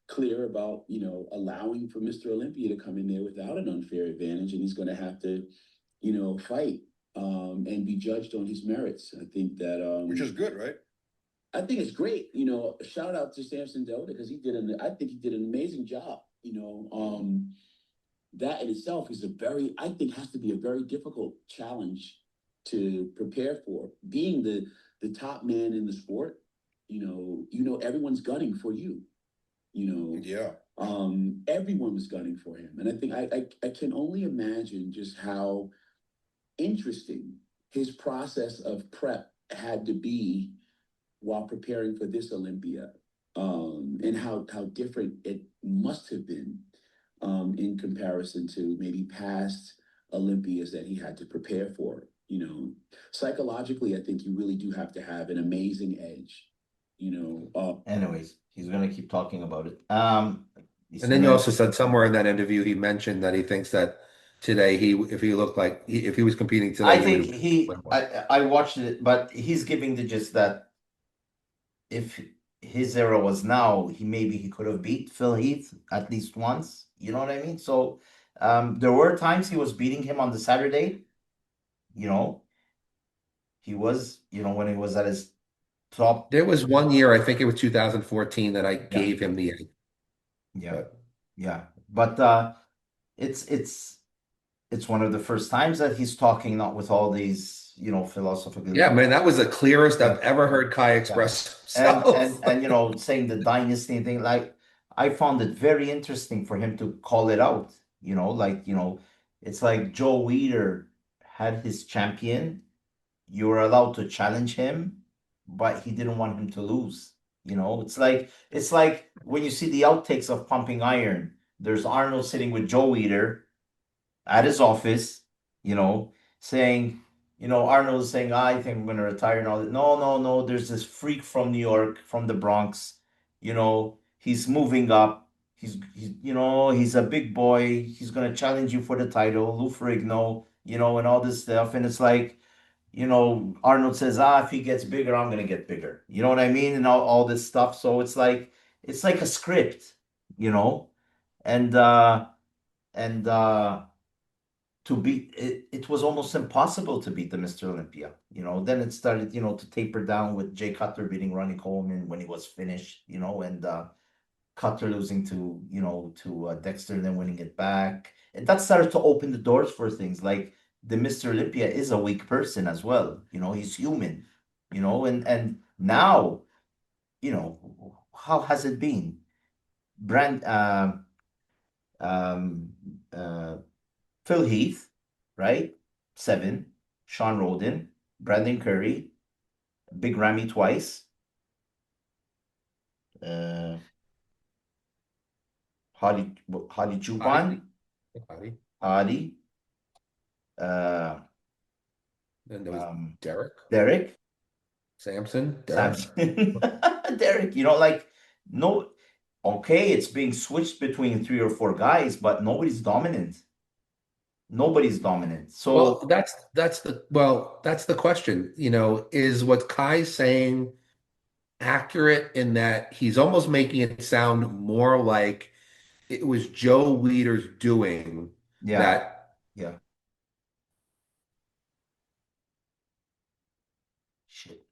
C: clear about, allowing for Mr. Olympia to come in there without an unfair advantage, and he's going to have to, fight and be judged on his merits. I think that
B: Which is good, right?
C: I think it's great. Shout out to Samson Delta because I think he did an amazing job. That in itself is I think has to be a very difficult challenge to prepare for. Being the top man in the sport, everyone's gunning for you.
B: Yeah.
C: Everyone was gunning for him. And I think I can only imagine just how interesting his process of prep had to be while preparing for this Olympia, and how different it must have been, in comparison to maybe past Olympias that he had to prepare for. Psychologically, I think you really do have to have an amazing edge.
A: Anyways, he's gonna keep talking about it.
B: And then you also said somewhere in that interview, he mentioned that he thinks that today, if he looked like if he was competing today,
A: I
B: he
A: think
B: would have.
A: I watched it, but he's giving the gist that if his era was now, he could have beat Phil Heath at least once. You know what I mean? So there were times he was beating him on the Saturday. You know, he was, when he was at his top.
B: There was one year, I think it was 2014, that I gave him the edge.
A: Yeah.
B: But
A: Yeah. But it's one of the first times that he's talking not with all these, philosophical.
B: yeah, man, that was the clearest I've ever heard Kai express himself.
A: And saying the dynasty thing, like I found it very interesting for him to call it out. It's like Joe Weider had his champion. You were allowed to challenge him, but he didn't want him to lose. It's like when you see the outtakes of Pumping Iron. There's Arnold sitting with Joe Weider at his office, saying, Arnold's saying, I think I'm going to retire and all that. No, no, no. There's this freak from New York, from the Bronx. He's moving up. He's a big boy. He's going to challenge you for the title, Lou Ferrigno, and all this stuff. And it's like, Arnold says, if he gets bigger, I'm going to get bigger. You know what I mean? And all this stuff. So it's like a script, and, to beat it, it was almost impossible to beat the Mr. Olympia. Then it started, to taper down with Jay Cutler beating Ronnie Coleman when he was finished, and Cutler losing to Dexter and then winning it back. And that started to open the doors for things like the Mr. Olympia is a weak person as well. He's human, and now, how has it been? Brand um Phil Heath, right? 7. Sean Roden, Brandon Curry, Big Ramy twice. Hadi
B: Hadi.
A: Chupan,
B: Hadi.
A: Hadi, uh,
B: Then there was
A: um,
B: Derek,
A: Derek,
B: Samson, Derek.
A: Samson, Derek. You know, like no, okay, it's being switched between three or four guys, but nobody's dominant. Nobody's dominant.
B: Well,
A: So
B: that's the question. Is what Kai's saying accurate in that he's almost making it sound more like it was Joe Weider's doing
A: yeah,
B: that
A: yeah. Shit.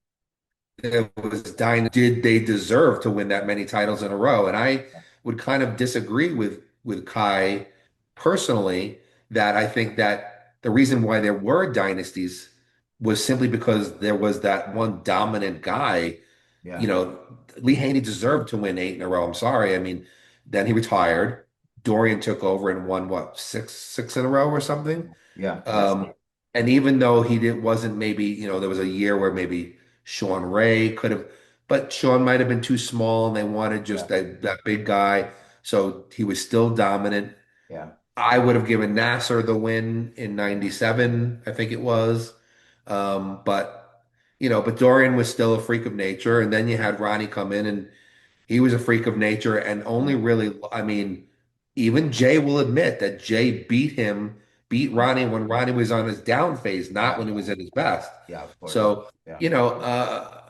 B: it was dying. Did they deserve to win that many titles in a row? And I would kind of disagree with Kai personally, that I think that the reason why there were dynasties was simply because there was that one dominant guy. you
A: Yeah,
B: know, Lee Haney deserved to win eight in a row. I'm sorry. I mean, then he retired. Dorian took over and won what, six in a row or something.
A: yeah. That's
B: Um, and even though wasn't maybe, there was a year where maybe Sean Ray could have, but Sean might have been too small and they wanted
A: yeah,
B: just that big guy. So he was still dominant.
A: yeah,
B: I would have given Nasser the win in 97, I think it was. But Dorian was still a freak of nature. And then you had Ronnie come in and he was a freak of nature and only
A: yeah,
B: really, I mean, even Jay will admit that Jay beat Ronnie when Ronnie was on his down phase, not
A: yeah,
B: when he was at his best.
A: yeah. Of course.
B: So,
A: Yeah,
B: you know, uh,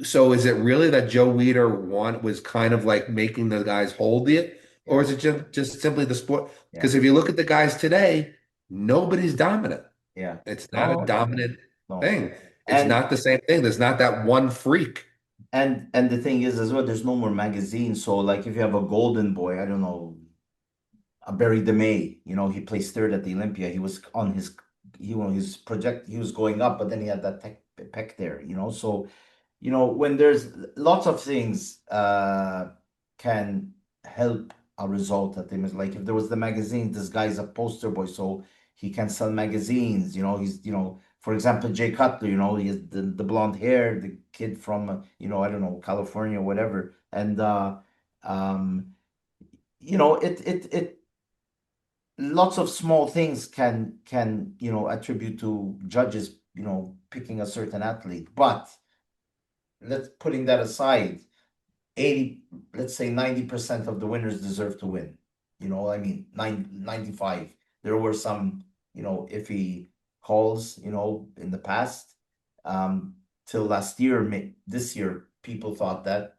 B: so is it really that Joe Weider was kind of like making the guys hold it, or
A: yeah,
B: is it just simply the sport?
A: yeah,
B: Because if you look at the guys today, nobody's dominant.
A: yeah.
B: It's not a
A: No,
B: dominant
A: no.
B: thing. It's
A: And
B: not the same thing. There's not that one freak.
A: and the thing is as well, there's no more magazines. So like if you have a golden boy, I don't know, Barry DeMay, he placed third at the Olympia. He was on his project, he was going up, but then he had that pec there. So, when there's lots of things can help a result at them. Is like if there was the magazine, this guy's a poster boy, so he can sell magazines. For example, Jay Cutler, he has the blonde hair, the kid from, I don't know, California, whatever. And um, it lots of small things can attribute to judges picking a certain athlete, but let's putting that aside, 80, let's say 90% of the winners deserve to win. I mean 95. There were some iffy calls in the past, um till last year. This year people thought that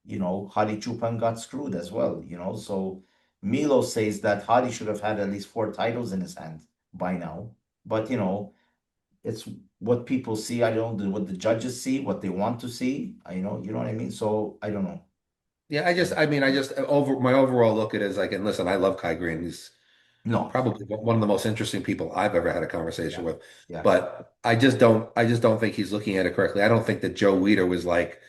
A: Hadi Chupan got screwed as well. So Milo says that Hadi should have had at least four titles in his hand by now. But it's what people see. I don't know what the judges see, what they want to see. You know what I mean? So I don't know.
B: Yeah, I just over my overall look at it is like, and listen, I love Kai Greene. He's
A: No.
B: probably one of the most interesting people I've ever had a
A: Yeah.
B: conversation with.
A: Yeah.
B: But I just don't think he's looking at it correctly. I don't think that Joe Weider was like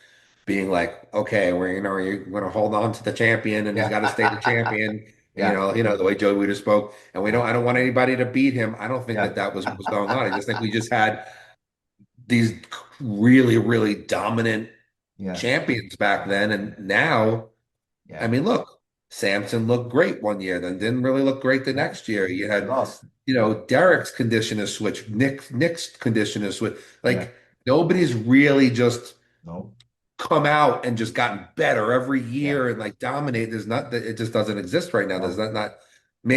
B: being like, okay, you're going to hold on to the champion, and he's got to stay the
A: Yeah.
B: champion.
A: Yeah.
B: The way Joe Weider spoke, and
A: Yeah.
B: I don't want anybody to beat him. I don't think
A: Yeah.
B: that was what was going on. I just think we just had these really, really dominant
A: Yeah.
B: champions back then, and now. I
A: Yeah.
B: mean, look, Samson looked great one year, then didn't really look great the
A: Yeah.
B: next year. You
A: He
B: had,
A: lost. Yeah.
B: Derek's condition has switched, Nick's condition has switched.
A: Yeah.
B: Like nobody's really just
A: No.
B: come out and just gotten better every
A: Yeah.
B: year and like dominate. There's not that it just doesn't exist right now. There's
A: No.
B: not
A: No.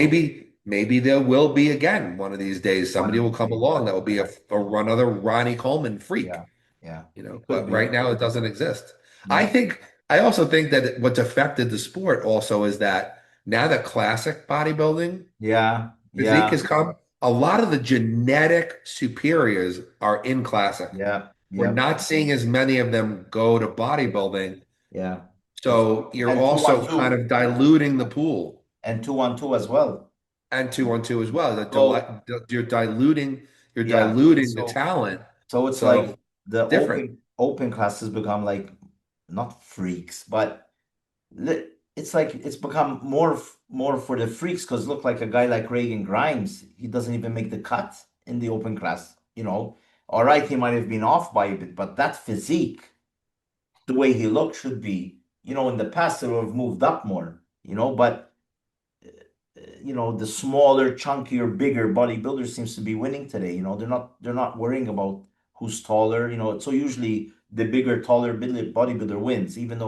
B: maybe there will be again one of these days.
A: One
B: Somebody
A: of
B: will
A: these
B: come
A: days.
B: along that will be
A: Yeah.
B: another Ronnie Coleman freak.
A: Yeah. Yeah. It could
B: But
A: be.
B: right now it doesn't exist. I
A: Yeah.
B: think I also think that what's affected the sport also is that now that classic bodybuilding
A: Yeah.
B: physique
A: Yeah.
B: has come, a lot of the genetic superiors are in classic.
A: Yeah.
B: We're
A: Yeah.
B: not seeing as many of them go to bodybuilding.
A: Yeah. It's
B: So you're
A: and two on
B: also kind
A: two
B: of diluting the pool
A: and 2-on-2 as well.
B: and two on two as well.
A: So
B: You're diluting
A: yeah.
B: the talent.
A: So it's
B: So
A: like the
B: different.
A: open classes become like not freaks, but it's like it's become more for the freaks because look like a guy like Reagan Grimes, he doesn't even make the cut in the open class. All right, he might have been off by a bit, but that physique, the way he looked should be, in the past it would have moved up more, but the smaller, chunkier, bigger bodybuilders seems to be winning today. They're not worrying about who's taller. So usually the bigger, taller bodybuilder wins, even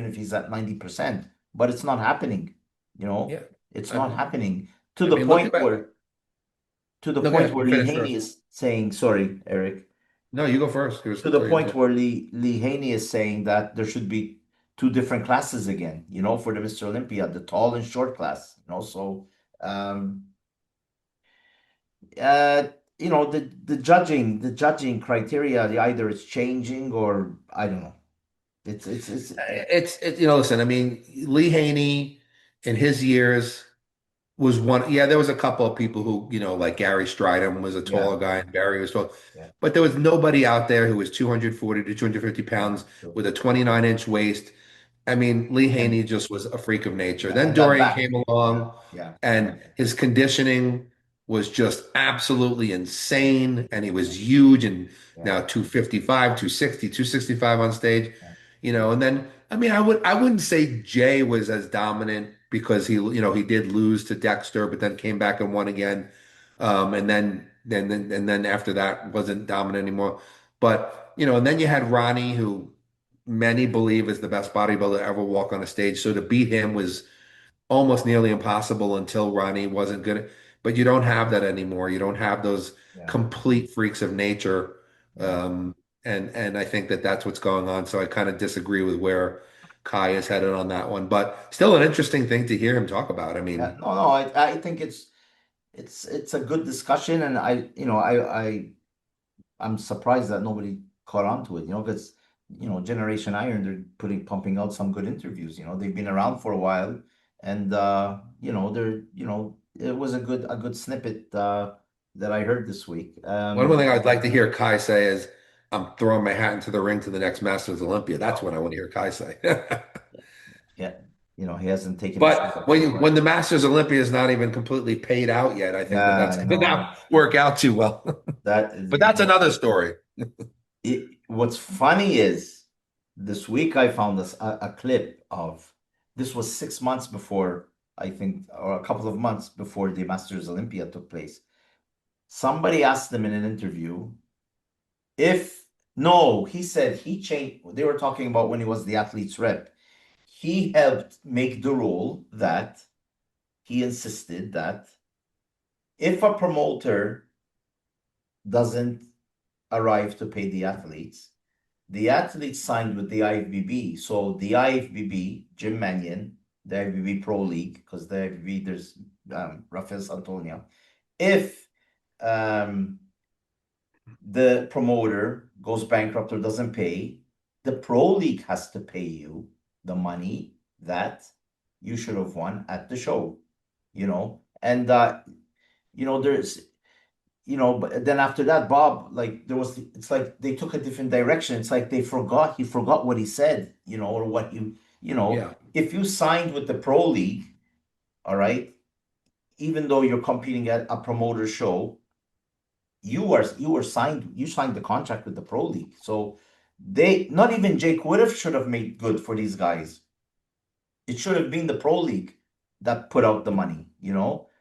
A: if he's at 90%. But it's not happening. You know,
B: Yeah.
A: it's
B: I
A: not
B: mean,
A: happening to
B: I
A: the
B: mean, look
A: point
B: at
A: where
B: no, go ahead. You
A: Lee
B: finish
A: Haney
B: first.
A: is saying, sorry, Eric,
B: No, you go first.
A: to the point where Lee Haney is saying that there should be two different classes again, for the Mr. Olympia, the tall and short class, so um uh the judging criteria, either it's changing or I don't know. It's
B: Listen, I mean, Lee Haney in his years was one. Yeah, there was a couple of people who, like Gary Stridham was a
A: yeah,
B: taller guy and Barry was tall,
A: yeah,
B: but there was nobody out there who was 240 to 250
A: yeah,
B: pounds
A: true.
B: with a 29-inch waist. I mean, Lee
A: And
B: Haney just was a freak of nature.
A: yeah,
B: Then
A: and that
B: Dorian
A: back.
B: came
A: Yeah,
B: along
A: yeah,
B: and his conditioning was just absolutely insane. And he was huge and
A: yeah,
B: now 255, 260, 265 on stage,
A: yeah,
B: and then I mean I wouldn't say Jay was as dominant because he did lose to Dexter, but then came back and won again. And then after that wasn't dominant anymore. But and then you had Ronnie, who many believe is the best bodybuilder to ever walk on a stage. So to beat him was almost nearly impossible until Ronnie wasn't good. But you don't have that anymore. You don't have those
A: yeah,
B: complete freaks of nature.
A: yeah.
B: Um, and I think that that's what's going on. So I kind of disagree with where Kai is headed on that one. But still an interesting thing to hear him talk about. I
A: Yeah,
B: mean,
A: no, no, I think it's a good discussion, and I'm surprised that nobody caught on to it, because Generation Iron, they're pumping out some good interviews. They've been around for a while, and it was a good snippet that I heard this week.
B: one thing I'd like to hear Kai say is, I'm throwing my hat into the ring to the next Masters Olympia. That's what I want to hear Kai say.
A: Yeah, he hasn't taken his shoes
B: But
A: off yet.
B: when the Masters Olympia is not even completely paid out yet, I think that
A: Yeah,
B: that's
A: I
B: going to
A: know.
B: not work out too well.
A: That is,
B: But that's another story.
A: what's funny is this week I found a clip of, this was 6 months before, I think, or a couple of months before the Masters Olympia took place. Somebody asked him in an interview if, no, he said he changed. They were talking about when he was the athlete's rep. He helped make the rule that he insisted that if a promoter doesn't arrive to pay the athletes signed with the IFBB. So the IFBB, Jim Mannion, the IFBB Pro League, because the IFBB, there's Rafael Santonia. If the promoter goes bankrupt or doesn't pay, the Pro League has to pay you the money that you should have won at the show, and there's but then after that, Bob, like it's like they took a different direction. It's like he forgot what he said, or what
B: Yeah.
A: if you signed with the Pro League, all right, even though you're competing at a promoter show, you signed the contract with the Pro League. So not even Jake Woodruff should have made good for these guys. It should have been the Pro League that put out the money.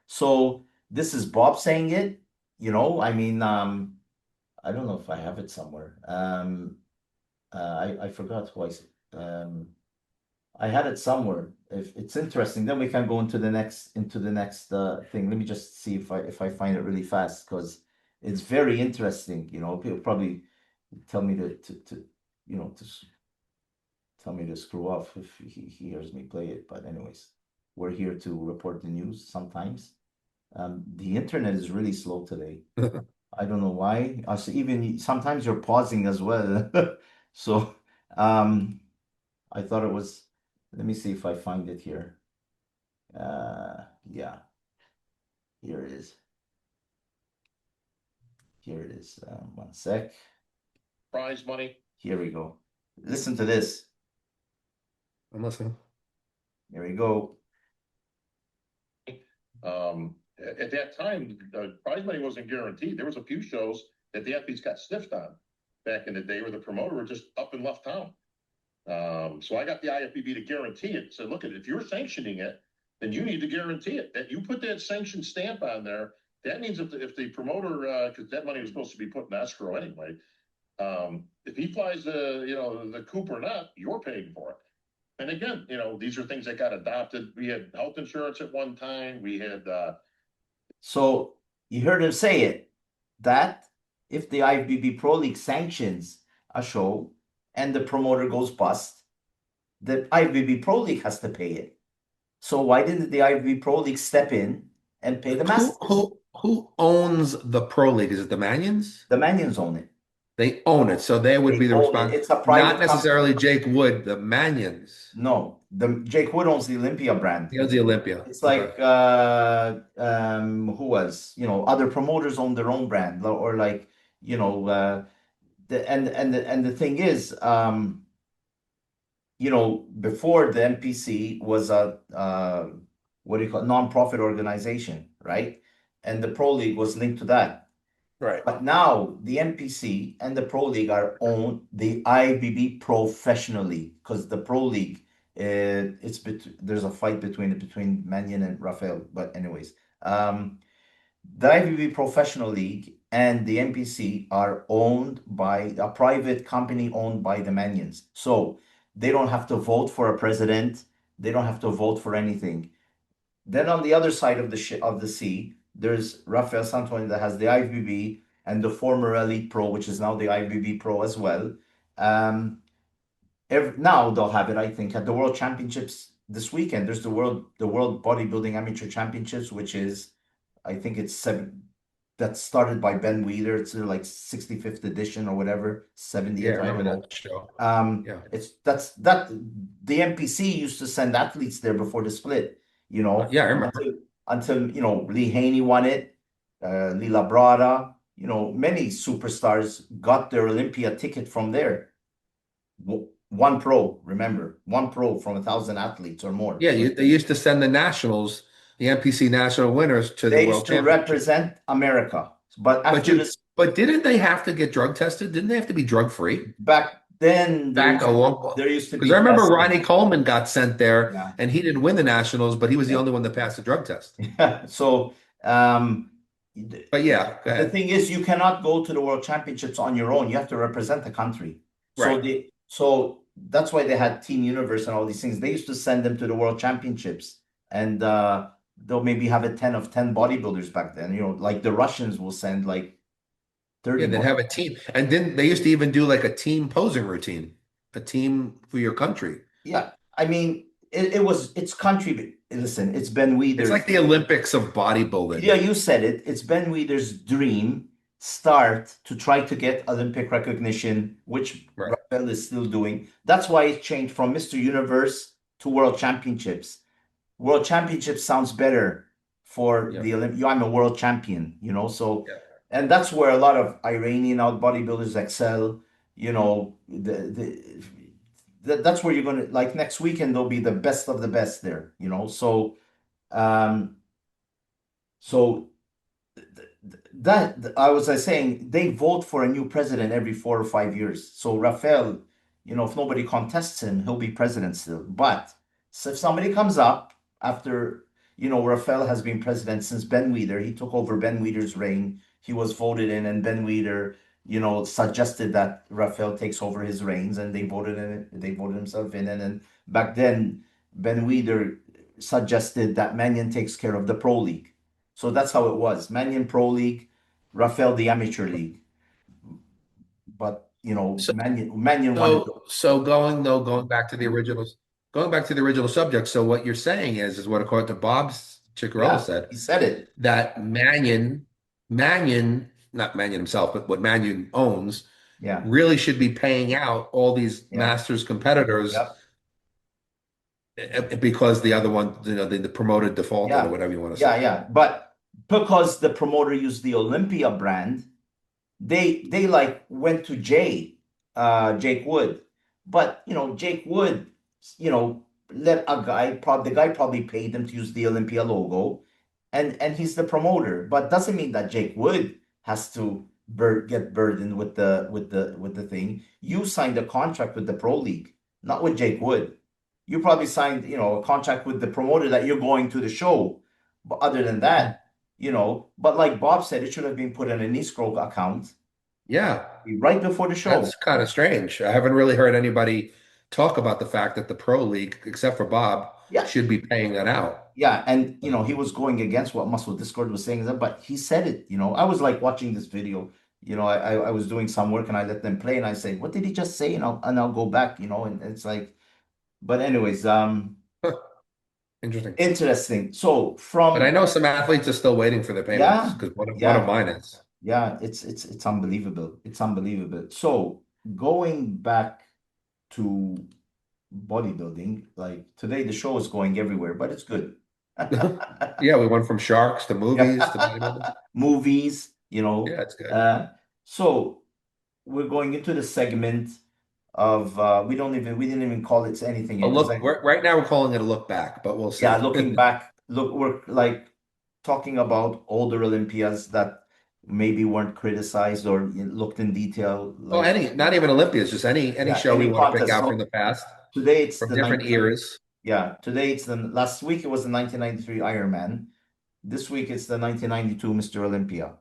A: So this is Bob saying it, I mean, I don't know if I have it somewhere. I forgot who I had it somewhere. If it's interesting, then we can go into the next thing. Let me just see if I find it really fast, because it's very interesting. People probably tell me to tell me to screw off if he hears me play it. But anyways, we're here to report the news sometimes. The internet is really slow today. I don't know why. So even sometimes you're pausing as well. So I thought it was. Let me see if I find it here. Yeah, here it is. Here it is. One sec. Prize money. Here we go. Listen to this.
B: I'm listening.
A: Here we go.
D: At that time, prize money wasn't guaranteed. There was a few shows that the athletes got sniffed on back in the day where the promoter were just up and left town. So I got the IFBB to guarantee it. So look at it. If you're sanctioning it, then you need to guarantee it. That you put that sanction stamp on there. That means if the promoter, because that money was supposed to be put in escrow anyway, if he flies the coop or not, you're paying for it. And again, these are things that got adopted. We had health insurance at one time. We had
A: So you heard him say it, that if the IFBB Pro League sanctions a show and the promoter goes bust, the IFBB Pro League has to pay it. So why didn't the IFBB Pro League step in and pay the masters?
B: Who owns the pro league? Is it the Manions?
A: The Manions own it.
B: They own it, so they would
A: They
B: be the
A: own it.
B: responsible.
A: It's a private
B: Not necessarily Jake Wood, the Manions.
A: No, Jake Wood owns the Olympia brand.
B: He owns the Olympia.
A: It's like who else? Other promoters own their own brand, or like the thing is, before the MPC was a what do you call it, non-profit organization, right? And the Pro League was linked to that.
B: Right.
A: But now the MPC and the Pro League are owned the IBB Professional League, because the Pro League, there's a fight between Mannion and Rafael. But anyways, the IBB Professional League and the MPC are owned by a private company owned by the Mannions. So they don't have to vote for a president. They don't have to vote for anything. Then on the other side of the sea, there's Rafael Santoine that has the IFBB and the former Elite Pro, which is now the IFBB Pro as well. Now they'll have it, I think, at the World Championships this weekend. There's the World Bodybuilding Amateur Championships, which is, I think it's that started by Ben Wheeler. It's like 65th edition or whatever, 70th.
B: Yeah, I remember that show.
A: The MPC used to send athletes there before the split.
B: Yeah, I remember.
A: Until Lee Haney won it, Lee Labrada, many superstars got their Olympia ticket from there. One pro, remember, one pro from 1,000 athletes or more.
B: Yeah, they used to send the nationals, the MPC national winners, to the World Championship.
A: They used to represent America, but
B: didn't they have to get drug tested? Didn't they have to be drug free
A: back then?
B: There used to be. Because I remember Ronnie Coleman got sent there, and he didn't win the nationals, but he was the only one that passed the drug test.
A: Yeah. So,
B: but yeah,
A: the thing is, you cannot go to the World Championships on your own. You have to represent the country.
B: Right.
A: So that's why they had Team Universe and all these things. They used to send them to the World Championships, and they'll maybe have a 10 of 10 bodybuilders back then. Like the Russians will send like 30.
B: Yeah, they'd have a team, and then they used to even do like a team posing routine, a team for your country.
A: Yeah, I mean, it's country. But listen, it's Ben Weider's.
B: It's like the Olympics of bodybuilding.
A: Yeah, you said it. It's Ben Weider's dream start to try to get Olympic recognition, which Rafael is still doing. That's why it changed from Mr. Universe to World Championships. World Championships sounds better for the Olympic. I'm a world champion, so. Yeah. And that's where a lot of Iranian out bodybuilders excel. That's where you're going to, like, next weekend, there'll be the best of the best there, So, that I was saying, they vote for a new president every 4 or 5 years. So Rafael, if nobody contests him, he'll be president still. But if somebody comes up after, Rafael has been president since Ben Weider, he took over Ben Weider's reign. He was voted in, and Ben Weider, suggested that Rafael takes over his reins, and they voted himself in. And then back then, Ben Weider suggested that Mannion takes care of the Pro League. So that's how it was. Mannion Pro League, Rafael the Amateur League. But Mannion wanted.
B: So going back to the original subject. So what you're saying is what, according to Bob Ciccarello said.
A: He said it.
B: That Mannion, not Mannion himself, but what Mannion owns, really should be paying out all these Masters competitors, because the other one, the promoter defaulted or whatever you want to say.
A: Yeah. But because the promoter used the Olympia brand, they went to Jake Wood. But Jake Wood, let the guy probably paid them to use the Olympia logo, and he's the promoter. But doesn't mean that Jake Wood has to get burdened with the thing. You signed a contract with the Pro League, not with Jake Wood. you probably signed, a contract with the promoter that you're going to the show. But other than that, but like Bob said, it should have been put in an escrow account
B: Yeah,
A: right before the show.
B: that's kind of strange. I haven't really heard anybody talk about the fact that the pro league, except for Bob,
A: Yeah.
B: should be paying that out.
A: Yeah, and he was going against what Muscle Discord was saying, but he said it. I was like watching this video. I was doing some work and I let them play and I say, what did he just say? And I'll go back. And it's like, but anyways,
B: Interesting.
A: interesting. So
B: But I
A: from
B: know some athletes are still waiting for their payments
A: yeah,
B: because one of
A: yeah,
B: mine is.
A: yeah, it's unbelievable. It's unbelievable. So going back to bodybuilding, like today the show is going everywhere, but it's good.
B: Yeah, we went from sharks to movies to bodybuilding.
A: Yeah. Movies,
B: Yeah, it's good.
A: so we're going into the segment of we didn't even call it anything
B: A
A: yet because
B: look, right now we're calling it a look back, but we'll
A: yeah,
B: see.
A: looking back, we're like talking about older Olympias that maybe weren't criticized or looked in detail,
B: Oh,
A: like
B: not even Olympias, just any
A: yeah,
B: show we
A: any
B: want to pick
A: contest.
B: out
A: So
B: from the past,
A: today it's
B: from
A: the
B: different
A: 19
B: eras.
A: yeah, today it's the last week it was the 1993 Ironman. This week it's the 1992 Mr. Olympia.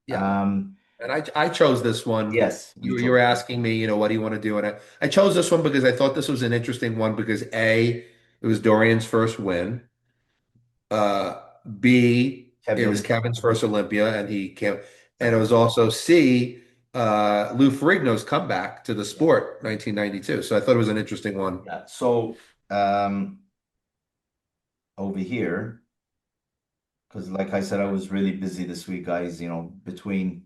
B: Yeah.
A: Um,
B: And I chose this one.
A: yes,
B: You were asking me, what do you want to do? And I chose this one because I thought this was an interesting one because A, it was Dorian's first win. Uh, B, it was
A: Kevin.
B: Kevin's first Olympia, and he came, and it was also C, Lou Ferrigno's comeback to the sport, 1992. So I thought it was an interesting one.
A: Yeah. So um, over here, because like I said, I was really busy this week, guys. Between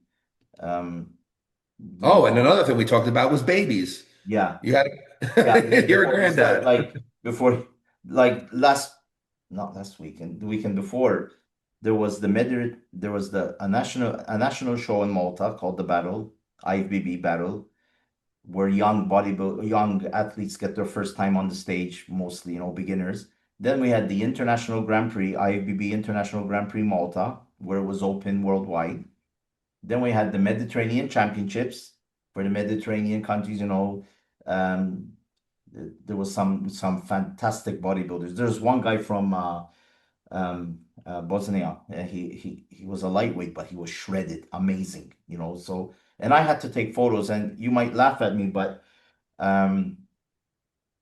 A: um,
B: Oh, and another thing we talked about was babies.
A: yeah,
B: You had
A: yeah.
B: you're a
A: Before we start,
B: granddad.
A: like before, like not last weekend, the weekend before, there was a national show in Malta called the Battle, IFBB Battle, where young athletes get their first time on the stage, mostly, beginners. Then we had the International Grand Prix, IFBB International Grand Prix Malta, where it was open worldwide. Then we had the Mediterranean Championships for the Mediterranean countries, Um, there was some fantastic bodybuilders. There's one guy from Bosnia. He was a lightweight, but he was shredded, amazing, So, and I had to take photos, and you might laugh at me, but um,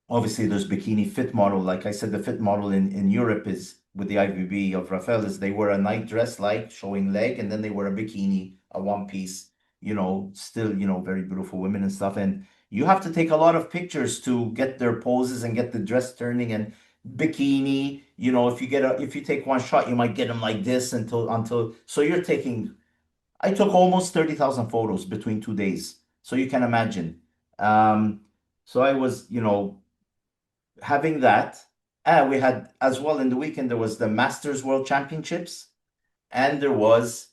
A: obviously there's bikini fit model. Like I said, the fit model in Europe is with the IVB of Rafael is they wear a night dress like showing leg, and then they wear a bikini, a one piece, still, very beautiful women and stuff. And you have to take a lot of pictures to get their poses and get the dress turning and bikini. If you take one shot, you might get them like this until so you're taking I took almost 30,000 photos between 2 days. So you can imagine. So I was, having that. We had as well in the weekend, there was the Masters World Championships and there was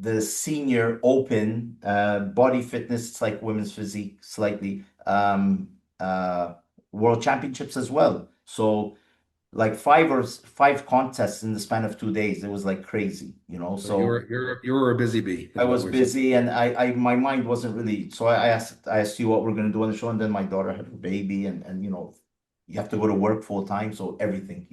A: the Senior Open body fitness, it's like women's physique slightly, uh, World Championships as well. So like five contests in the span of 2 days. It was like crazy,
B: So you
A: So
B: were a busy bee,
A: I
B: is what
A: was
B: we're saying.
A: busy and my mind wasn't really, so I asked you what we're gonna do on the show, and then my daughter had her baby and you have to go to work full time, so everything.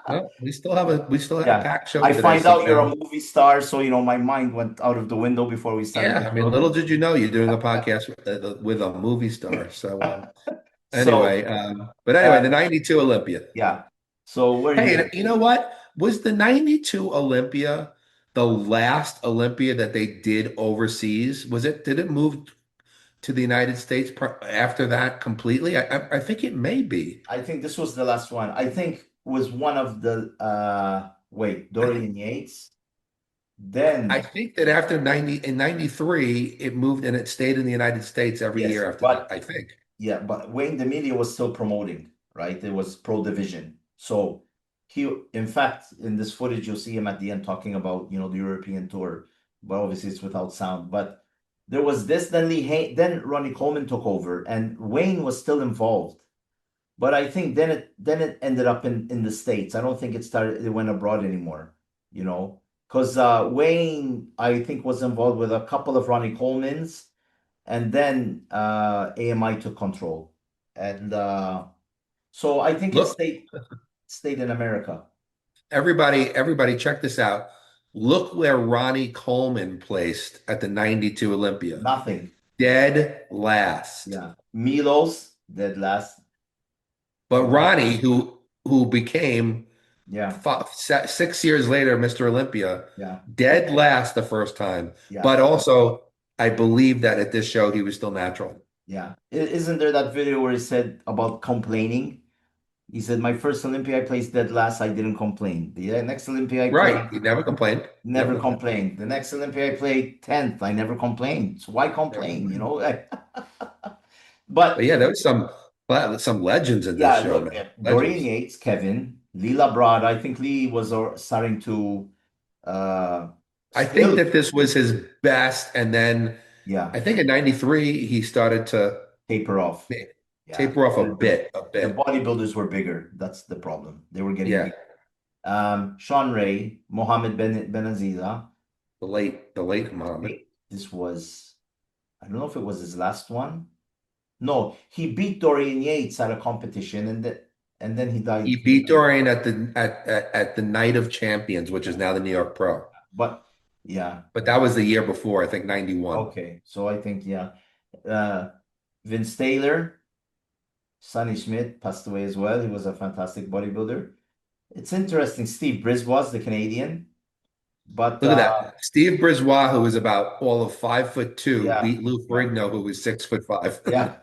B: Well, we still have a
A: Yeah.
B: packed show
A: I
B: today.
A: find
B: So
A: out you're a movie star, so my mind went out of the window before we started
B: yeah,
A: the
B: I mean,
A: show.
B: little did you know you're doing a podcast with a movie star. So
A: So
B: but anyway,
A: uh
B: the 92 Olympia.
A: yeah. So where
B: Hey,
A: you
B: and you know what? Was the 92 Olympia the last Olympia that they did overseas? Did it move to the United States after that completely? I think it may be.
A: I think this was the last one. I think was one of the wait, Dorian Yates.
B: I
A: Then
B: think that after 93, it moved and it stayed in the United States every
A: yes,
B: year after that,
A: but
B: I think.
A: yeah, but Wayne D'Amelio was still promoting, right? It was Pro Division. So in fact, in this footage, you'll see him at the end talking about, the European tour, but obviously it's without sound. But there was this, then Ronnie Coleman took over, and Wayne was still involved. But I think then it ended up in the States. I don't think it went abroad anymore, because Wayne, I think, was involved with a couple of Ronnie Colemans and then AMI took control. And So I think it
B: Look,
A: stayed in America.
B: everybody, check this out. Look where Ronnie Coleman placed at the 92 Olympia.
A: Nothing.
B: Dead last.
A: Yeah. Milos, dead last.
B: But
A: Right.
B: Ronnie, who became
A: Yeah.
B: 6 years later Mr. Olympia,
A: Yeah.
B: dead last the first time.
A: Yeah.
B: But also, I believe that at this show he was still natural.
A: Yeah. Isn't there that video where he said about complaining? He said, my first Olympia I placed dead last, I didn't complain. The next Olympia I
B: Right.
A: played,
B: He never complained.
A: never complained. The next Olympia I played 10th, I never complained. So why
B: Never
A: complain, you
B: complained.
A: know?
B: But
A: But
B: yeah, there was some legends in this
A: yeah,
B: show,
A: look,
B: man.
A: Dorian
B: Legends.
A: Yates, Kevin, Lee Labrada, I think Lee was starting to uh
B: I think
A: still,
B: that this was his best, and then
A: yeah,
B: I think in '93 he started to
A: taper off. Yeah.
B: taper off a
A: The,
B: bit, a
A: the
B: bit.
A: bodybuilders were bigger. That's the problem. They were getting
B: Yeah,
A: big. Sean Ray, Mohammed Benaziza.
B: the late Muhammad.
A: Wait, this was, I don't know if it was his last one. No, he beat Dorian Yates at a competition and then he
B: He
A: died.
B: beat Dorian at the Night of Champions, which is now the New York Pro.
A: But yeah,
B: But that was the year before, I think '91.
A: okay. So I think, yeah. Uh, Vince Taylor, Sonny Schmidt passed away as well. He was a fantastic bodybuilder. It's interesting. Steve Brisbois, the Canadian, but
B: Look at that. Steve Brisbois, who was about all of 5'2",
A: yeah,
B: beat Lou
A: yeah,
B: Ferrigno, who was 6'5".
A: yeah.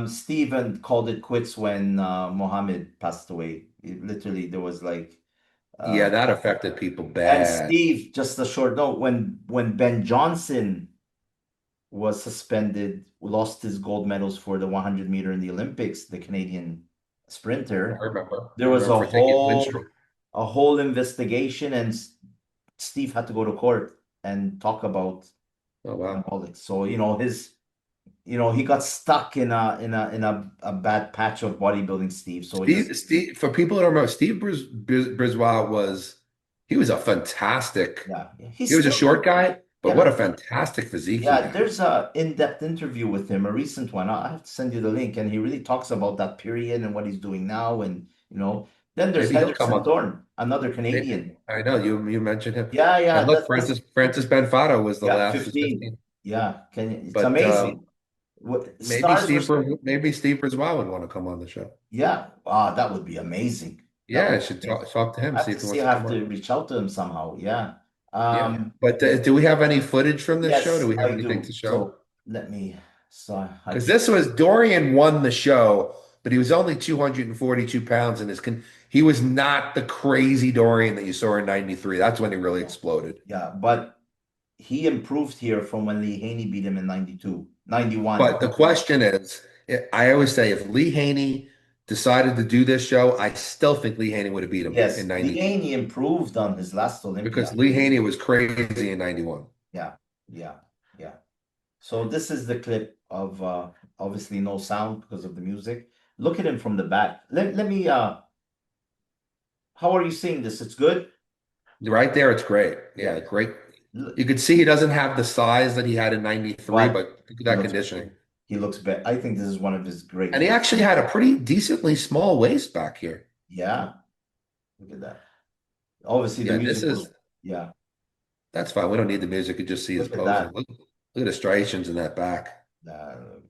A: Steven called it quits when Mohammed passed away. Literally, there was like,
B: Yeah,
A: uh,
B: that affected people
A: and
B: bad.
A: Steve, just a short note, when Ben Johnson was suspended, lost his gold medals for the 100-meter in the Olympics, the Canadian
B: I
A: sprinter,
B: remember. I
A: there was
B: remember for taking a win streak.
A: a whole investigation, and Steve had to go to court and talk about
B: Oh wow.
A: all it. So he got stuck in a bad patch of bodybuilding, Steve. So
B: Steve, for people that don't remember, Steve Brisbois he was a fantastic.
A: yeah,
B: He
A: he's
B: was a
A: still
B: short guy, but what
A: yeah.
B: a fantastic physique he
A: Yeah,
B: had.
A: there's a in-depth interview with him, a recent one. I have to send you the link, and he really talks about that period and what he's doing now, and then there's
B: Maybe he'll
A: Heather
B: come on.
A: Santorn, another Canadian.
B: I know you mentioned him.
A: Yeah, yeah,
B: And look,
A: this
B: Francis Benfato was the
A: yeah,
B: last was
A: 15.
B: 15.
A: Yeah, it's
B: But
A: amazing. Stars were
B: maybe Steve Brisbois would want to come on the show.
A: yeah, that would be amazing. That
B: Yeah,
A: would
B: I
A: be
B: should
A: amazing.
B: talk to him,
A: I have
B: see
A: to
B: if he
A: see.
B: wants
A: I
B: to come
A: have to
B: on.
A: reach out to him somehow. Yeah.
B: Yeah. But
A: Yeah,
B: do we have any footage from this show? Do
A: yes,
B: we have
A: I
B: anything to
A: do.
B: show?
A: So let me. So I
B: Because this was Dorian won the show, but he was only 242 pounds, and he was not the crazy Dorian that you saw in '93. That's when he really exploded.
A: yeah, but he improved here from when Lee Haney beat him in 92, 91.
B: But the question is, I always say if Lee Haney decided to do this show, I still think Lee Haney would have beat him in
A: Yes, Lee
B: 92
A: Haney improved on his last
B: because
A: Olympia.
B: Lee Haney was crazy in '91.
A: Yeah, yeah, yeah. So this is the clip of obviously no sound because of the music. Look at him from the back. Let me how are you seeing this? It's good?
B: Right there, it's great. Yeah,
A: Yeah.
B: great. You could see he doesn't have the size that he had in '93,
A: But
B: but look at
A: he
B: that
A: looks
B: conditioning.
A: he looks better. I think this is one of his great
B: And he
A: looks.
B: actually had a pretty decently small waist back here.
A: Yeah. Look at that. Obviously the
B: Yeah,
A: music was yeah.
B: that's fine. We don't need the music. You just see his
A: Look at
B: posing.
A: that.
B: Look at the striations in that back.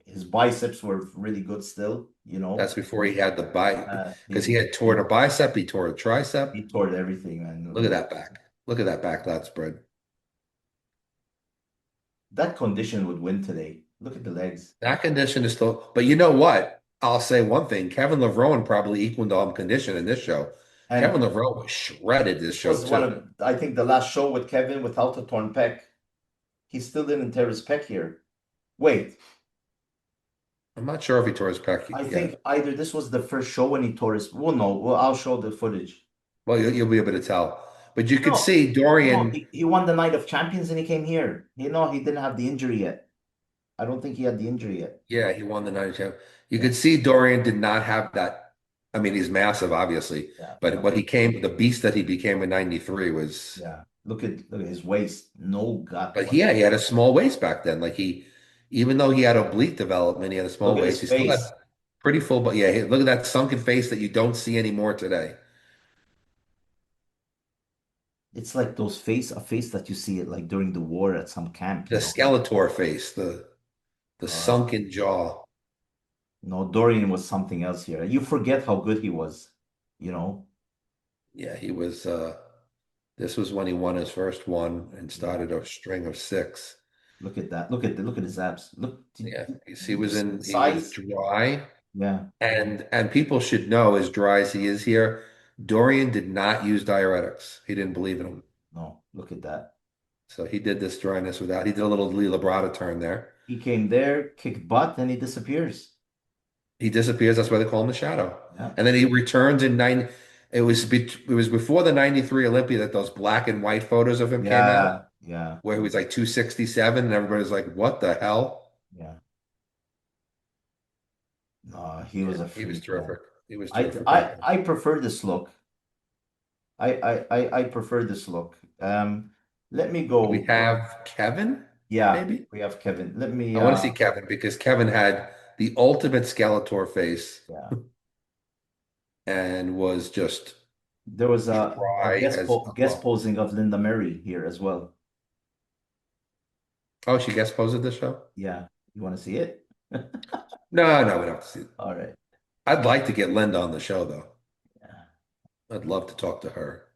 A: His biceps were really good still,
B: That's before he had the bite because he
A: he,
B: had torn a bicep, he tore a tricep.
A: he tore everything, man.
B: Look at that back. Look at that back lat spread.
A: That condition would win today. Look at the legs.
B: That condition is still, but you know what? I'll say one thing. Kevin Levrone probably equaled all condition in this show.
A: And
B: Kevin Levrone was shredded this show
A: was one
B: too.
A: of, I think, the last show with Kevin without a torn pec. He still didn't tear his pec here. Wait,
B: I'm not sure if he tore his pec
A: I
B: yet.
A: think either this was the first show when he tore his. Well, no. Well, I'll show the footage.
B: Well, you'll be able to tell. But you could
A: No,
B: see
A: no,
B: Dorian.
A: he won the Night of Champions and he came here. He didn't have the injury yet. I don't think he had the injury yet.
B: Yeah, he won the night champ. You could see Dorian did not have that. I mean, he's massive, obviously,
A: Yeah.
B: but the beast that he became in '93 was.
A: Yeah. Look at his waist. No gut.
B: But yeah, he had a small waist back then. Like even though he had oblique development, he had a small
A: Look at
B: waist.
A: his
B: He still had
A: face.
B: Pretty full, but yeah, look at that sunken face that you don't see anymore today.
A: It's like a face that you see it like during the war at some camp,
B: The
A: you know.
B: Skeletor face, the
A: Uh,
B: sunken jaw.
A: no, Dorian was something else here. You forget how good he was, you know.
B: Yeah, he was this was when he won his first one and
A: Yeah.
B: started a string of six.
A: Look at that. Look at his abs. Look,
B: Yeah,
A: did you see the
B: he was
A: size?
B: dry
A: Yeah.
B: and people should know as dry as he is here, Dorian did not use diuretics. He didn't believe in them.
A: No, look at that.
B: So he did this dryness without, he did a little Lee Labrada turn there.
A: He came there, kicked butt, and he disappears.
B: He disappears. That's why they call him the Shadow.
A: Yeah.
B: And then he returns in nine. It was before the '93 Olympia that those black and white photos of him came out,
A: Yeah. Yeah.
B: where he was like 267, and everybody's like, "What the hell?"
A: Yeah. No, he
B: Yeah,
A: was a
B: he was
A: freak, man.
B: terrific. He was terrific back then.
A: I prefer this look. I prefer this look. Let me
B: Do we
A: go.
B: have Kevin?
A: Yeah,
B: Maybe
A: we have Kevin. Let me
B: I want to see Kevin because Kevin had the ultimate Skeletor face
A: yeah.
B: and was just
A: There was a
B: dry as
A: guest
B: well.
A: posing of Linda Mary here as well.
B: Oh, she guest posed this show?
A: Yeah. You want to see it?
B: No, no, we don't have to see it.
A: All right.
B: I'd like to get Linda on the show though.
A: Yeah.
B: I'd love to talk to her.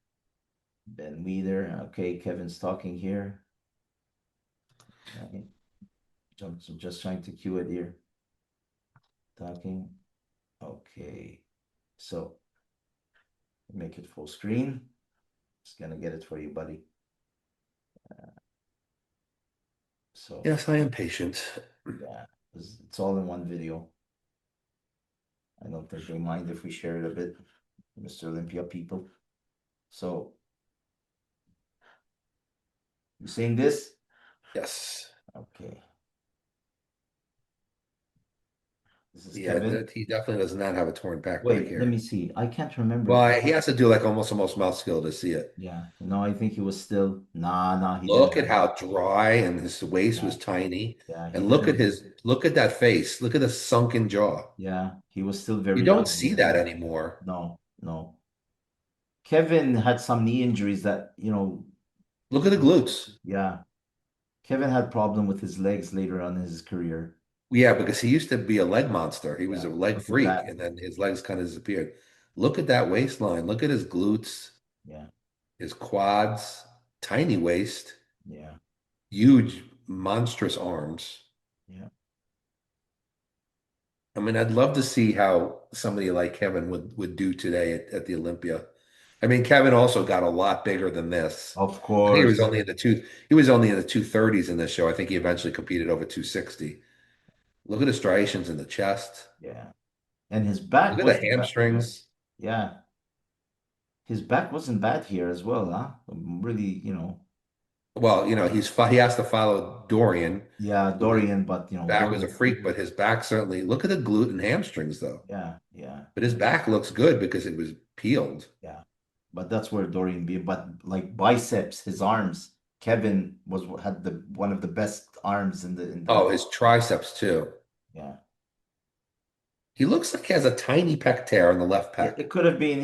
A: Ben Weeder. Okay, Kevin's talking here. Right. Just trying to cue it here. Talking. Okay. So make it full screen. Just gonna get it for you, buddy. So
B: Yes, I am patient.
A: yeah, it's all in one video. I don't think they mind if we share it a bit, Mr. Olympia people. So you seeing this?
B: Yes.
A: Okay. This is
B: Yeah,
A: Kevin.
B: he definitely does not have a torn back
A: Wait, let me
B: here.
A: see. I can't remember if
B: Well, he has to do like almost muscular to see it.
A: yeah. No, I think he was still nah, he didn't
B: Look
A: have
B: at how dry and his waist
A: yeah,
B: was tiny.
A: yeah, he
B: And
A: didn't
B: look at that face. Look at the sunken jaw.
A: yeah, he was still
B: You
A: very
B: don't
A: young
B: see
A: here.
B: that anymore.
A: No, no. Kevin had some knee injuries that,
B: Look at the glutes.
A: yeah. Kevin had problem with his legs later on in his career.
B: Yeah, because he used to be a leg monster. He was
A: Yeah.
B: a leg
A: Look at
B: freak,
A: that.
B: and then his legs kind of disappeared. Look at that waistline. Look at his glutes,
A: Yeah.
B: his quads, tiny waist,
A: Yeah.
B: huge, monstrous arms.
A: Yeah.
B: I mean, I'd love to see how somebody like Kevin would do today at the Olympia. I mean, Kevin also got a lot bigger than this.
A: Of
B: I think he was
A: course.
B: only in the he was only in the 230s in this show. I think he eventually competed over 260. Look at the striations in the chest.
A: Yeah. And his
B: Look
A: back
B: at the
A: wasn't bad here.
B: hamstrings.
A: Yeah. His back wasn't bad here as well, huh? Really,
B: Well, he has to follow Dorian,
A: yeah,
B: who was
A: Dorian, but
B: back was a
A: Dorian,
B: freak, but his back certainly look at the glute and hamstrings though.
A: yeah, yeah,
B: But his back looks good because it was peeled.
A: yeah. But that's where Dorian be. But like biceps, his arms, Kevin had the one of the best arms in the
B: Oh, his triceps too.
A: yeah.
B: He looks like he has a tiny pec tear on the left pec.
A: It could have been,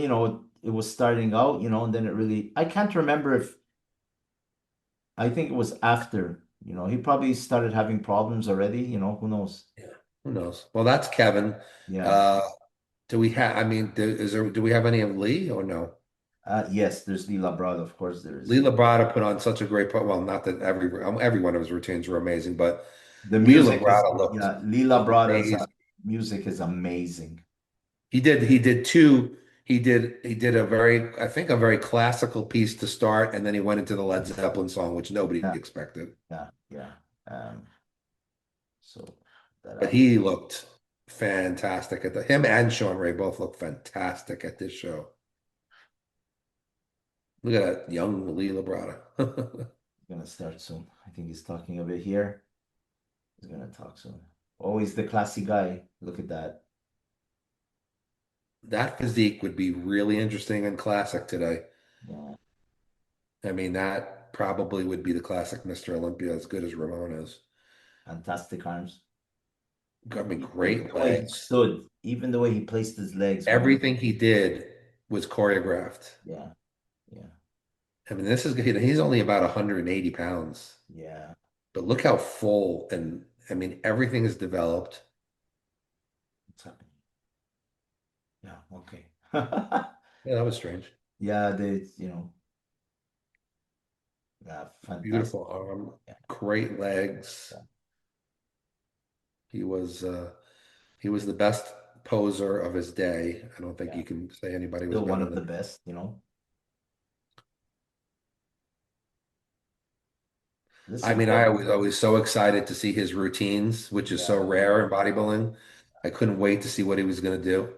A: it was starting out, and then it really I can't remember if I think it was after, he probably started having problems already, who knows?
B: Yeah, who knows? Well, that's Kevin.
A: Yeah.
B: Uh, do we have? I mean, do we have any of Lee or no?
A: Yes, there's Lila Brad, of course there
B: Lee
A: is.
B: Labrada put on such a great part. Well, not that every one of his routines were amazing, but
A: The
B: Lee
A: music is
B: Labrada
A: yeah, Lila Brada's
B: amazing.
A: music is amazing.
B: He did two. He did a very, I think, a very classical piece to start, and then he went into the Led Zeppelin song, which nobody
A: Yeah,
B: expected.
A: yeah, yeah. So that
B: But
A: album.
B: he looked fantastic at him and Sean Ray both looked fantastic at this show. Look at that young Lee Labrada.
A: Gonna start soon. I think he's talking a bit here. He's gonna talk soon. Always the classy guy. Look at that.
B: That physique would be really interesting and classic today.
A: Yeah,
B: I mean, that probably would be the classic Mr. Olympia as good as Ramon is.
A: fantastic arms.
B: I mean,
A: Even
B: great
A: the way he
B: legs.
A: stood, even the way he placed his legs.
B: Everything he did was choreographed.
A: Yeah, yeah,
B: I mean, he's only about 180 pounds,
A: yeah.
B: but look how full and I mean, everything is developed.
A: What's happening? Yeah, okay.
B: Yeah, that was strange.
A: Yeah, yeah, fantastic.
B: Beautiful arm,
A: Yeah,
B: great legs.
A: yeah.
B: He was he was the best poser of his day. I don't think
A: Yeah.
B: you can say anybody was
A: Still one
B: better
A: of the
B: than.
A: best.
B: I
A: Listen,
B: mean, I was always so excited to see his routines, which is so
A: yeah,
B: rare in bodybuilding. I couldn't wait to see what he was going to do.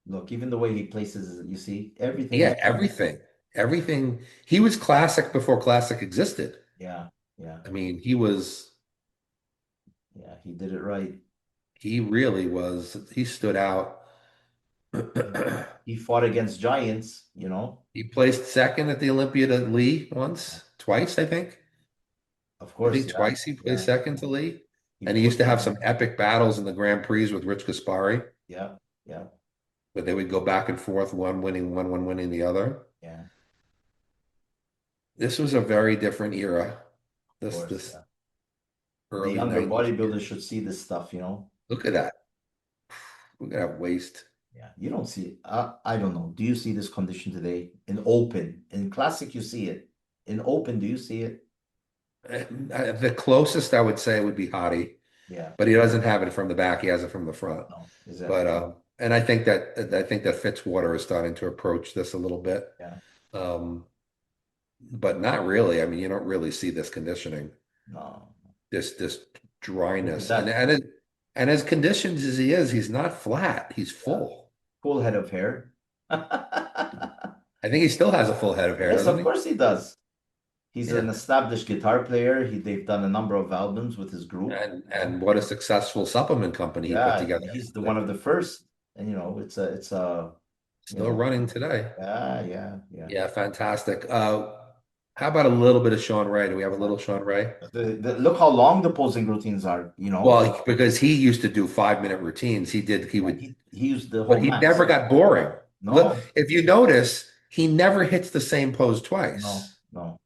A: look, even the way he places, you see, everything
B: Yeah,
A: is,
B: everything, everything. He was classic before classic existed.
A: yeah, yeah,
B: I mean, he was,
A: yeah, he did it right.
B: he really was, he stood out.
A: He fought against giants.
B: He placed second at the Olympia to Lee
A: Yeah,
B: once, twice, I think.
A: of
B: I
A: course,
B: think
A: yeah,
B: twice he placed
A: yeah.
B: second to Lee.
A: He
B: And he used
A: pushed
B: to have some
A: him.
B: epic battles in the Grand Prix with Rich Gaspari,
A: Yeah, yeah,
B: where they would go back and forth, one winning the other.
A: yeah,
B: This was a very different era.
A: of
B: This
A: course,
B: this
A: yeah. The
B: early
A: younger
B: 90s.
A: bodybuilders should see this stuff.
B: Look at that. Look at that waist.
A: Yeah, you don't see it. I don't know. Do you see this condition today in open? In classic, you see it. In open, do you see it?
B: The closest I would say would be Hottie,
A: Yeah,
B: but he doesn't have it from the back. He has it from the front.
A: no,
B: But
A: exactly.
B: and I think that Fitzwater is starting to approach this a little bit.
A: Yeah,
B: Um, but not really. I mean, you don't really see this conditioning,
A: no.
B: this
A: Look at
B: dryness, and
A: that
B: as conditioned as he is, he's not flat. He's
A: yeah,
B: full.
A: full head of hair.
B: I think he still has a full head of hair,
A: Yes,
B: doesn't
A: of
B: he?
A: course he does. He's
B: Yeah.
A: an established guitar player. They've done a number of albums with his group.
B: And what a successful supplement company he put
A: Yeah,
B: together.
A: he's the one
B: Like
A: of the first. And it's a you
B: still
A: know,
B: running today.
A: yeah, yeah, yeah.
B: Yeah, fantastic. How about a little bit of Sean Ray? Do we have a little Sean Ray?
A: Look how long the posing routines are.
B: Well, because he used to do 5 minute routines. He
A: Yeah,
B: would,
A: he used the
B: but
A: whole
B: he
A: max.
B: never got boring. Look,
A: No,
B: if you notice, he never hits the same pose
A: no,
B: twice.
A: no,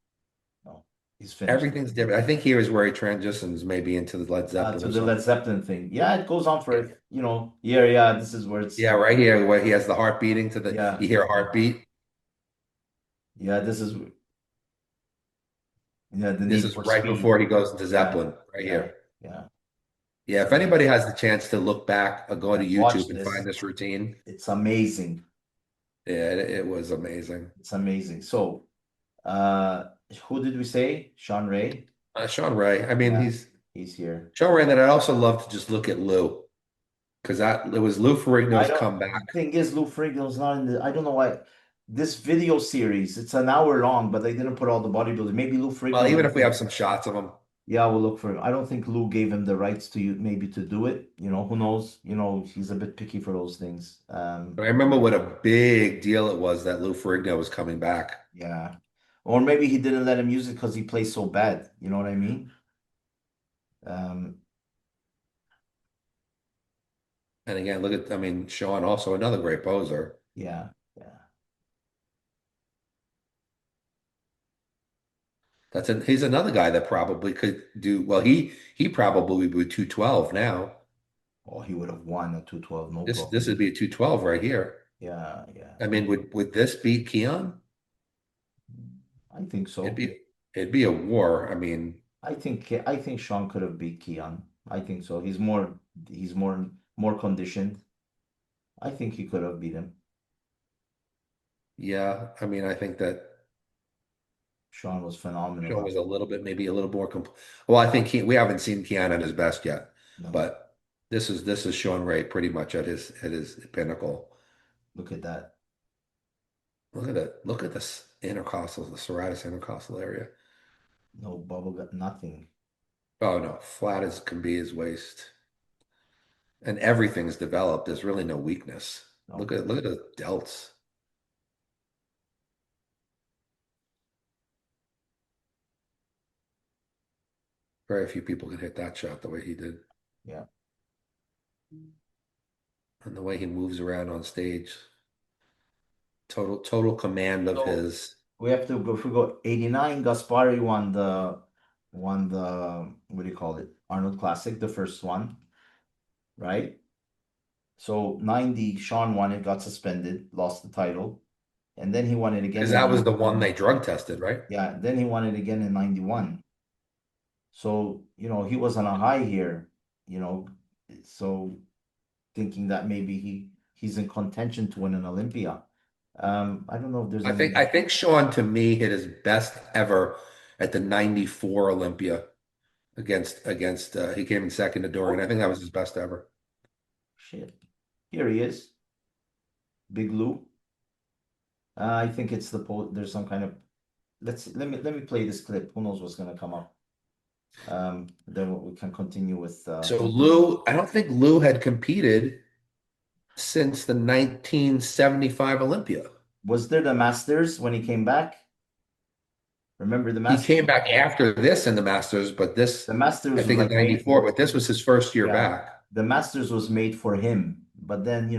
A: no. He's finished.
B: Everything's different. I think here is where he transitions maybe into the Led Zeppelin
A: To
B: or
A: the
B: something.
A: Led Zeppelin thing. Yeah, it goes on for, yeah, yeah. This is where it's,
B: Yeah, right here where he has the heart beating to the,
A: yeah,
B: you hear a heartbeat.
A: yeah. Yeah, the
B: This
A: need
B: is
A: for
B: right
A: speed.
B: before he goes into
A: Yeah,
B: Zeppelin, right
A: yeah,
B: here.
A: yeah.
B: Yeah, if anybody has the chance to look back or go
A: Yeah,
B: to
A: watch
B: YouTube and find
A: this.
B: this routine,
A: It's amazing.
B: yeah, it was amazing.
A: It's amazing. So, uh, who did we say? Sean Ray.
B: Sean Ray, I mean,
A: Yeah,
B: he's
A: he's here.
B: Sean Ray, and then I'd also love to just look at Lou because that it was Lou
A: I
B: Ferrigno's
A: don't.
B: comeback.
A: The thing is, Lou Ferrigno's not in the. I don't know why. This video series, it's an hour long, but they didn't put all the bodybuilders. Maybe Lou
B: Well,
A: Ferrigno.
B: even if we have some shots of him,
A: Yeah, we'll look for him. I don't think Lou gave him the rights to you maybe to do it. Who knows? He's a bit picky for those things.
B: but I remember what a big deal it was that Lou Ferrigno was coming back.
A: Yeah. Or maybe he didn't let him use it because he plays so bad. You know what I mean? Um,
B: And again, look at, I mean, Sean also another great poser.
A: yeah, yeah.
B: He's another guy that probably could do well. He probably would be 212 now.
A: Oh, he would have won a 212, no
B: This would
A: problem.
B: be a 212 right here.
A: Yeah, yeah.
B: I mean, would this beat Keon?
A: I think
B: It'd
A: so.
B: be it'd be a war. I mean,
A: I think Sean could have beat Keon. I think so. He's more conditioned. I think he could have beat him.
B: yeah. I mean, I think that
A: Sean was phenomenal.
B: Sean was a little bit, maybe a little more well, I think we haven't seen Keon at his best yet,
A: No,
B: but this is Sean Ray pretty much at his pinnacle.
A: look at that.
B: Look at it. Look at this intercostal, the serratus intercostal area.
A: No bubble gut, nothing.
B: Oh no, flat as can be his waist. And everything's developed. There's really no weakness.
A: No.
B: Look at the delts. Very few people can hit that shot the way he did.
A: Yeah.
B: And the way he moves around on stage. Total command of
A: So
B: his.
A: we have to go, if we go 89, Gaspari won the what do you call it? Arnold Classic, the first one, right? So 90, Sean won it, got suspended, lost the title, and then he won it again
B: Because
A: in
B: that was the one
A: 91.
B: they drug tested, right?
A: Yeah, then he won it again in 91. So, he was on a high here, you know, so thinking that maybe he's in contention to win an Olympia. I don't know if there's
B: I think
A: any.
B: I think Sean to me hit his best ever at the 94 Olympia against he came in second to Dorian. I
A: Oh,
B: think that was his best ever.
A: shit. Here he is, Big Lou. I think it's there's some kind of let me play this clip. Who knows what's gonna come up? Then we can continue with
B: So Lou, I don't think Lou had competed since the 1975 Olympia.
A: was there the Masters when he came back? Remember the
B: He came
A: Masters?
B: back after this in the Masters, but
A: The
B: this I
A: Masters was
B: think in
A: like made,
B: 94, but this was his first year
A: yeah,
B: back.
A: the Masters was made for him. But then,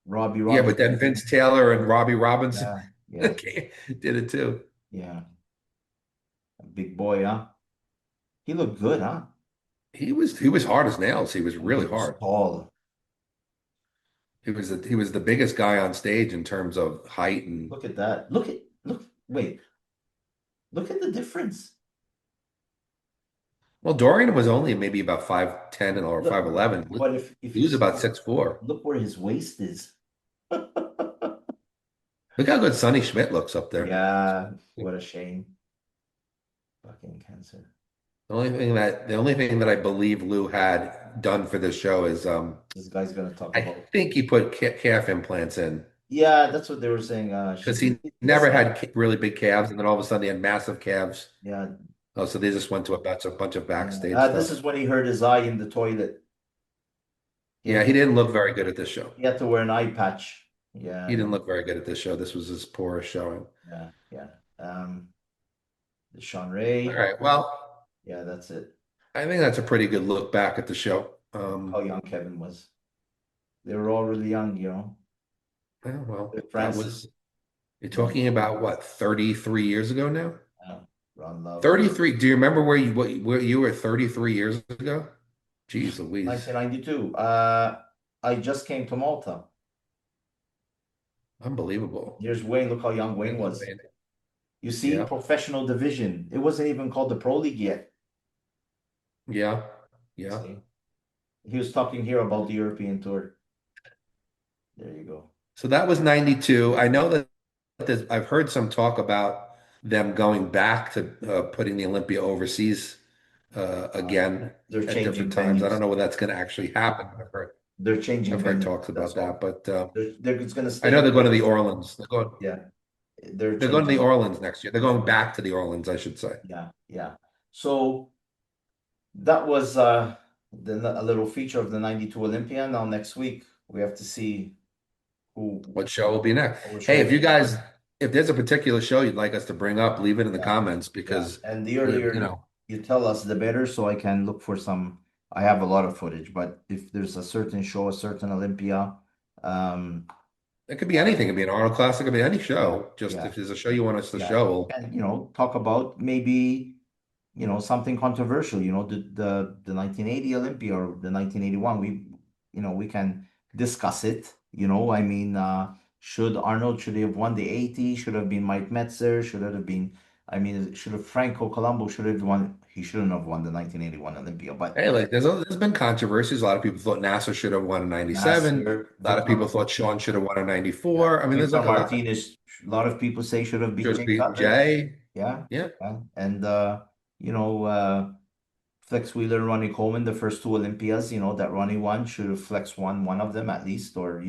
A: Robbie
B: Yeah, but
A: Robinson,
B: then Vince Taylor and Robbie Robinson
A: yeah, yeah,
B: did it too.
A: yeah, big boy, huh? He looked good, huh?
B: He was hard as nails. He was
A: And he
B: really
A: was
B: hard.
A: tall.
B: He was the biggest guy on stage in terms of height and
A: Look at that. Wait, look at the difference.
B: well, Dorian was only maybe about 5'10" or
A: Look,
B: 5'11".
A: but if
B: He
A: you
B: was
A: see,
B: about 6'4".
A: look where his waist is.
B: Look how good Sonny Schmidt looks up there.
A: Yeah, what a shame. Fucking cancer.
B: The only thing that I believe Lou had done for this show is
A: This guy's gonna talk
B: I
A: about.
B: think he put calf implants in
A: Yeah, that's what they were saying.
B: because he never
A: Listen,
B: had really big calves, and then all of a sudden he had massive calves.
A: yeah,
B: Oh, so they just went to a bunch of
A: yeah.
B: backstage
A: This is
B: stuff.
A: when he hurt his eye in the toilet. He had
B: Yeah,
A: to,
B: he didn't look very good at this show.
A: he had to wear an eye patch.
B: He
A: Yeah,
B: didn't look very good at this show. This was his poorest showing.
A: yeah, yeah. The Sean
B: All
A: Ray.
B: right. Well,
A: Yeah, that's it.
B: I think that's a pretty good look back at the show.
A: How young Kevin was. They were all really young,
B: Well, that
A: Francis,
B: was, you're talking about what, 33 years ago now?
A: Ron Love.
B: 33. Do you remember where you were 33 years ago? Jeez Louise.
A: 1992. I just came to Malta.
B: Unbelievable.
A: Here's Wayne. Look how young Wayne was. You see,
B: Yeah.
A: professional division. It wasn't even called the Pro League yet.
B: Yeah. Yeah.
A: See? He was talking here about the European tour. There you go.
B: So that was 92. I know that I've heard some talk about them going back to putting the Olympia overseas again
A: They're
B: at
A: changing
B: different times. I
A: venues.
B: don't know when that's going to actually happen.
A: They're changing
B: I've heard
A: venues.
B: talks about
A: That's all.
B: that, but
A: It's going to
B: I
A: stay
B: know
A: in
B: they're going to the
A: Vegas.
B: Orleans.
A: Yeah, they're
B: They're going to the
A: changing.
B: Orleans next year. They're going back to the Orleans, I should say.
A: Yeah, yeah. So that was a little feature of the 92 Olympia. Now next week we have to see
B: What show will be next?
A: what
B: Hey,
A: show.
B: if there's a particular show you'd like us to bring up, leave it in the
A: Yeah,
B: comments
A: yeah.
B: because
A: And the earlier you tell us, the better, so I can look for some. I have a lot of footage, but if there's a certain show, a certain Olympia,
B: it could be anything. It could be an Arnold Classic. It could be any show. Just
A: yeah,
B: if there's a show you want us to
A: yeah,
B: show,
A: and talk about maybe something controversial. The 1980 Olympia or the 1981. We can discuss it. I mean, should he have won the 80? Should have been Mike Metzer? Should it have been? I mean, should have Franco Colombo should have won? He shouldn't have won the 1981 Olympia, but
B: hey, like there's been controversies. A lot of people thought NASA should have won in 97.
A: Nasser,
B: A lot of people thought Sean should have won in 94. I mean, there's
A: Victor
B: like a lot.
A: Martinez. A lot of people say should have beat
B: Should
A: Jay
B: have beaten
A: Cutler.
B: Jay.
A: Yeah,
B: Yeah.
A: and Flex Wheeler and Ronnie Coleman, the first two Olympias, that Ronnie won, should have Flex won one of them at least, or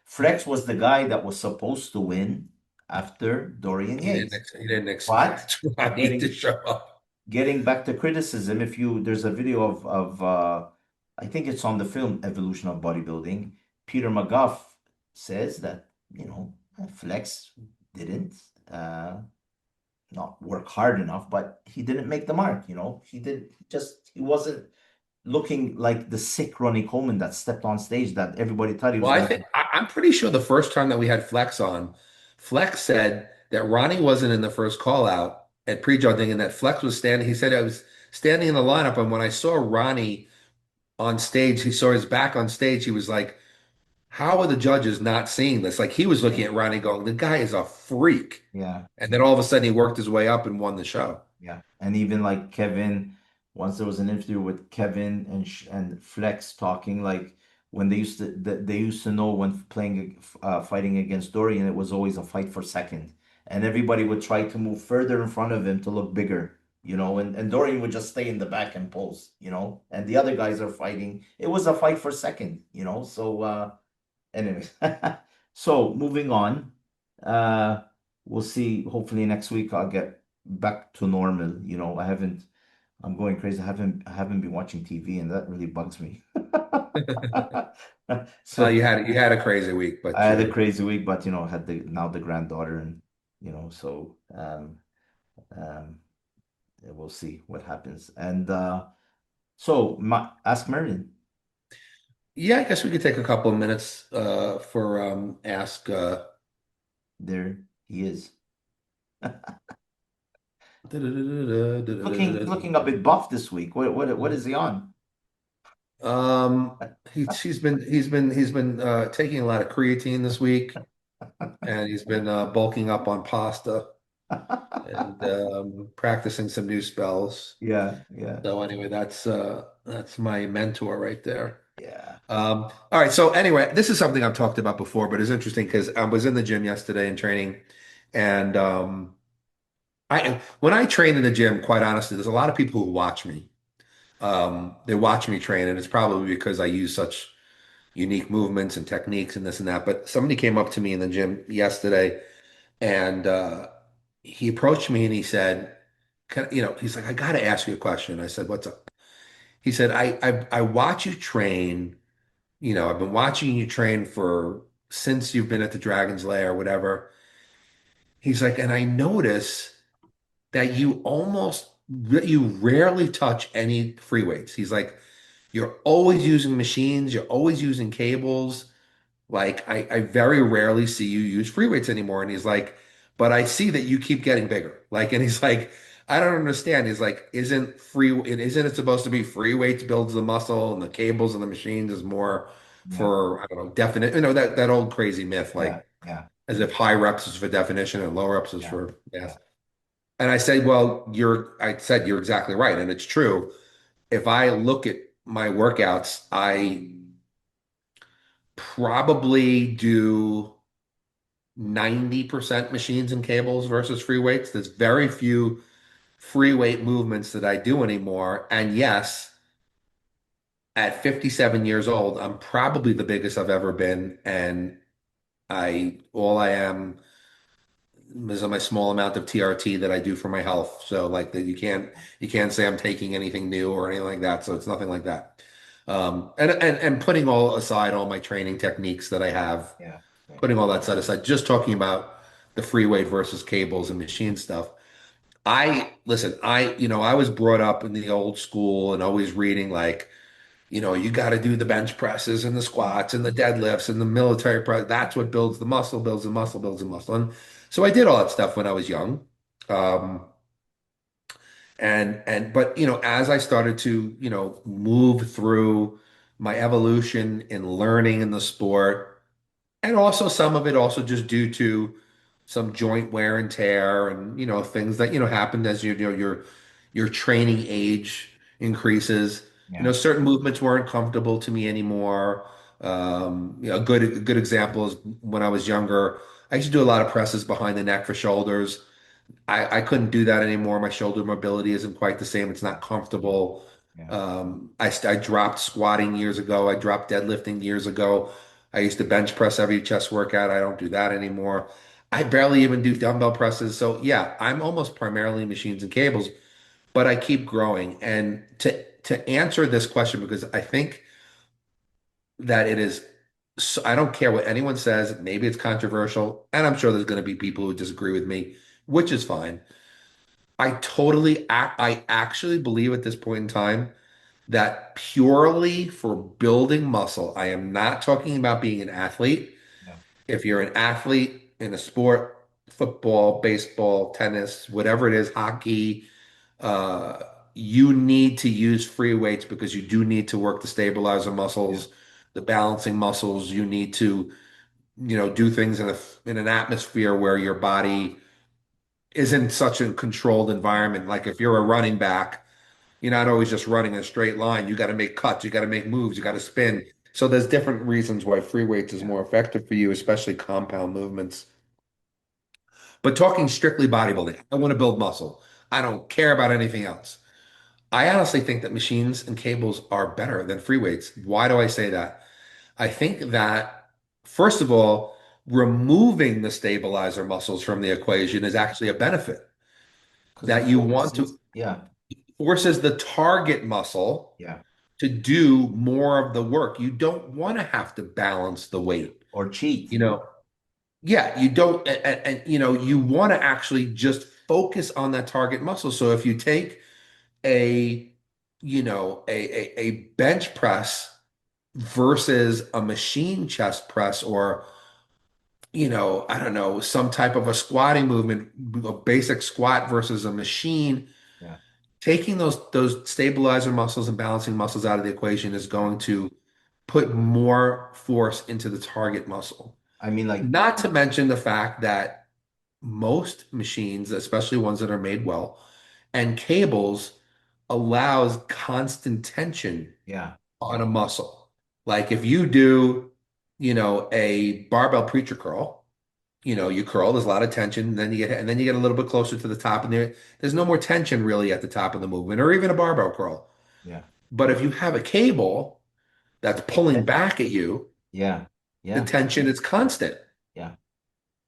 A: Flex was the guy that was supposed to win after Dorian Yates.
B: He didn't expect Ronnie to show up.
A: Getting back to criticism, there's a video of I think it's on the film Evolution of Bodybuilding. Peter McGuff says that Flex didn't not work hard enough, but he didn't make the mark. He wasn't looking like the sick Ronnie Coleman that stepped on stage that everybody thought he was
B: Well, I
A: gonna.
B: think I'm pretty sure the first time that we had Flex on, Flex said that Ronnie wasn't in the first call out at pre-judging and that Flex was standing. He said I was standing in the lineup, and when I saw Ronnie on stage, he saw his back on stage. He was like, "How are the judges not seeing this?" Like he was looking
A: Yeah,
B: at Ronnie, going, "The guy is a freak."
A: yeah.
B: And then all of a sudden, he worked his way up and won the show.
A: Yeah, and even like Kevin, once there was an interview with Kevin and Flex talking like when they used to know when playing fighting against Dorian, it was always a fight for second, and everybody would try to move further in front of him to look bigger, and Dorian would just stay in the back and pose, and the other guys are fighting. It was a fight for second. So anyways, so moving on. Uh, we'll see. Hopefully next week I'll get back to normal. I'm going crazy. I haven't been watching TV, and that really bugs me.
B: No,
A: So
B: you had a crazy week,
A: I
B: but
A: had a crazy week, but I had the granddaughter, and so um, we'll see what happens. And so ask Merlin.
B: yeah, I guess we could take a couple of minutes for ask.
A: There he is. Looking a bit buff this week. What is he on?
B: Um, he's been taking a lot of creatine this week, and he's been bulking up on pasta and practicing some new spells.
A: Yeah, yeah,
B: So anyway, that's my mentor right there.
A: yeah.
B: All right. So anyway, this is something I've talked about before, but it's interesting because I was in the gym yesterday and training, and I when I train in the gym, quite honestly, there's a lot of people who watch me. They watch me train, and it's probably because I use such unique movements and techniques and this and that. But somebody came up to me in the gym yesterday, and he approached me and he said, he's like, "I got to ask you a question." I said, "What's up?" He said, I watch you train. I've been watching you train for since you've been at the Dragon's Lair or whatever." He's like, "And I notice that you rarely touch any free weights." He's like, "You're always using machines, you're always using cables. Like I very rarely see you use free weights anymore." And he's like, "But I see that you keep getting bigger." Like, and he's like, "I don't understand." He's like, isn't it supposed to be free weights builds the muscle and the cables and the machines is more
A: Yeah,
B: for, I don't know, definite, that old crazy myth,
A: yeah,
B: like
A: yeah,
B: as if high reps is for definition and low reps is
A: yeah,
B: for
A: yeah,
B: mass. And I said, you're exactly right. And it's true. If I look at my workouts, I probably do 90% machines and cables versus free weights. There's very few free weight movements that I do anymore. And yes, at 57 years old, I'm probably the biggest I've ever been. And all I am is my small amount of TRT that I do for my health. So like that you can't say I'm taking anything new or anything like that. So it's nothing like that. And putting all aside all my training techniques that I have,
A: yeah, yeah,
B: putting all that set aside, just talking about the free weight versus cables and machine stuff. I was brought up in the old school and always reading like, you got to do the bench presses and the squats and the deadlifts and the military press. That's what builds the muscle, builds the muscle, builds the muscle. And so I did all that stuff when I was young. Um, but as I started to, move through my evolution in learning in the sport, and also some of it also just due to some joint wear and tear and things that happened as your training age increases.
A: yeah,
B: Certain movements weren't comfortable to me anymore. A good example is when I was younger, I used to do a lot of presses behind the neck for shoulders. I couldn't do that anymore. My shoulder mobility isn't quite the same. It's not comfortable.
A: yeah,
B: I dropped squatting years ago. I dropped deadlifting years ago. I used to bench press every chest workout. I don't do that anymore. I barely even do dumbbell presses. So yeah, I'm almost primarily machines and cables, but I keep growing. And to answer this question, because I think that it is, so I don't care what anyone says. Maybe it's controversial, and I'm sure there's going to be people who disagree with me, which is fine. I actually believe at this point in time that purely for building muscle. I am not talking about being an athlete.
A: Yeah.
B: If you're an athlete in a sport, football, baseball, tennis, whatever it is, hockey, uh, you need to use free weights because you do need to work the stabilizer
A: Yeah.
B: muscles, the balancing muscles. You need to, do things in an atmosphere where your body isn't such a controlled environment. Like if you're a running back, you're not always just running in a straight line. You got to make cuts, you got to make moves, you got to spin. So there's different reasons why free weights is
A: Yeah.
B: more effective for you, especially compound movements. But talking strictly bodybuilding, I want to build muscle. I don't care about anything else. I honestly think that machines and cables are better than free weights. Why do I say that? I think that, first of all, removing the stabilizer muscles from the equation is actually a benefit.
A: Because it
B: That you want to
A: focuses. Yeah.
B: forces the target muscle
A: Yeah.
B: to do more of the work. You don't want to have to balance the weight.
A: Or cheat.
B: You know, yeah, you don't, you want to actually just focus on that target muscle. So if you take a, a bench press versus a machine chest press, or, I don't know, some type of a squatting movement, a basic squat versus a machine,
A: Yeah.
B: taking those stabilizer muscles and balancing muscles out of the equation is going to put more force into the target muscle.
A: I mean, like,
B: Not to mention the fact that most machines, especially ones that are made well, and cables allows constant tension
A: yeah.
B: on
A: Yeah.
B: a muscle. Like if you do, a barbell preacher curl, you curl, there's a lot of tension, and then you get a little bit closer to the top, and there's no more tension really at the top of the movement, or even a barbell curl.
A: Yeah.
B: But if you have a cable that's pulling
A: That-
B: back at you,
A: Yeah.
B: the
A: Yeah.
B: tension is constant.
A: Yeah.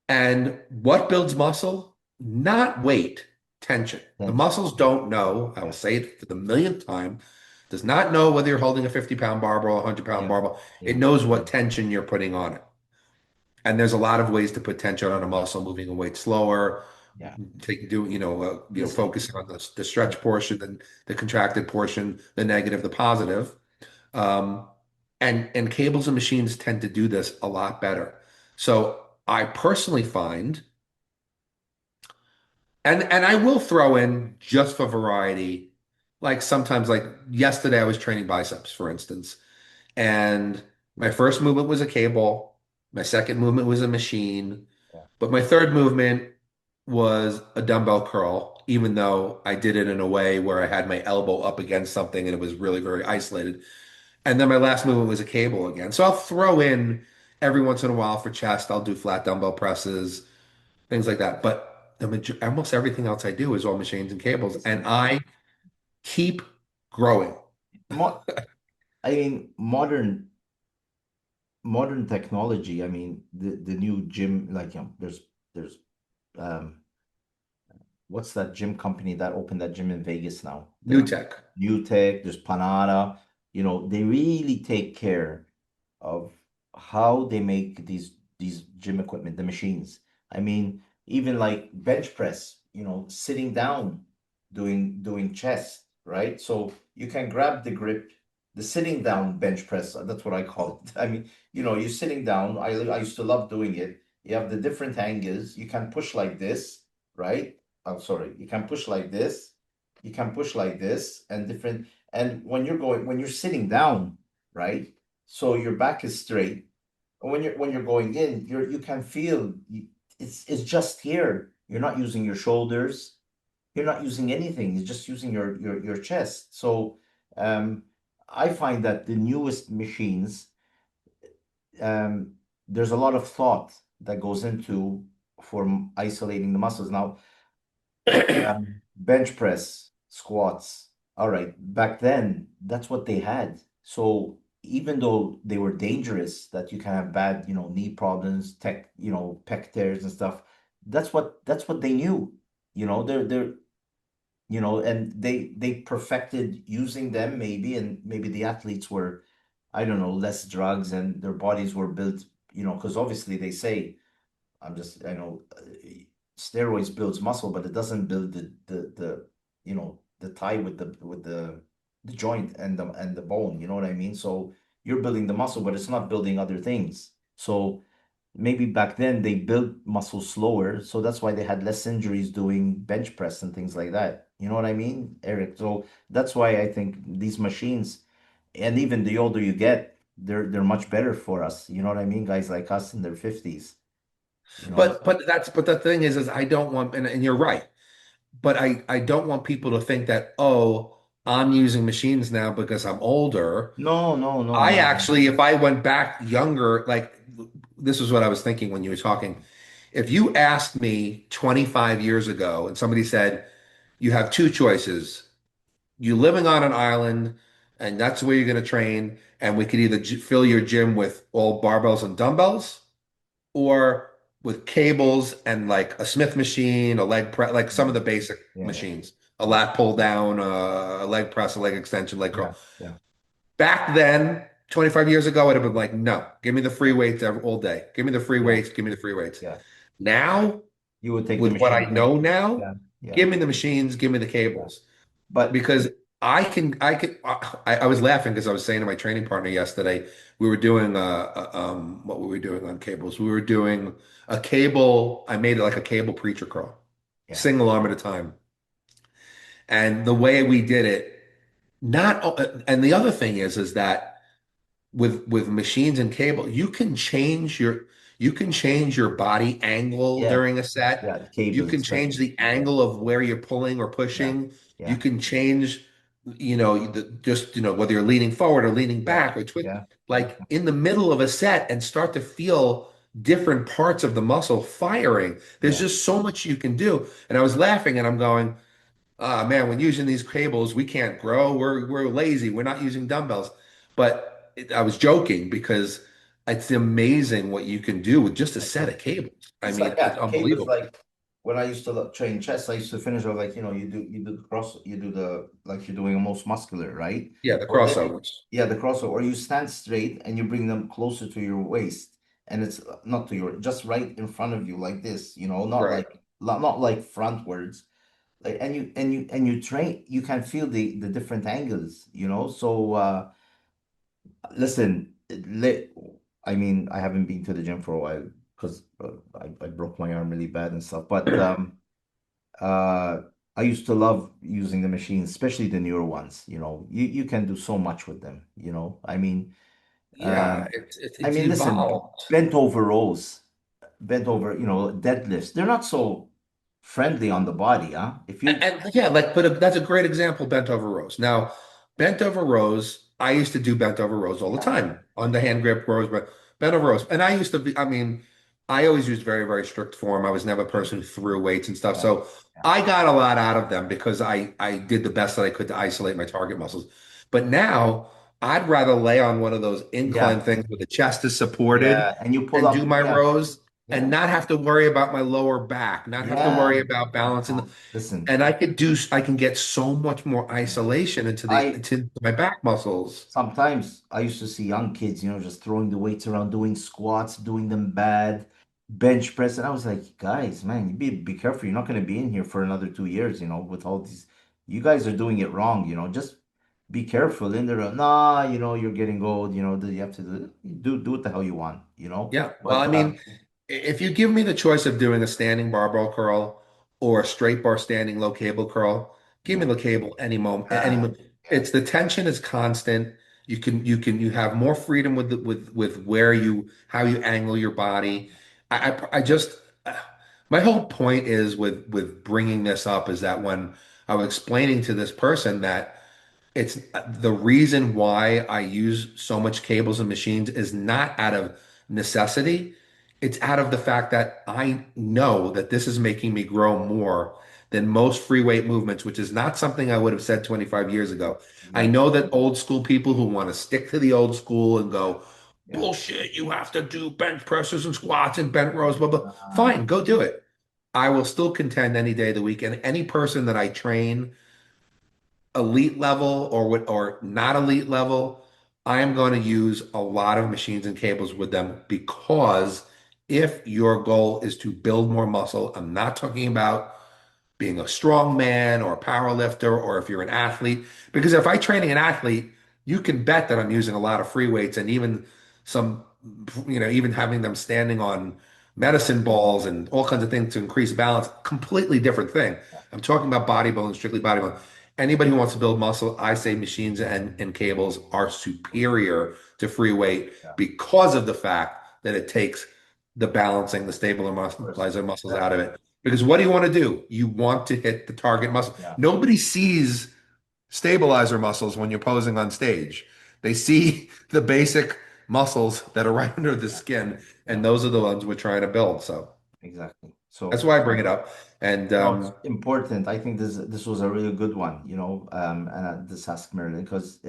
B: And what builds muscle? Not weight, tension. The
A: Tension.
B: muscles don't know, I will
A: Yeah.
B: say it for the millionth time, does not know whether you're holding a 50-pound barbell or a 100-pound
A: Yeah.
B: barbell. It
A: Yeah.
B: knows what tension you're putting on it. And there's a lot of ways to put tension on a muscle, moving a weight slower,
A: Yeah. Listen.
B: focusing on the stretch portion and the contracted portion, the negative, the positive. Um, and cables and machines tend to do this a lot better. So I personally find, and I will throw in just for variety, like sometimes, like yesterday I was training biceps, for instance, and my first movement was a cable, my second movement was a machine,
A: Yeah.
B: but my third movement was a dumbbell curl, even though I did it in a way where I had my elbow up against something and it was really very isolated. And then my last movement was a cable again. So I'll throw in every once in a while for chest, I'll do flat dumbbell presses, things like that. But almost everything else I do is all machines and cables, and
A: Listen.
B: I keep growing.
A: Mo I mean, modern technology. I mean, the new gym, like, there's um what's that gym company that opened that gym in Vegas now?
B: New
A: The
B: tech.
A: New Tech, there's Panada. They really take care of how they make these gym equipment, the machines. I mean, even like bench press, sitting down doing chest, right? So you can grab the grip, the sitting down bench press, that's what I call it. I mean, you're sitting down. I used to love doing it. You have the different angles. You can push like this, right? I'm sorry. You can push like this. You can push like this and different. And when you're sitting down, right? So your back is straight. And when you're going in, you can feel it's just here. You're not using your shoulders. You're not using anything. You're just using your chest. So um, I find that the newest machines, um, there's a lot of thought that goes into for isolating the muscles. Now, bench press, squats. All right, back then, that's what they had. So even though they were dangerous, that you can have bad, knee problems, pec tears and stuff. That's what they knew. They're and they perfected using them maybe, and maybe the athletes were, I don't know, less drugs and their bodies were built. Because obviously they say, I know, steroids builds muscle, but it doesn't build the tie with the the joint and the bone, you know what I mean? So you're building the muscle, but it's not building other things. So maybe back then they built muscle slower, so that's why they had less injuries doing bench press and things like that. You know what I mean, Eric? So that's why I think these machines, and even the older you get, they're much better for us. You know what I mean? Guys like us in their 50s, you know?
B: But the thing is I don't want, and you're right, but I don't want people to think that, oh, I'm using machines now because I'm older.
A: No, no, no,
B: I
A: no.
B: actually, if I went back younger, like this is what I was thinking when you were talking. If you asked me 25 years ago and somebody said, you have two choices, you living on an island and that's where you're going to train, and we could either fill your gym with all barbells and dumbbells or with cables and like a Smith machine, a leg press, like some of the basic
A: Yeah, yeah,
B: machines, a lat pull down, a leg press, a leg extension, leg
A: yeah,
B: curl.
A: yeah,
B: Back then, 25 years ago, I'd have been like, no, give me the free
A: yeah,
B: weights all day. Give me the free
A: yeah,
B: weights. Give me the free weights.
A: yeah.
B: Now,
A: You would take the
B: with what I
A: machine.
B: know now,
A: Yeah, yeah,
B: give me the machines, give me the
A: yeah.
B: cables.
A: But
B: Because I was laughing because I was saying to my training partner yesterday, we were doing what were we doing on cables? We were doing a cable. I made it like a cable preacher curl,
A: yeah,
B: single arm at a time. And the way we did it, not, and the other thing is that with machines and cable, you can change your body angle
A: yeah,
B: during a set.
A: yeah. The
B: You
A: cables,
B: can change
A: especially.
B: the
A: Yeah,
B: angle of where you're pulling or
A: yeah,
B: pushing. You
A: yeah,
B: can change, just whether you're leaning forward or leaning
A: yeah,
B: back or twist,
A: yeah,
B: like in the middle of a set and start to feel different parts of the muscle firing. There's
A: yeah.
B: just so much you can do. And I was laughing and I'm going, man, when using these cables, we can't grow. We're lazy. We're not using dumbbells. But I was joking because it's amazing what you can do with just a set of cables. I
A: It's
B: mean,
A: like,
B: it's
A: yeah, cables
B: unbelievable.
A: like when I used to train chest, I used to finish with like, you do the cross, you do the like you're doing a most muscular, right?
B: Yeah, the
A: Or then
B: crossovers.
A: yeah, the crossover, or you stand straight and you bring them closer to your waist, and it's not to your just right in front of you like this, not
B: Right.
A: like not like frontwards. Like and you train, you can feel the different angles, So listen, I mean, I haven't been to the gym for a while because I broke my arm really bad and stuff. But uh, I used to love using the machines, especially the newer ones. You can do so much with them.
B: Yeah,
A: Um,
B: it's
A: listen,
B: evolved.
A: bent over, deadlifts. They're not so friendly on the body, huh? If you,
B: And yeah, like, but that's a great example, bent over rows. Now, bent over rows, I used to do bent over rows all the
A: yeah,
B: time on the hand grip rows, but bent over rows. And I used to be, I mean, I always used very, very strict form. I was never a
A: yeah,
B: person who threw weights and stuff.
A: yeah,
B: So
A: yeah,
B: I got a lot out of them because I did the best that I could to isolate my target muscles. But now I'd rather lay on one of those incline
A: yeah,
B: things where the chest is supported
A: yeah, and you pull
B: and do
A: up,
B: my
A: yeah,
B: rows and
A: yeah,
B: not have to worry about my lower back, not have to
A: yeah.
B: worry about balancing.
A: Listen.
B: And I can get so much more isolation
A: I
B: into my back muscles.
A: Sometimes I used to see young kids, just throwing the weights around, doing squats, doing them bad, bench press, and I was like, guys, man, you be careful. You're not going to be in here for another 2 years, with all these. You guys are doing it wrong, Just be careful. In there, nah, you're getting old. You have to do what the hell you want,
B: Yeah. Well,
A: But
B: I mean, if you give me the choice of doing a standing barbell curl or a straight bar standing low cable curl, give me
A: yeah,
B: the cable any moment. Any
A: yeah, yeah,
B: it's the tension is constant. You have more freedom with where you how you angle your body. I just my whole point is with bringing this up is that when I was explaining to this person that it's the reason why I use so much cables and machines is not out of necessity. It's out of the fact that I know that this is making me grow more than most free weight movements, which is not something I would have said 25 years ago. I
A: exactly.
B: know that old school people who want to stick to the old school and
A: Yeah,
B: go,
A: yeah.
B: bullshit, you have to do bench presses and squats and bent rows, blah, blah.
A: Uh,
B: Fine, go do it. I will still contend any day of the week. And any person that I train elite level or not elite level, I am going to use a lot of machines and cables with them because if your goal is to build more muscle, I'm not talking about being a strong man or a power lifter, or if you're an athlete. Because if I'm training an athlete, you can bet that I'm using a lot of free weights and even some, even having them standing on medicine balls and all kinds of things to increase balance. Completely different thing. I'm talking about bodybuilding, strictly bodybuilding. Anybody who wants to build muscle, I say machines and cables are superior to free weight
A: Yeah,
B: because of the fact that it takes the balancing, the
A: of course.
B: stabilizer muscles out of
A: Definitely.
B: it. Because what do you want to do? You want to hit the target muscle.
A: Yeah.
B: Nobody sees stabilizer muscles when you're posing on stage. They see the basic muscles that are right under the
A: Yeah.
B: skin,
A: Yeah.
B: and those are the ones we're trying to build. So
A: Exactly.
B: that's
A: So
B: why I bring it up. And
A: no, it's important. I think this was a really good one, and this Ask Merlin, because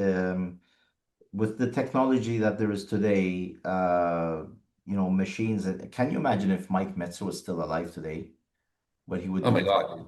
A: with the technology that there is today, machines. Can you imagine if Mike Metzer was still alive today? What he would
B: oh my
A: do?
B: God.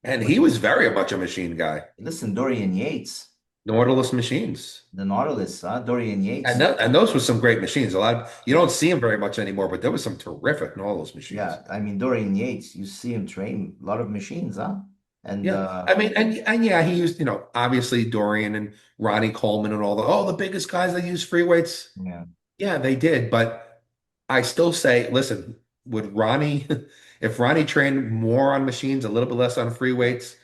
B: And
A: What
B: he
A: he
B: was
A: would
B: very much a machine guy.
A: listen, Dorian Yates,
B: Nautilus machines.
A: the Nautilus, Dorian
B: And
A: Yates.
B: and those were some great machines. A lot you
A: Yeah,
B: don't see them very much anymore, but there was some terrific Nautilus machines.
A: yeah. I mean, Dorian Yates, you see him train a lot of machines, huh? And
B: Yeah. I mean, and yeah, he used, obviously Dorian and Ronnie Coleman and all the biggest guys that use free weights.
A: yeah,
B: Yeah, they did. But I still say, listen, would Ronnie, if Ronnie trained more on machines, a little bit less on free
A: yeah.
B: weights,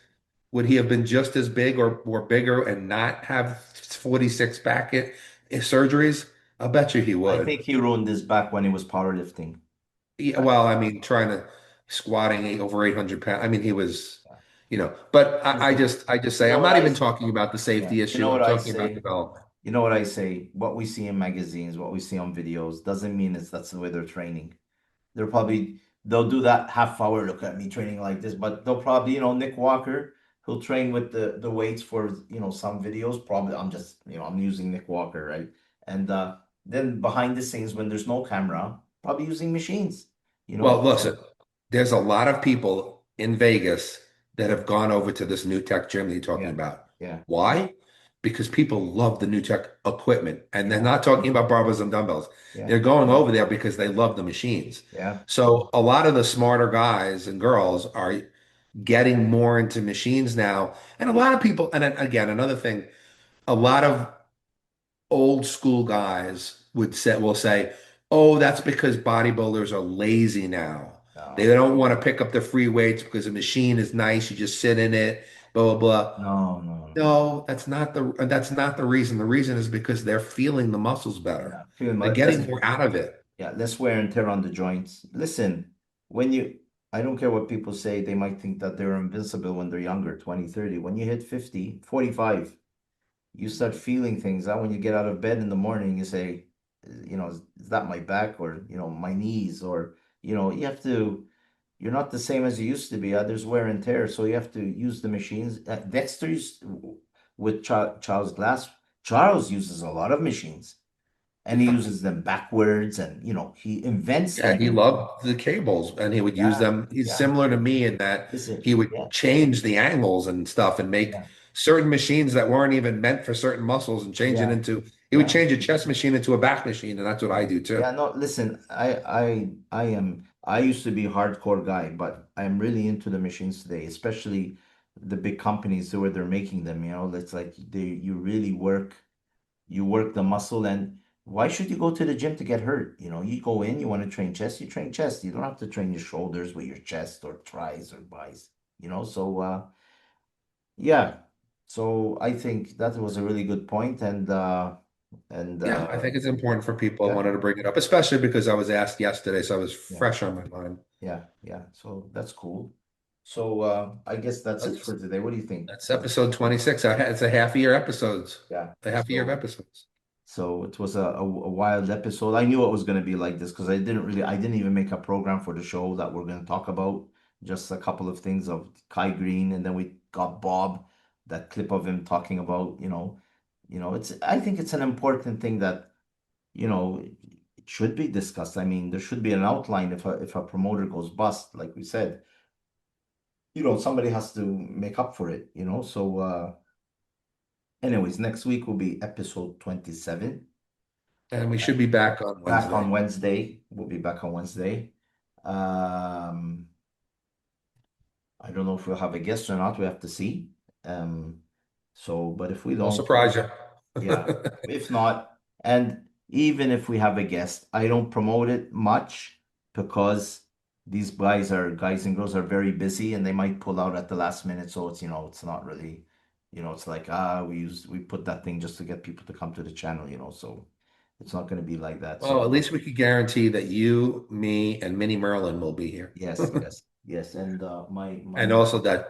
B: would he have been just as big or bigger and not have 46 back surgeries? I'll bet you he
A: I
B: would.
A: think he ruined his back when he was powerlifting.
B: Yeah,
A: I,
B: well, I mean, trying to squatting over 800 pounds. I mean, he was,
A: yeah.
B: but
A: Listen,
B: I just
A: you
B: say,
A: know
B: I'm
A: what
B: not
A: I
B: even
A: say?
B: talking about the
A: Yeah.
B: safety
A: You know
B: issue.
A: what
B: I'm
A: I
B: talking about
A: say?
B: development.
A: You know what I say? What we see in magazines, what we see on videos, doesn't mean that's the way they're training. They'll do that half hour look at me training like this, but they'll probably, Nick Walker, he'll train with the weights for, some videos. Probably I'm just, I'm using Nick Walker, right? And then behind the scenes when there's no camera, probably using machines, you
B: Well,
A: know?
B: listen, there's a lot of people in Vegas that have gone over to this new tech gym that you're talking
A: Yeah,
B: about.
A: yeah,
B: Why? Because people love the new tech equipment, and they're
A: yeah,
B: not talking about barbells and dumbbells.
A: yeah,
B: They're going over there because they love the machines.
A: yeah.
B: So a lot of the smarter guys and girls are getting more into machines now. And a lot of people, and then again, another thing, a lot of old school guys will say, "Oh, that's because bodybuilders are lazy now. They
A: No,
B: don't want to pick up the free weights because the machine is nice. You just sit in it, blah blah blah."
A: no, no, no.
B: No, that's not the reason. The reason is because they're feeling the muscles better.
A: Yeah, feeling
B: They're
A: like
B: getting
A: less,
B: more out of it.
A: yeah, less wear and tear on the joints. Listen, when you, I don't care what people say, they might think that they're invincible when they're younger, 20, 30. When you hit 50, 45, you start feeling things. That when you get out of bed in the morning, you say, is that my back or, my knees or, you have to, you're not the same as you used to be. There's wear and tear. So you have to use the machines. Dexter's with Charles Glass. Charles uses a lot of machines and he uses them backwards and, he invents
B: Yeah,
A: them.
B: he loved the cables and he would use
A: Yeah,
B: them. He's
A: yeah.
B: similar to me in that
A: Listen,
B: he would
A: yeah,
B: change the angles and stuff and make
A: yeah,
B: certain machines that weren't even meant for certain muscles and change it
A: yeah,
B: into, he would
A: yeah.
B: change a chest machine into a back machine. And that's what I
A: Yeah.
B: do too.
A: Yeah, no, listen, I used to be a hardcore guy, but I'm really into the machines today, especially the big companies where they're making them, it's like you really you work the muscle and why should you go to the gym to get hurt? You go in, you want to train chest, you train chest. You don't have to train your shoulders with your chest or tries or buys, so yeah. So I think that was a really good point and
B: Yeah, I think it's important for people. I
A: yeah.
B: wanted to bring it up, especially because I was asked yesterday, so it was
A: Yeah.
B: fresh on my mind.
A: Yeah, yeah. So that's cool. So I guess that's it
B: That's,
A: for today. What do you think?
B: that's episode 26. It's a half year episodes,
A: Yeah.
B: a half year of episodes.
A: So it was a wild episode. I knew it was going to be like this because I didn't even make a program for the show that we're going to talk about. Just a couple of things of Kai Greene, and then we got Bob, that clip of him talking about, I think it's an important thing that, it should be discussed. I mean, there should be an outline if a promoter goes bust, like we said. Somebody has to make up for it, So, anyways, next week will be episode 27.
B: And we should be back on
A: Back on
B: Wednesday.
A: Wednesday. We'll be back on Wednesday. Um, I don't know if we'll have a guest or not. We have to see. Um, but if we
B: I'll
A: don't,
B: surprise you.
A: yeah. If not, and even if we have a guest, I don't promote it much because these guys and girls are very busy and they might pull out at the last minute. So it's, it's not really, it's like, we put that thing just to get people to come to the channel, so it's not going to be like that.
B: Well,
A: So
B: at least we could guarantee that you, me, and Mini Merlin will be here.
A: yes, yes, yes. And my
B: And also that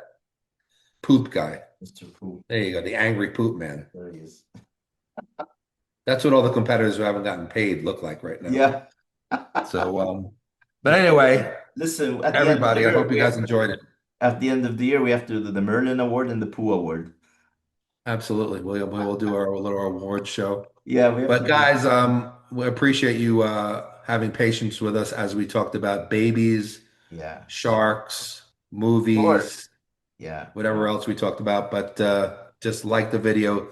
B: poop guy.
A: Mr. Fu,
B: There you go, the angry poop man.
A: there he is.
B: That's what all the competitors who haven't gotten paid look like right now.
A: Yeah.
B: So, but anyway,
A: Listen, at the end of the
B: everybody, I
A: year,
B: hope you guys enjoyed it.
A: at the end of the year, we have to do the Merlin Award and the Pooh Award.
B: Absolutely. We'll do our little award show.
A: Yeah, we have to
B: But
A: do.
B: guys, we appreciate you having patience with us as we talked about babies,
A: Yeah,
B: sharks,
A: of course.
B: movies,
A: Yeah,
B: whatever else we talked about. But just like the video,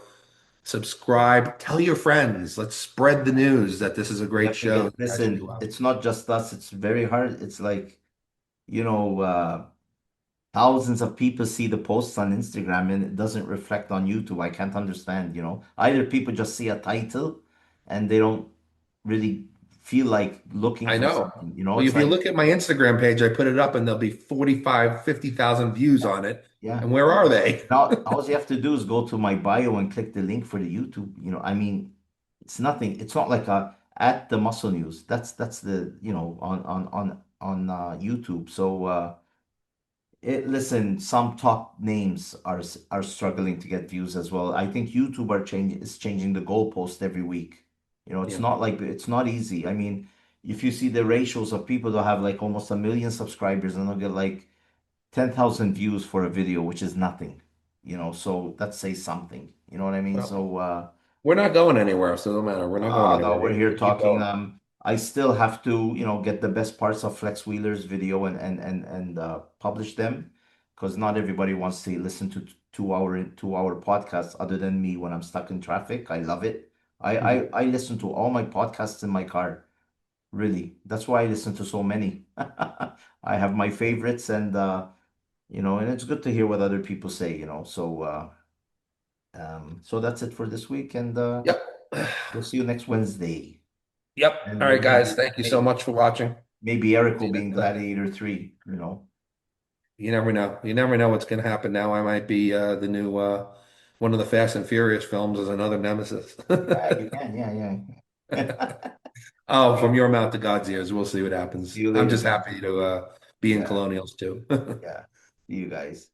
B: subscribe, tell your friends. Let's spread the news that this is a
A: we
B: great
A: have to
B: show.
A: get.
B: You guys will be
A: Listen,
B: watching.
A: it's not just us. It's very hard. It's like, you know, uh, thousands of people see the posts on Instagram and it doesn't reflect on YouTube. I can't understand, Either people just see a title and they don't really feel like looking
B: I
A: for
B: know.
A: something,
B: Well,
A: It's
B: if you
A: like,
B: look at my Instagram page, I put it up and there'll be 45, 50,000 views on it.
A: yeah.
B: And where are they?
A: Now, all you have to do is go to my bio and click the link for the YouTube. I mean, it's nothing. It's not like a at the Muscle News. That's the on YouTube. So listen, some top names are struggling to get views as well. I think YouTube is changing the goalpost every week. It's
B: Yeah.
A: not like it's not easy. I mean, if you see the ratios of people that have like almost 1 million subscribers and they'll get like 10,000 views for a video, which is nothing, so that says something. You know what I mean?
B: Well,
A: So,
B: we're not going anywhere, so it don't matter. We're not going
A: no,
B: anywhere.
A: we're
B: We're
A: here
B: gonna keep
A: talking.
B: going.
A: I still have to, get the best parts of Flex Wheeler's video and publish them because not everybody wants to listen to 2 hour podcasts other than me when I'm stuck in traffic. I love it. I listen to all my podcasts in my car. Really, that's why I listen to so many. I have my favorites and it's good to hear what other people say. So that's it for this week, and
B: Yep.
A: we'll see you next Wednesday.
B: Yep. All
A: And
B: right, guys.
A: maybe
B: Thank you so much for watching.
A: maybe Eric will
B: See you
A: be in
B: next time.
A: Gladiator 3.
B: You never know. You never know what's going to happen now. I might be the new one of the Fast and Furious films as another nemesis.
A: Yeah, you can. Yeah, yeah.
B: Oh, from your mouth to God's ears. We'll see what
A: See
B: happens.
A: you
B: I'm
A: later,
B: just
A: man.
B: happy to be in
A: Yeah,
B: Colonials too.
A: yeah. See you guys.